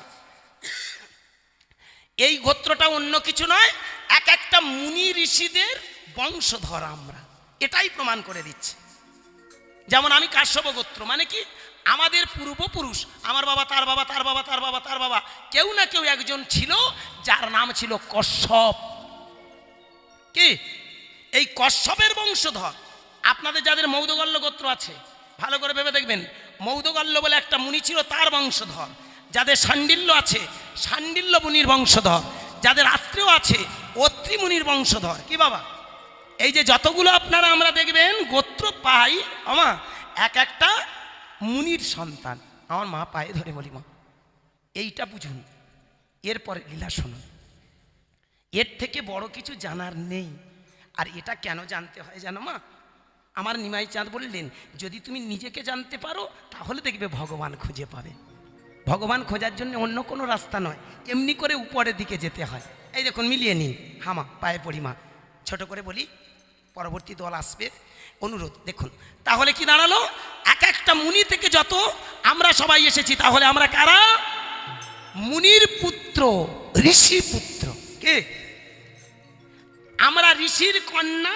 এই গোত্রটা অন্য কিছু নয়, এক একটা মুনি ঋষিদের বংশধর আমরা, এটাই প্রমাণ করে দিচ্ছে। যেমন আমি কাশ্যপ গোত্র, মানে কি আমাদের পূর্বপুরুষ, আমার বাবা, তার বাবা, তার বাবা, তার বাবা, তার বাবা, কেউ না কেউ একজন ছিল যার নাম ছিল কশ্যপ। কি এই কশ্যপের বংশধর আপনাদের যাদের মৌদগল্য গোত্র আছে, ভালো করে ভেবে দেখবেন, মৌদগল্য বলে একটা মুনি ছিল, তার বংশধর। যাদের শাণ্ডিল্য আছে, শাণ্ডিল্য মুনির বংশধর। যাদের আত্রেয় আছে, অত্রি মুনির বংশধর। কি বাবা, এই যে যতগুলো আপনারা আমরা দেখবেন গোত্র পাই, আমার এক একটা মুনির সন্তান। আমার মা পায়ে ধরে বলি, মা এইটা বুঝুন, এরপরে লীলা শুনুন। এর থেকে বড় কিছু জানার নেই। আর এটা কেন জানতে হয় জানো মা? আমার নিমাই চাঁদ বললেন, যদি তুমি নিজেকে জানতে পারো তাহলে দেখবে ভগবান খুঁজে পাবে। ভগবান খোঁজার জন্য অন্য কোনো রাস্তা নয়, এমনি করে উপরের দিকে যেতে হয়। এই দেখুন, মিলিয়ে নিন। হামা পায়ে পড়ি মা, ছোট করে বলি, পরবর্তী দল আসবে, অনুরোধ। দেখুন তাহলে কি দাঁড়ালো, এক একটা মুনি থেকে যত আমরা সবাই এসেছি, তাহলে আমরা কারা? মুনির পুত্র, ঋষি পুত্র। কে আমরা? ঋষির কন্যা,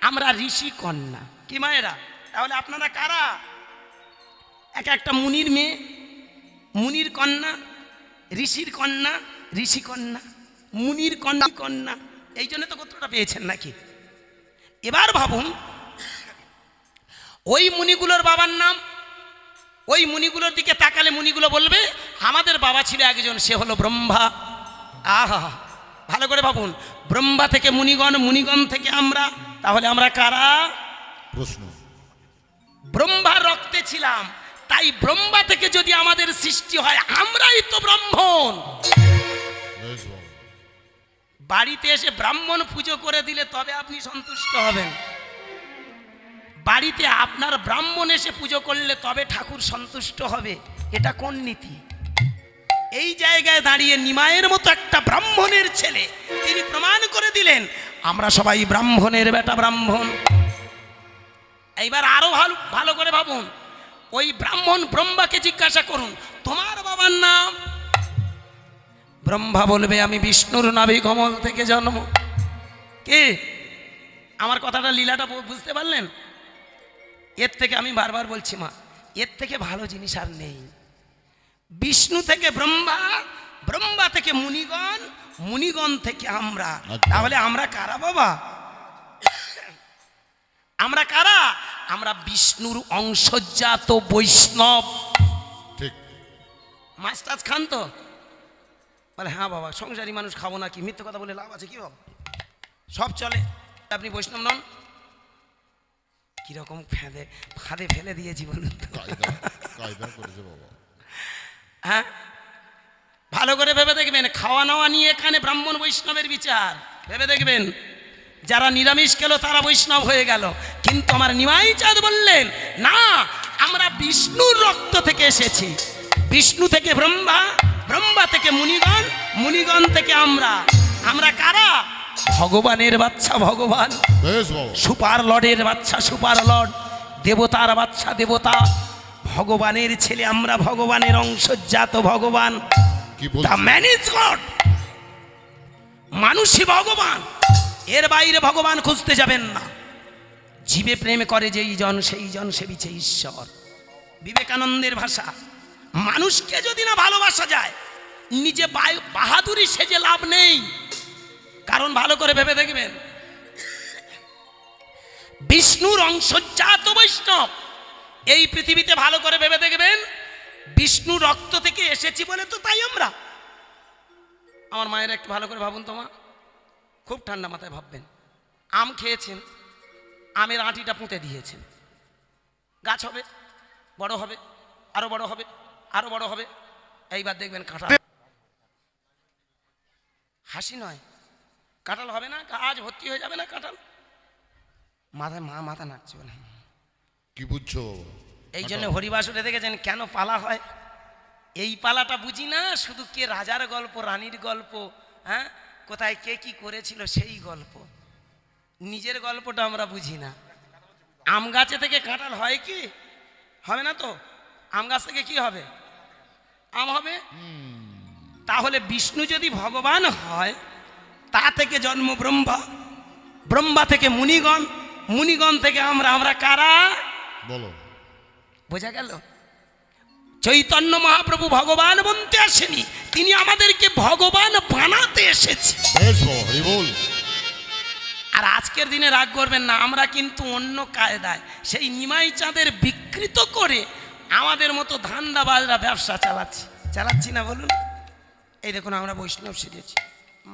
আমরা ঋষি কন্যা। কি মায়েরা, তাহলে আপনারা কারা? এক একটা মুনির মেয়ে, মুনির কন্যা, ঋষির কন্যা, ঋষি কন্যা, মুনির কন্যা কন্যা। এই জন্য তো গোত্রটা পেয়েছেন নাকি? এবার ভাবুন, ওই মুনিগুলোর বাবার নাম, ওই মুনিগুলোর দিকে তাকালে মুনিগুলো বলবে আমাদের বাবা ছিল একজন, সে হলো ব্রহ্মা। আহা, ভালো করে ভাবুন, ব্রহ্মা থেকে মুনিগণ, মুনিগণ থেকে আমরা, তাহলে আমরা কারা? প্রশ্ন, ব্রহ্মার রক্তে ছিলাম, তাই ব্রহ্মা থেকে যদি আমাদের সৃষ্টি হয়, আমরাই তো ব্রাহ্মণ। বেশ বাবা। বাড়িতে এসে ব্রাহ্মণ পুজো করে দিলে তবে আপনি সন্তুষ্ট হবেন। বাড়িতে আপনার ব্রাহ্মণ এসে পুজো করলে তবে ঠাকুর সন্তুষ্ট হবে। এটা কোন নীতি? এই জায়গায় দাঁড়িয়ে নিমায়ের মতো একটা ব্রাহ্মণের ছেলে তিনি প্রমাণ করে দিলেন আমরা সবাই ব্রাহ্মণের বেটা, ব্রাহ্মণ। এইবার আরো ভালো ভালো করে ভাবুন, ওই ব্রাহ্মণ ব্রহ্মাকে জিজ্ঞাসা করুন, তোমার বাবার নাম? ব্রহ্মা বলবে আমি বিষ্ণুর নাভি কমল থেকে জন্ম। কে আমার কথাটা, লীলাটা বুঝতে পারলেন? এর থেকে আমি বারবার বলছি মা, এর থেকে ভালো জিনিস আর নেই। বিষ্ণু থেকে ব্রহ্মা, ব্রহ্মা থেকে মুনিগণ, মুনিগণ থেকে আমরা। তাহলে আমরা কারা বাবা? আমরা কারা? আমরা বিষ্ণুর অংশজাত বৈষ্ণব। ঠিক। মাছ টাছ খান তো? বলে হ্যাঁ বাবা, সংসারী মানুষ, খাবো না। কি মিথ্যে কথা বলে লাভ আছে কি বাবা? সব চলে। আপনি বৈষ্ণব নন? কিরকম ফাঁদে ফেলে দিয়েছি বলুন তো। কায়দা করেছে বাবা। হ্যাঁ, ভালো করে ভেবে দেখবেন, খাওয়া নাওয়া নিয়ে এখানে ব্রাহ্মণ বৈষ্ণবের বিচার। ভেবে দেখবেন, যারা নিরামিষ খেলো তারা বৈষ্ণব হয়ে গেল, কিন্তু আমার নিমাই চাঁদ বললেন না, আমরা বিষ্ণুর রক্ত থেকে এসেছি। বিষ্ণু থেকে ব্রহ্মা, ব্রহ্মা থেকে মুনিগণ, মুনিগণ থেকে আমরা। আমরা কারা? ভগবানের বাচ্চা ভগবান, বেশ বাবা। সুপার লর্ডের বাচ্চা সুপার লর্ড, দেবতার বাচ্চা দেবতা, ভগবানের ছেলে আমরা, ভগবানের অংশজাত ভগবান। কি দ্য বলছেন? Man is god. মানুষই ভগবান, এর বাইরে ভগবান খুঁজতে যাবেন না। জীবে প্রেম করে যেই জন, সেই জন সেবিছে ঈশ্বর। বিবেকানন্দের ভাষা, মানুষকে যদি না ভালোবাসা যায়, নিজে বাহাদুরি সেজে লাভ নেই। কারণ ভালো করে ভেবে দেখবেন, বিষ্ণুর অংশজাত বৈষ্ণব এই পৃথিবীতে, ভালো করে ভেবে দেখবেন, বিষ্ণু রক্ত থেকে এসেছি বলে তো তাই আমরা। আমার মায়ের একটু ভালো করে ভাবুন তোমা, খুব ঠান্ডা মাথায় ভাববেন। আম খেয়েছেন, আমের আঁটিটা পুঁতে দিয়েছেন, গাছ হবে, বড় হবে, আরো বড় হবে, আরো বড় হবে। এইবার দেখবেন কাঁঠাল, হাসি নয়, কাঁঠাল হবে না, গাছ ভর্তি হয়ে যাবে না কাঁঠাল। মাথায় মাথা নাচছে বলে। কি বুঝছো বাবা? এই জন্য হরিবাসরে দেখেছেন কেন পালা হয়? এই পালাটা বুঝি না, শুধু কে রাজার গল্প, রানীর গল্প, হ্যাঁ, কোথায় কে কি করেছিল সেই গল্প। নিজের গল্পটা আমরা বুঝি না। আম গাছে থেকে কাঁঠাল হয় কি? হবে না তো। আম গাছ থেকে কি হবে? আম হবে? তাহলে বিষ্ণু যদি ভগবান হয়, তা থেকে জন্ম ব্রহ্মা, ব্রহ্মা থেকে মুনিগণ, মুনিগণ থেকে আমরা কারা? বলো। বোঝা গেল? চৈতন্য মহাপ্রভু ভগবান বলতে আসেনি, তিনি আমাদেরকে ভগবান বানাতে এসেছে। বেশ বাবা, হরি বল। আর আজকের দিনে রাগ করবেন না, আমরা কিন্তু অন্য কায়দায় সেই নিমাই চাঁদের বিকৃত করে আমাদের মতো ধান্দা বাজরা ব্যবসা চালাচ্ছি না বলুন? এই দেখুন, আমরা বৈষ্ণব সেজেছি,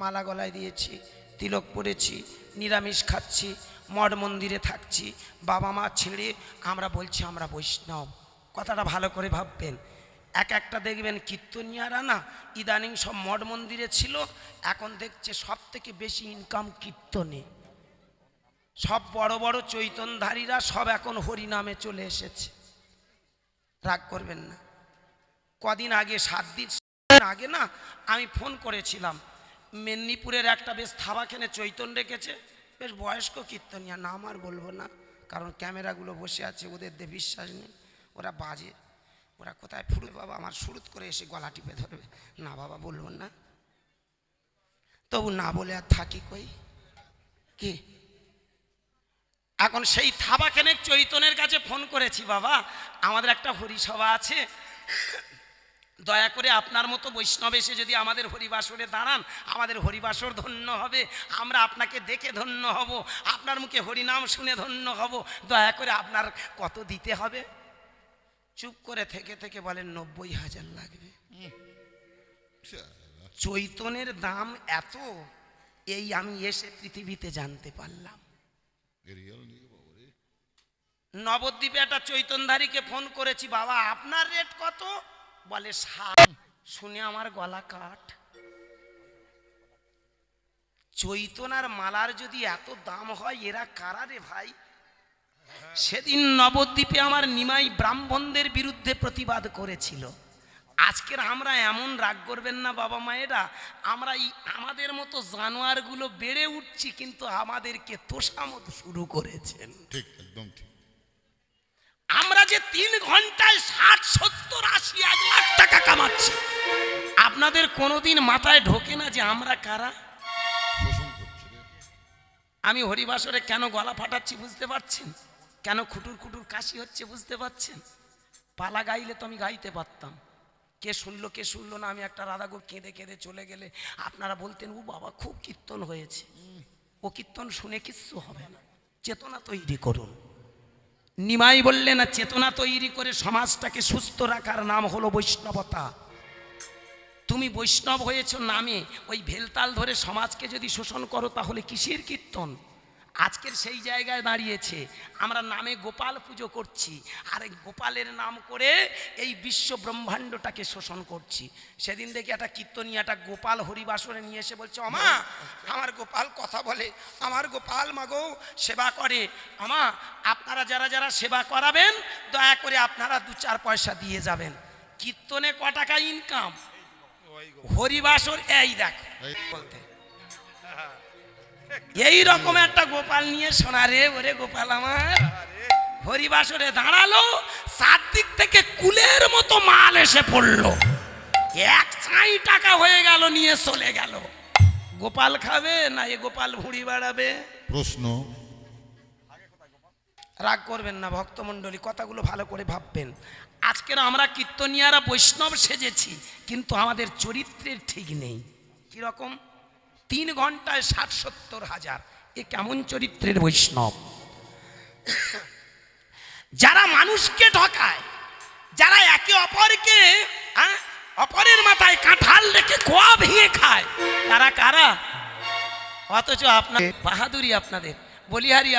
মালা গলায় দিয়েছি, তিলক পরেছি, নিরামিষ খাচ্ছি, মঠ মন্দিরে থাকছি, বাবা মা ছেড়ে আমরা বলছি আমরা বৈষ্ণব। কথাটা ভালো করে ভাববেন। একটা দেখবেন কীর্তনিয়ারা না ইদানিং সব মঠ মন্দিরে ছিল, এখন দেখছে সব থেকে বেশি ইনকাম কীর্তনে। সব বড় বড় চৈতনধারীরা সব এখন হরিনামে চলে এসেছে। রাগ করবেন না। কদিন আগে 7 দিন আগে না আমি ফোন করেছিলাম, মেদিনীপুরের একটা বেশ থাবাখানে চৈতন রেখেছে, বেশ বয়স্ক কীর্তনিয়া, নাম আর বলবো না কারণ ক্যামেরাগুলো বসে আছে, ওদের দিয়ে বিশ্বাস নেই, ওরা বাজে, ওরা কোথায় ফুরুত বাবা আমার সুরুত করে এসে গলা টিপে ধরবে, না বাবা বলবো না, তবু না বলে আর থাকি কই কি। এখন সেই থাবাখানেক চৈতনের কাছে ফোন করেছি, বাবা আমাদের একটা হরিসভা আছে, দয়া করে আপনার মতো বৈষ্ণব এসে যদি আমাদের হরিবাসরে দাঁড়ান, আমাদের হরিবাসর ধন্য হবে, আমরা আপনাকে দেখে ধন্য হব, আপনার মুখে হরিনাম শুনে ধন্য হব, দয়া করে আপনার কত দিতে হবে? চুপ করে থেকে বলেন 90,000 লাগবে। চৈতনের দাম এত, এই আমি এসে পৃথিবীতে জানতে পারলাম। নবদ্বীপে একটা চৈতনধারীকে ফোন করেছি, বাবা আপনার রেট কত? বলে 60। শুনে আমার গলা কাঠ। চৈতনার মালার যদি এত দাম হয়, এরা কারা রে ভাই? সেদিন নবদ্বীপে আমার নিমাই ব্রাহ্মণদের বিরুদ্ধে প্রতিবাদ করেছিল। আজকের আমরা এমন রাগ করবেন না বাবা মায়েরা, আমরা আমাদের মতো জানোয়ারগুলো বেড়ে উঠছি, কিন্তু আমাদেরকে তোষামত শুরু করেছেন। ঠিক, একদম ঠিক। আমরা যে 3 ঘন্টায় 60, 70, 80, 1 লাখ টাকা কামাচ্ছি, আপনাদের কোনোদিন মাথায় ঢোকে না যে আমরা কারা? শোষণ করছে রে। আমি হরিবাসরে কেন গলা ফাটাচ্ছি বুঝতে পারছেন? কেন খুটুর খুটুর কাশি হচ্ছে বুঝতে পারছেন? পালা গাইলে তো আমি গাইতে পারতাম, কে শুনলো না, আমি একটা রাধাগো কেঁদে কেঁদে চলে গেলে আপনারা বলতেন ও বাবা খুব কীর্তন হয়েছে। ও কীর্তন শুনে কিচ্ছু হবে না, চেতনা তৈরি করুন। নিমাই বললে না, চেতনা তৈরি করে সমাজটাকে সুস্থ রাখার নাম হলো বৈষ্ণবতা। তুমি বৈষ্ণব হয়েছো নামে, ওই ভেলতাল ধরে সমাজকে যদি শোষণ করো তাহলে কিসের কীর্তন? আজকের সেই জায়গায় দাঁড়িয়েছে আমরা নামে গোপাল পুজো করছি, আর এই গোপালের নাম করে এই বিশ্ব ব্রহ্মাণ্ডটাকে শোষণ করছি। সেদিন দেখি একটা কীর্তনিয়াটা গোপাল হরিবাসরে নিয়ে এসে বলছে, আমা আমার গোপাল কথা বলে, আমার গোপাল মাগো সেবা করে, আমা আপনারা যারা যারা সেবা করাবেন দয়া করে আপনারা 2-4 পয়সা দিয়ে যাবেন। কীর্তনে ক টাকা ইনকাম, হরিবাসর এই দেখ বলতে এই রকম একটা গোপাল নিয়ে শোনা রে, ওরে গোপাল আমার হরিবাসরে দাঁড়ালো, 4 দিক থেকে কুলের মতো মাল এসে পড়লো, 1 টাকা হয়ে গেল, নিয়ে চলে গেল। গোপাল খাবে না এ গোপাল ভুঁড়ি বাড়াবে? প্রশ্ন। রাগ করবেন না ভক্তমণ্ডলী, কথাগুলো ভালো করে ভাববেন। আজকের আমরা কীর্তনিয়ারা বৈষ্ণব সেজেছি, কিন্তু আমাদের চরিত্রের ঠিক নেই। কিরকম? 3 ঘন্টায় 60-70 হাজার, এ কেমন চরিত্রের বৈষ্ণব? যারা মানুষকে ঠকায়, যারা একে অপরকে অপরের মাথায় কাঁঠাল রেখে কোয়া ভেঙে খায়, তারা কারা? অথচ আপনার বাহাদুরি, আপনাদের বলিহারি,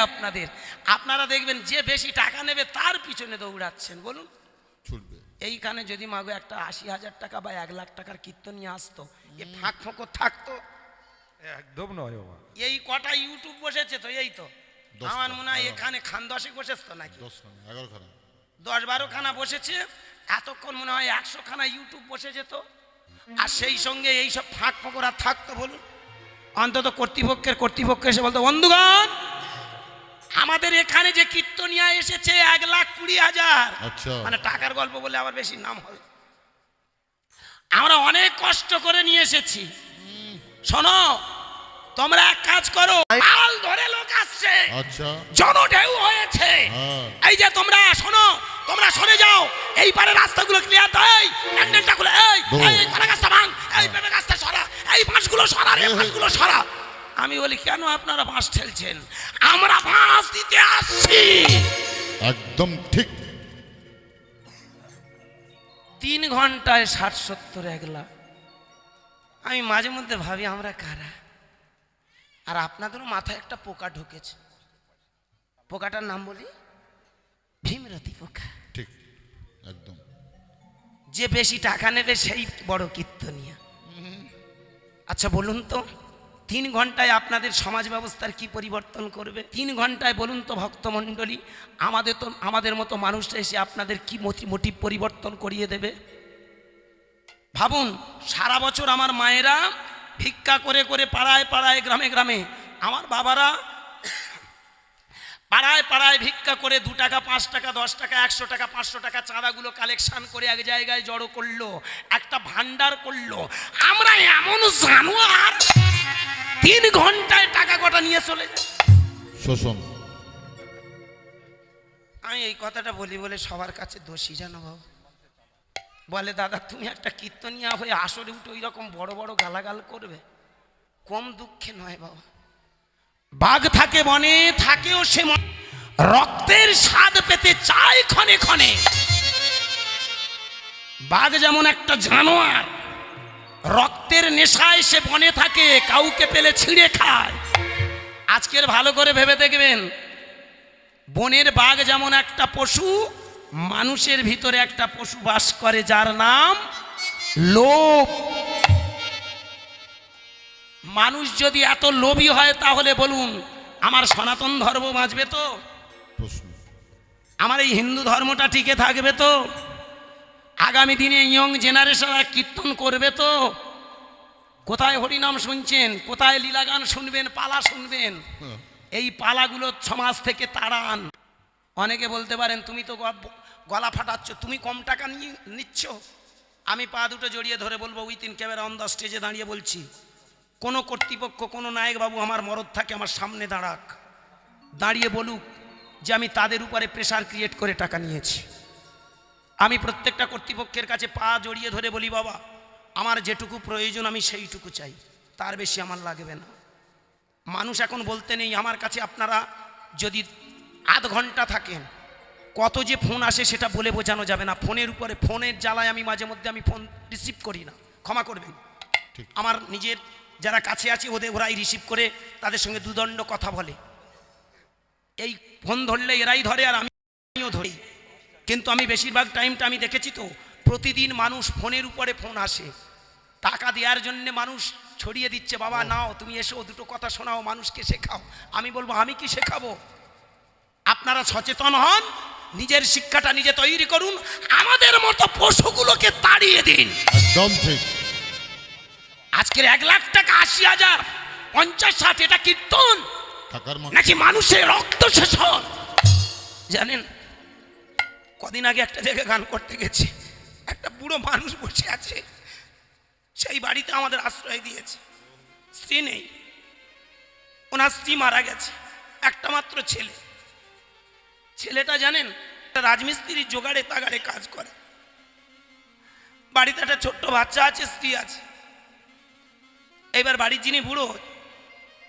আপনারা দেখবেন যে বেশি টাকা নেবে তার পিছনে দৌড়াচ্ছেন। বলুন, ছুটবে। এইখানে যদি মাগো একটা 80,000 টাকা বা 1 লাখ টাকার কীর্তন নিয়ে আসতো, এ ফাঁক ফোঁকো থাকতো? একদম নয় বাবা। এই কটা ইউটিউব বসেছে তো, এই তো আমার মনে হয় এখানে খান 10 বসেছে তো নাকি 11 খানা 10-12 খানা বসেছে, এতক্ষণ মনে হয় 100 খানা ইউটিউব বসে যেত। আর সেই সঙ্গে এই সব ফাঁক ফোঁকরা থাকতো। বলুন, অন্তত কর্তৃপক্ষ এসে বলতো, বন্ধুগণ আমাদের এখানে যে কীর্তনিয়া এসেছে 1,20,000। আচ্ছা। মানে টাকার গল্প বলে আবার বেশি নাম হবে। আমরা অনেক কষ্ট করে নিয়ে এসেছি। শোনো, তোমরা এক কাজ করো, আল ধরে লোক আসছে, আচ্ছা জনঢেউ হয়েছে। হ্যাঁ। এই যে তোমরা শোনো, তোমরা সরে যাও, এই পারে রাস্তাগুলো ক্লিয়ার দাও, হ্যান্ডেলটা খুলে, এই কলা গাছটা ভাঙ, এই পেঁপে গাছটা সরা, এই বাঁশগুলো সরা, এই বাঁশগুলো সরা। আমি বলি কেন আপনারা বাঁশ ঠেলছেন? আমরা বাঁশ দিতে আসছি। একদম ঠিক। 3 ঘন্টায় 60-70 একলা। আমি মাঝে মধ্যে ভাবি আমরা কারা? আর আপনাদেরও মাথায় একটা পোকা ঢুকেছে। পোকাটার নাম বলি ভীমরতি পোকা। ঠিক একদম। যে বেশি টাকা নেবে সেই বড় কীর্তনিয়া। আচ্ছা বলুন তো, 3 ঘন্টায় আপনাদের সমাজ ব্যবস্থার কি পরিবর্তন করবে? 3 ঘন্টায় বলুন তো ভক্তমণ্ডলী, আমাদের মতো মানুষরা এসে আপনাদের কি মোটিভ পরিবর্তন করিয়ে দেবে? ভাবুন, সারা বছর আমার মায়েরা ভিক্ষা করে করে পাড়ায় পাড়ায় গ্রামে গ্রামে, আমার বাবারা পাড়ায় পাড়ায় ভিক্ষা করে 2 টাকা 5 টাকা 10 টাকা 100 টাকা 500 টাকা চাঁদাগুলো কালেকশন করে এক জায়গায় জড়ো করলো, একটা ভান্ডার করলো। আমরা এমন জানোয়ার 3 ঘন্টায় টাকা কটা নিয়ে চলে যায়। শোষণ। আমি এই কথাটা বলি বলে সবার কাছে দোষী জানো বাবা। বলে দাদা তুমি একটা কীর্তনিয়া হয়ে আসরে উঠে ওই রকম বড় বড় গালাগাল করবে? কম দুঃখে নয় বাবা। বাঘ থাকে বনে, থাকেও সে রক্তের স্বাদ পেতে চায় ক্ষণে ক্ষণে। বাঘ যেমন একটা জানোয়ার, রক্তের নেশায় সে বনে থাকে, কাউকে পেলে ছিঁড়ে খায়। আজকের ভালো করে ভেবে দেখবেন, বনের বাঘ যেমন একটা পশু, মানুষের ভিতরে একটা পশু বাস করে যার নাম লোভ। মানুষ যদি এত লোভী হয় তাহলে বলুন আমার সনাতন ধর্ম বাঁচবে তো? প্রশ্ন। আমার এই হিন্দু ধর্মটা টিকে থাকবে তো? আগামী দিনে ইয়ং জেনারেশনরা কীর্তন করবে তো? কোথায় হরিনাম শুনছেন, কোথায় লীলাগান শুনবেন, পালা শুনবেন? এই পালাগুলো সমাজ থেকে তাড়ান। অনেকে বলতে পারেন তুমি তো গলা ফাটাচ্ছ, তুমি কম টাকা নিচ্ছ। আমি পা দুটো জড়িয়ে ধরে বলবো, উইথিন ক্যামেরা অন দ্য স্টেজে দাঁড়িয়ে বলছি, কোনো কর্তৃপক্ষ, কোনো নায়কবাবু আমার মরদ থাকে আমার সামনে দাঁড়াক, দাঁড়িয়ে বলুক যে আমি তাদের উপরে প্রেসার ক্রিয়েট করে টাকা নিয়েছি। আমি প্রত্যেকটা কর্তৃপক্ষের কাছে পা জড়িয়ে ধরে বলি বাবা আমার যেটুকু প্রয়োজন আমি সেইটুকু চাই, তার বেশি আমার লাগবে না। মানুষ এখন বলতে নেই আমার কাছে। আপনারা যদি আধ ঘন্টা থাকেন, কত যে ফোন আসে সেটা বলে বোঝানো যাবে না। ফোনের উপরে, ফোনের জ্বালায় আমি মাঝে মধ্যে আমি ফোন রিসিভ করি না, ক্ষমা করবেন। আমার নিজের যারা কাছে আছে ওরাই রিসিভ করে তাদের সঙ্গে দুদণ্ড কথা বলে। এই ফোন ধরলে এরাই ধরে আর আমিও ধরি, কিন্তু আমি বেশিরভাগ টাইমটা আমি দেখেছি তো প্রতিদিন মানুষ ফোনের উপরে ফোন আসে। টাকা দেওয়ার জন্যে মানুষ ছড়িয়ে দিচ্ছে, বাবা নাও তুমি এসো দুটো কথা শোনাও, মানুষকে শেখাও। আমি বলবো আমি কি শেখাবো? আপনারা সচেতন হন, নিজের শিক্ষাটা নিজে তৈরি করুন, আমাদের মতো পশুগুলোকে তাড়িয়ে দিন। একদম ঠিক। আজকের 1 লাখ টাকা 80,000 50-60 এটা কীর্তন টাকার নাকি মানুষের রক্ত শোষণ? জানেন, কদিন আগে একটা জায়গায় গান করতে গেছি, একটা বুড়ো মানুষ বসে আছে, সেই বাড়িতে আমাদের আশ্রয় দিয়েছে। স্ত্রী নেই, ওনার স্ত্রী মারা গেছে, একটা মাত্র ছেলে। ছেলেটা জানেন রাজমিস্ত্রির জোগাড়ে তাগাড়ে কাজ করে। বাড়িতে একটা ছোট্ট বাচ্চা আছে, স্ত্রী আছে। এইবার বাড়ির যিনি বুড়ো,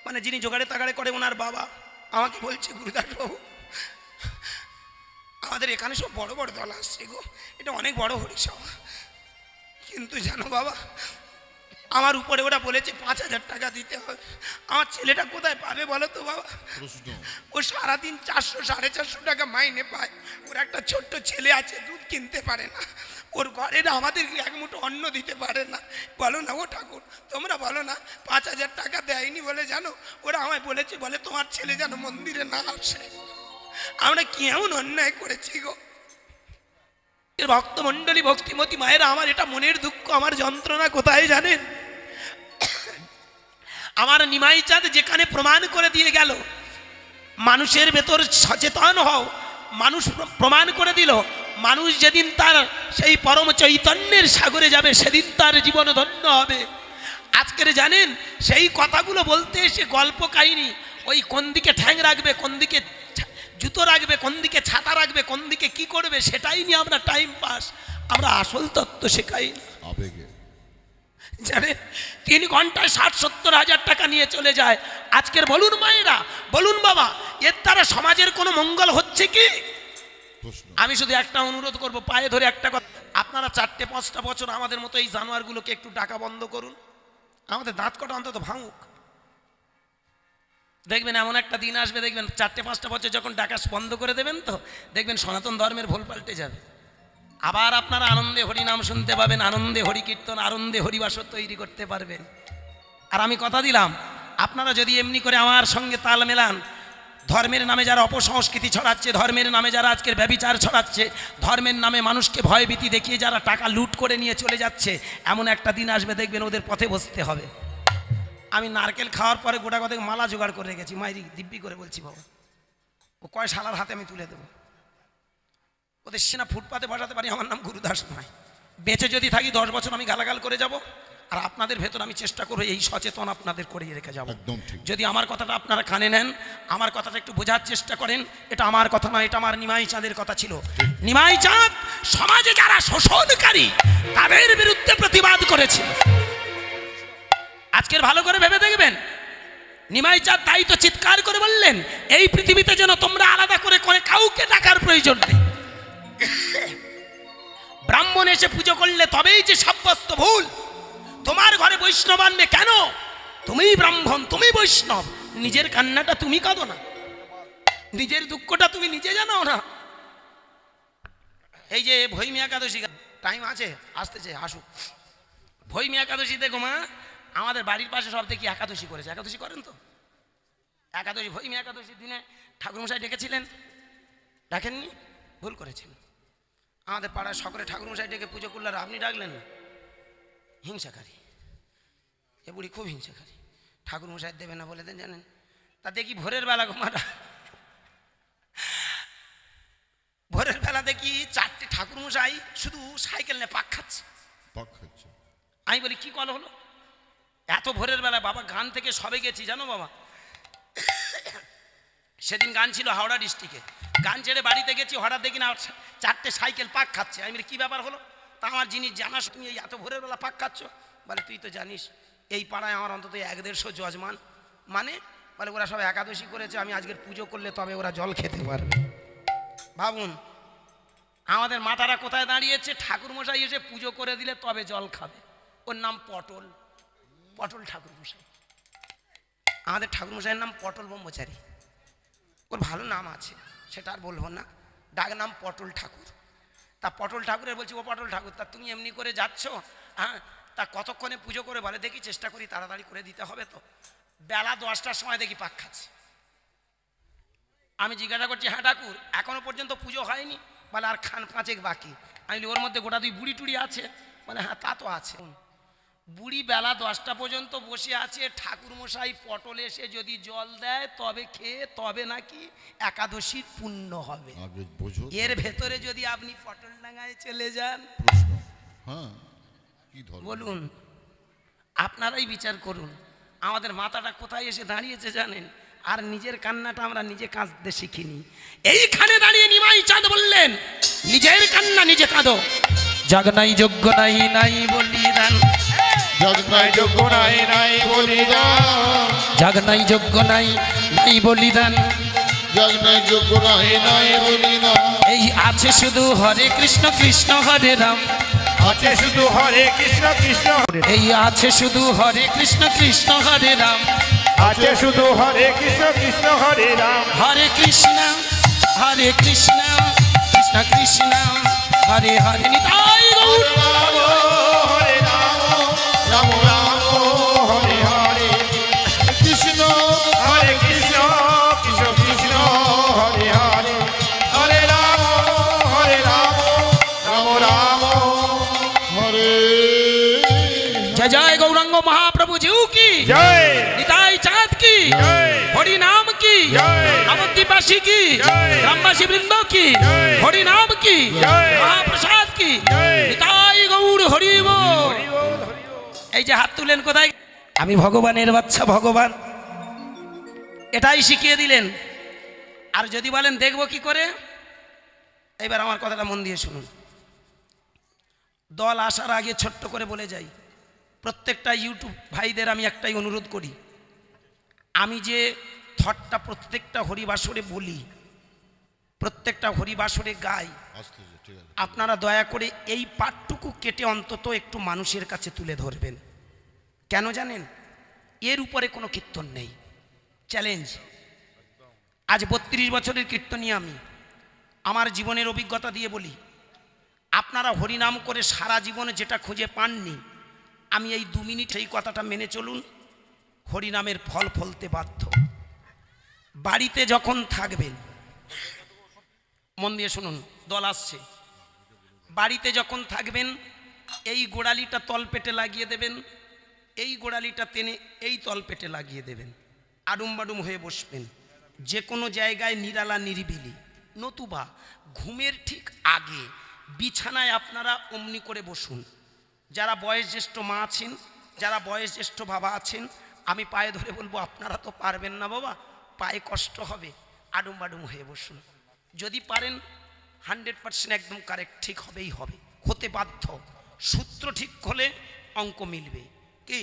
মানে যিনি জোগাড়ে তাগাড়ে করে, ওনার বাবা আমাকে বলছে, গুরুদাস বাবু আমাদের এখানে সব বড় বড় দল আসছে গো, এটা অনেক বড় হরিসভা, কিন্তু জানো বাবা আমার উপরে ওরা বলেছে 5,000 টাকা দিতে হবে। আমার ছেলেটা কোথায় পাবে বলো তো বাবা? ও সারাদিন 400-450 টাকা মাইনে পায়, ওর একটা ছোট্ট ছেলে আছে, দুধ কিনতে পারে না, ওর ঘরে আমাদের এক মুঠো অন্ন দিতে পারে না। বলো না ও ঠাকুর, তোমরা বলো না 5,000 টাকা দেয়নি বলে জানো ওরা আমায় বলেছে, বলে তোমার ছেলে যেন মন্দিরে না আসে। আমরা কেমন অন্যায় করেছি গো। ভক্তমণ্ডলী, ভক্তিমতী মায়েরা, আমার এটা মনের দুঃখ, আমার যন্ত্রণা কোথায় জানেন? আমার নিমাই চাঁদ যেখানে প্রমাণ করে দিয়ে গেল মানুষের ভেতর সচেতন হও, মানুষ প্রমাণ করে দিল মানুষ যেদিন তার সেই পরম চৈতন্যের সাগরে যাবে সেদিন তার জীবন ধন্য হবে। আজকের জানেন সেই কথাগুলো বলতে এসে গল্প কাহিনী, ওই কোন দিকে ঠ্যাং রাখবে, কোন দিকে জুতো রাখবে, কোন দিকে ছাতা রাখবে, কোন দিকে কি করবে সেটাই নিয়ে আমরা টাইম পাস, আমরা আসল তত্ত্ব শেখাই না। আবেগে জানেন 3 ঘন্টায় 60-70 হাজার টাকা নিয়ে চলে যায়। আজকের বলুন মায়েরা, বলুন বাবা, এর দ্বারা সমাজের কোনো মঙ্গল হচ্ছে কি? প্রশ্ন। আমি শুধু একটা অনুরোধ করব, পায়ে ধরে একটা কথা, আপনারা 4-5টা বছর আমাদের মতো এই জানোয়ারগুলোকে একটু ডাকা বন্ধ করুন, আমাদের দাঁত কটা অন্তত ভাঙুক। দেখবেন এমন একটা দিন আসবে, দেখবেন 4-5টা বছর যখন ডাকা বন্ধ করে দেবেন তো দেখবেন সনাতন ধর্মের ভুল পাল্টে যাবে। আবার আপনারা আনন্দে হরিনাম শুনতে পাবেন, আনন্দে হরি কীর্তন, আনন্দে হরিবাসর তৈরি করতে পারবেন। আর আমি কথা দিলাম, আপনারা যদি এমনি করে আমার সঙ্গে তাল মেলান, ধর্মের নামে যারা অপসংস্কৃতি ছড়াচ্ছে, ধর্মের নামে যারা আজকের ব্যভিচার ছড়াচ্ছে, ধর্মের নামে মানুষকে ভয়ভীতি দেখিয়ে যারা টাকা লুট করে নিয়ে চলে যাচ্ছে, এমন একটা দিন আসবে দেখবেন ওদের পথে বসতে হবে। আমি নারকেল খাওয়ার পরে গোটা কথা মালা জোগাড় করে রেখেছি, মাইরি দিব্যি করে বলছি বাবা, ও কয় শালার হাতে আমি তুলে দেবো। ওদের সেনা ফুটপাতে বসাতে পারি, আমার নাম গুরুদাস নয়। বেঁচে যদি থাকি 10 বছর আমি গালাগাল করে যাব, আর আপনাদের ভেতর আমি চেষ্টা করবো এই সচেতন আপনাদের করিয়ে রেখে যাব। একদম ঠিক। যদি আমার কথাটা আপনারা কানে নেন, আমার কথাটা একটু বোঝার চেষ্টা করেন, এটা আমার কথা নয়, এটা আমার নিমাই চাঁদের কথা ছিল। নিমাই চাঁদ সমাজে যারা শোষণকারী তাদের বিরুদ্ধে প্রতিবাদ করেছে। আজকের ভালো করে ভেবে দেখবেন, নিমাই চাঁদ তাই তো চিৎকার করে বললেন, এই পৃথিবীতে যেন তোমরা আলাদা করে কাউকে ডাকার প্রয়োজন নেই। ব্রাহ্মণ এসে পুজো করলে তবেই যে সাব্যস্ত ভুল। তোমার ঘরে বৈষ্ণব আনবে কেন? তুমিই ব্রাহ্মণ, তুমি বৈষ্ণব, নিজের কান্নাটা তুমি কাঁদো না, নিজের দুঃখটা তুমি নিজে জানো না। এই যে ভৈমী একাদশী, টাইম আছে, আসতেছে, আসুক। ভৈমী একাদশী দেখো মা, আমাদের বাড়ির পাশে সব দেখি একাদশী করেছে। একাদশী করেন তো? একাদশী, ভৈমী একাদশীর দিনে ঠাকুরমশাই ডেকেছিলেন, ডাকেননি? ভুল করেছেন। আমাদের পাড়ার সকলে ঠাকুরমশাই ডেকে পুজো করলে, আর আপনি ডাকলেন না? হিংসাকারী, এ বুড়ি খুব হিংসাকারী। ঠাকুরমশাই দেবে না বলে দেন, জানেন? তা দেখি ভোরের বেলা ঘুমাটা, ভোরের বেলা দেখি 4টে ঠাকুরমশাই শুধু সাইকেল নিয়ে পাক খাচ্ছে। পাক খাচ্ছে। আমি বলি কি কল হলো এত ভোরের বেলা? বাবা গান থেকে সবে গেছি জানো বাবা, সেদিন গান ছিল হাওড়া ডিস্ট্রিক্টে, গান ছেড়ে বাড়িতে গেছি, হঠাৎ দেখি না 4টে সাইকেল পাক খাচ্ছে। আমি বলি কি ব্যাপার হলো? তা আমার জিনিস জানাস, তুমি এই এত ভোরের বেলা পাক খাচ্ছ? বলে তুই তো জানিস এই পাড়ায় আমার অন্তত 1-150 যজমান, মানে বলে ওরা সব একাদশী করেছে, আমি আজকের পুজো করলে তবে ওরা জল খেতে পারবে। ভাবুন আমাদের মাতারা কোথায় দাঁড়িয়েছে, ঠাকুরমশাই এসে পুজো করে দিলে তবে জল খাবে। ওর নাম পটল, পটল ঠাকুরমশাই। আমাদের ঠাকুরমশাইয়ের নাম পটল ব্রহ্মচারী, ওর ভালো নাম আছে, সেটা আর বলবো না, ডাক নাম পটল ঠাকুর। তা পটল ঠাকুরের বলছি, ও পটল ঠাকুর, তা তুমি এমনি করে যাচ্ছ, হ্যাঁ তা কতক্ষণে পুজো করে? বলে দেখি চেষ্টা করি তাড়াতাড়ি করে দিতে হবে তো। বেলা 10টার সময় দেখি পাক খাচ্ছে। আমি জিজ্ঞাসা করছি, হ্যাঁ ঠাকুর এখনো পর্যন্ত পুজো হয়নি? বলে আর খান 5 বাকি। আমি বলি ওর মধ্যে গোটা 2 বুড়ি টুড়ি আছে? মানে হ্যাঁ তা তো আছে। বুড়ি বেলা 10টা পর্যন্ত বসে আছে, ঠাকুরমশাই পটল এসে যদি জল দেয় তবে খেয়ে তবে নাকি একাদশীর পুণ্য হবে। আগে বোঝো। এর ভেতরে যদি আপনি পটল ডাঙায় চলে যান, প্রশ্ন। হ্যাঁ, কি ধর্ম? বলুন, আপনারাই বিচার করুন আমাদের মাথাটা কোথায় এসে দাঁড়িয়েছে জানেন? আর নিজের কান্নাটা আমরা নিজে কাঁদতে শিখিনি। এইখানে দাঁড়িয়ে নিমাই চাঁদ বললেন, নিজের কান্না নিজে কাঁদো। জগ নাই যোগ্য নাই, নাই বলিদান। জগ নাই যোগ্য নাই, নাই বলিদান। জগ নাই যোগ্য নাই, নাই বলিদান। জগ নাই যোগ্য নাই, নাই বলিদান। এই আছে শুধু হরে কৃষ্ণ কৃষ্ণ হরে রাম। আছে শুধু হরে কৃষ্ণ কৃষ্ণ হরে, এই আছে শুধু হরে কৃষ্ণ কৃষ্ণ হরে রাম। আছে শুধু হরে কৃষ্ণ কৃষ্ণ হরে রাম। হরে কৃষ্ণ কৃষ্ণ কৃষ্ণ হরে হরে নিতাই গৌর। হরে রাম, রাম রাম হরে হরে, কৃষ্ণ হরে কৃষ্ণ কৃষ্ণ কৃষ্ণ হরে হরে, হরে রাম রাম রাম হরে। জয় জয় গৌরাঙ্গ মহাপ্রভু জিউ কি, জয়, নিতাই চাঁদ কি, জয়। হরি নাম কি, জয়। নবদ্বীপবাসী কি, জয়। গ্রামবাসী বৃন্দ কি, জয়। হরিনাম কি, জয়। মহাপ্রসাদ কি, জয়। নিতাই গৌর হরি বল। হরি বল, হরি বল। এই যে হাত তুলেন কোথায়? আমি ভগবানের বাচ্চা, ভগবান এটাই শিখিয়ে দিলেন। আর যদি বলেন দেখবো কি করে, এবার আমার কথাটা মন দিয়ে শুনুন। দল আসার আগে ছোট্ট করে বলে যাই, প্রত্যেকটা ইউটিউব ভাইদের আমি একটাই অনুরোধ করি, আমি যে থটটা প্রত্যেকটা হরিবাসরে বলি, প্রত্যেকটা হরিবাসরে গাই, আস্তে আস্তে, ঠিক আছে। আপনারা দয়া করে এই পাঠটুকু কেটে অন্তত একটু মানুষের কাছে তুলে ধরবেন। কেন জানেন? এর উপরে কোনো কীর্তন নেই, চ্যালেঞ্জ। আজ 32 বছরের কীর্তনী আমি, আমার জীবনের অভিজ্ঞতা দিয়ে বলি, আপনারা হরিনাম করে সারা জীবনে যেটা খুঁজে পাননি, আমি এই 2 মিনিট এই কথাটা মেনে চলুন, হরিনামের ফল ফলতে বাধ্য। বাড়িতে যখন থাকবেন, মন দিয়ে শুনুন, দল আসছে, বাড়িতে যখন থাকবেন এই গোড়ালিটা তলপেটে লাগিয়ে দেবেন, এই গোড়ালিটা টেনে এই তলপেটে লাগিয়ে দেবেন, আডুম বাডুম হয়ে বসবেন যে কোনো জায়গায়, নিরালা নিরিবিলি, নতুবা ঘুমের ঠিক আগে বিছানায় আপনারা অমনি করে বসুন। যারা বয়োজ্যেষ্ঠ মা আছেন, যারা বয়োজ্যেষ্ঠ বাবা আছেন, আমি পায়ে ধরে বলবো আপনারা তো পারবেন না বাবা, পায়ে কষ্ট হবে, আডুম বাডুম হয়ে বসুন। যদি পারেন 100% একদম কারেক্ট, ঠিক হবেই হবে, হতে বাধ্য। সূত্র ঠিক হলে অঙ্ক মিলবে। কি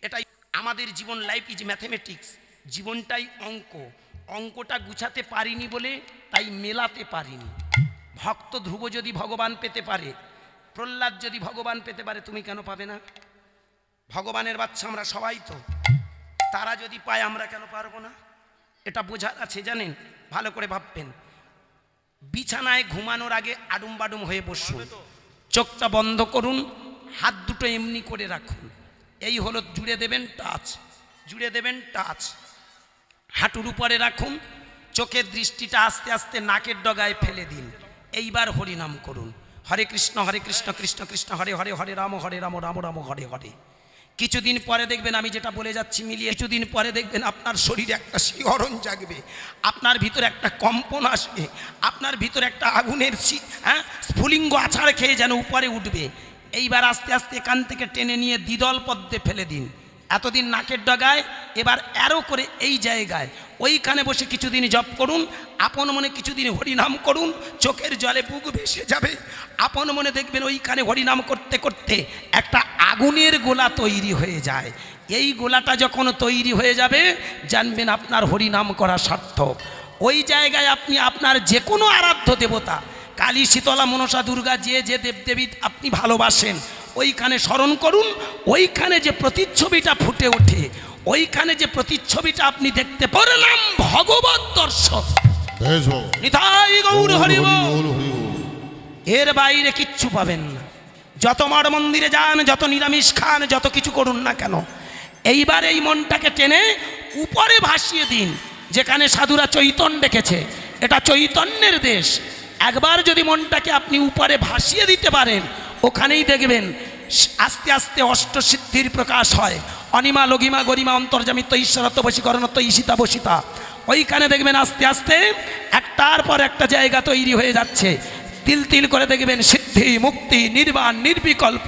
এটাই আমাদের জীবন, লাইফ ইজ ম্যাথমেটিক্স, জীবনটাই অঙ্ক। অঙ্কটা গুছাতে পারিনি বলে তাই মেলাতে পারিনি। ভক্ত ধ্রুব যদি ভগবান পেতে পারে, প্রহ্লাদ যদি ভগবান পেতে পারে, তুমি কেন পাবে না? ভগবানের বাচ্চা আমরা সবাই তো, তারা যদি পায় আমরা কেন পারবো না? এটা বোঝার আছে, জানেন? ভালো করে ভাববেন। বিছানায় ঘুমানোর আগে আডুম বাডুম হয়ে বসুন, চোখটা বন্ধ করুন, হাত দুটো এমনি করে রাখুন, এই হলো জুড়ে দেবেন টাচ, জুড়ে দেবেন টাচ, হাঁটুর উপরে রাখুন, চোখের দৃষ্টিটা আস্তে আস্তে নাকের ডগায় ফেলে দিন। এইবার হরিনাম করুন, হরে কৃষ্ণ কৃষ্ণ কৃষ্ণ হরে হরে, হরে রাম রাম রাম হরে হরে। কিছুদিন পরে দেখবেন, আমি যেটা বলে যাচ্ছি মিলিয়ে, কিছুদিন পরে দেখবেন আপনার শরীরে একটা শিহরণ জাগবে, আপনার ভিতরে একটা কম্পন আসবে, আপনার ভিতরে একটা আগুনের স্ফুলিঙ্গ আছাড় খেয়ে যেন উপরে উঠবে। এইবার আস্তে আস্তে কান থেকে টেনে নিয়ে দ্বিদল পদ্মে ফেলে দিন। এতদিন নাকের ডগায়, এবার অ্যারো করে এই জায়গায়, ওইখানে বসে কিছুদিন জপ করুন, আপন মনে কিছুদিন হরিনাম করুন, চোখের জলে বুক ভেসে যাবে। আপন মনে দেখবেন ওইখানে হরিনাম করতে করতে একটা আগুনের গোলা তৈরি হয়ে যায়। এই গোলাটা যখন তৈরি হয়ে যাবে, জানবেন আপনার হরিনাম করা সার্থক। ওই জায়গায় আপনি আপনার যে কোনো আরাধ্য দেবতা, কালী, শীতলা, মনসা, দুর্গা, যে যে দেবদেবী আপনি ভালোবাসেন, ওইখানে স্মরণ করুন। ওইখানে যে প্রতিচ্ছবিটা ফুটে ওঠে, ওইখানে যে প্রতিচ্ছবিটা আপনি দেখতে পারলাম, ভগবত দর্শন। বেশ বাবা। নিতাই গৌর হরি বল। হরি বল। এর বাইরে কিচ্ছু পাবেন না। যত মঠ মন্দিরে যান, যত নিরামিষ খান, যত কিছু করুন না কেন, এইবার এই মনটাকে টেনে উপরে ভাসিয়ে দিন, যেখানে সাধুরা চৈতন্য ডেকেছে, এটা চৈতন্যের দেশ। একবার যদি মনটাকে আপনি উপরে ভাসিয়ে দিতে পারেন, ওখানেই দেখবেন আস্তে আস্তে অষ্টসিদ্ধির প্রকাশ হয়। অনিমা, লঘিমা, গরিমা, অন্তর্জামিত্ব, ঈশ্বরত্ব, বশীকরণত্ব, ঈশিতা, বসিতা, ওইখানে দেখবেন আস্তে আস্তে একটার পর একটা জায়গা তৈরি হয়ে যাচ্ছে। তিল তিল করে দেখবেন সিদ্ধি, মুক্তি, নির্বাণ, নির্বিকল্প,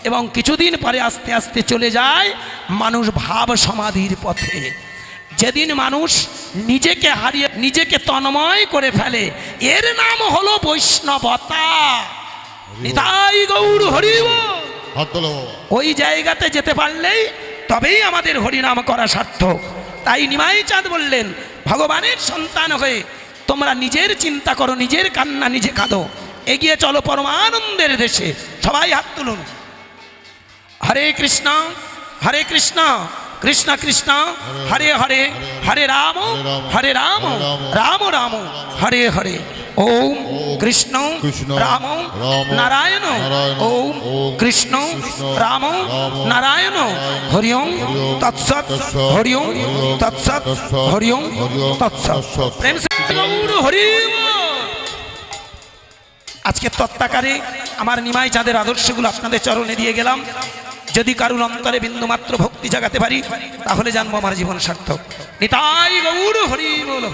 এবং কিছুদিন পরে আস্তে আস্তে চলে যায় মানুষ ভাব সমাধির পথে। যেদিন মানুষ নিজেকে হারিয়ে নিজেকে তন্ময় করে ফেলে, এর নাম হলো বৈষ্ণবতা। নিতাই গৌর হরি বল। হাত তোলো বাবা। ওই জায়গাতে যেতে পারলেই তবেই আমাদের হরিনাম করা সার্থক। তাই নিমাই চাঁদ বললেন, ভগবানের সন্তান হয়ে তোমরা নিজের চিন্তা করো, নিজের কান্না নিজে কাঁদো, এগিয়ে চলো পরমানন্দের দেশে। সবাই হাত তুলুন। হরে কৃষ্ণ কৃষ্ণ কৃষ্ণ হরে হরে, হরে রাম রাম রাম হরে হরে। ওম কৃষ্ণ রাম নারায়ণ, ওম কৃষ্ণ রাম নারায়ণ, হরি ওম তৎসৎ, হরি ওম তৎসৎ, হরি ওম তৎসৎ। প্রেম সে গৌর হরি বল। আজকে তত্ত্বাকারে আমার নিমাই চাঁদের আদর্শগুলো আপনাদের চরণে দিয়ে গেলাম। যদি কারুর অন্তরে বিন্দুমাত্র ভক্তি জাগাতে পারি তাহলে জানবো আমার জীবন সার্থক। নিতাই গৌর হরি বল।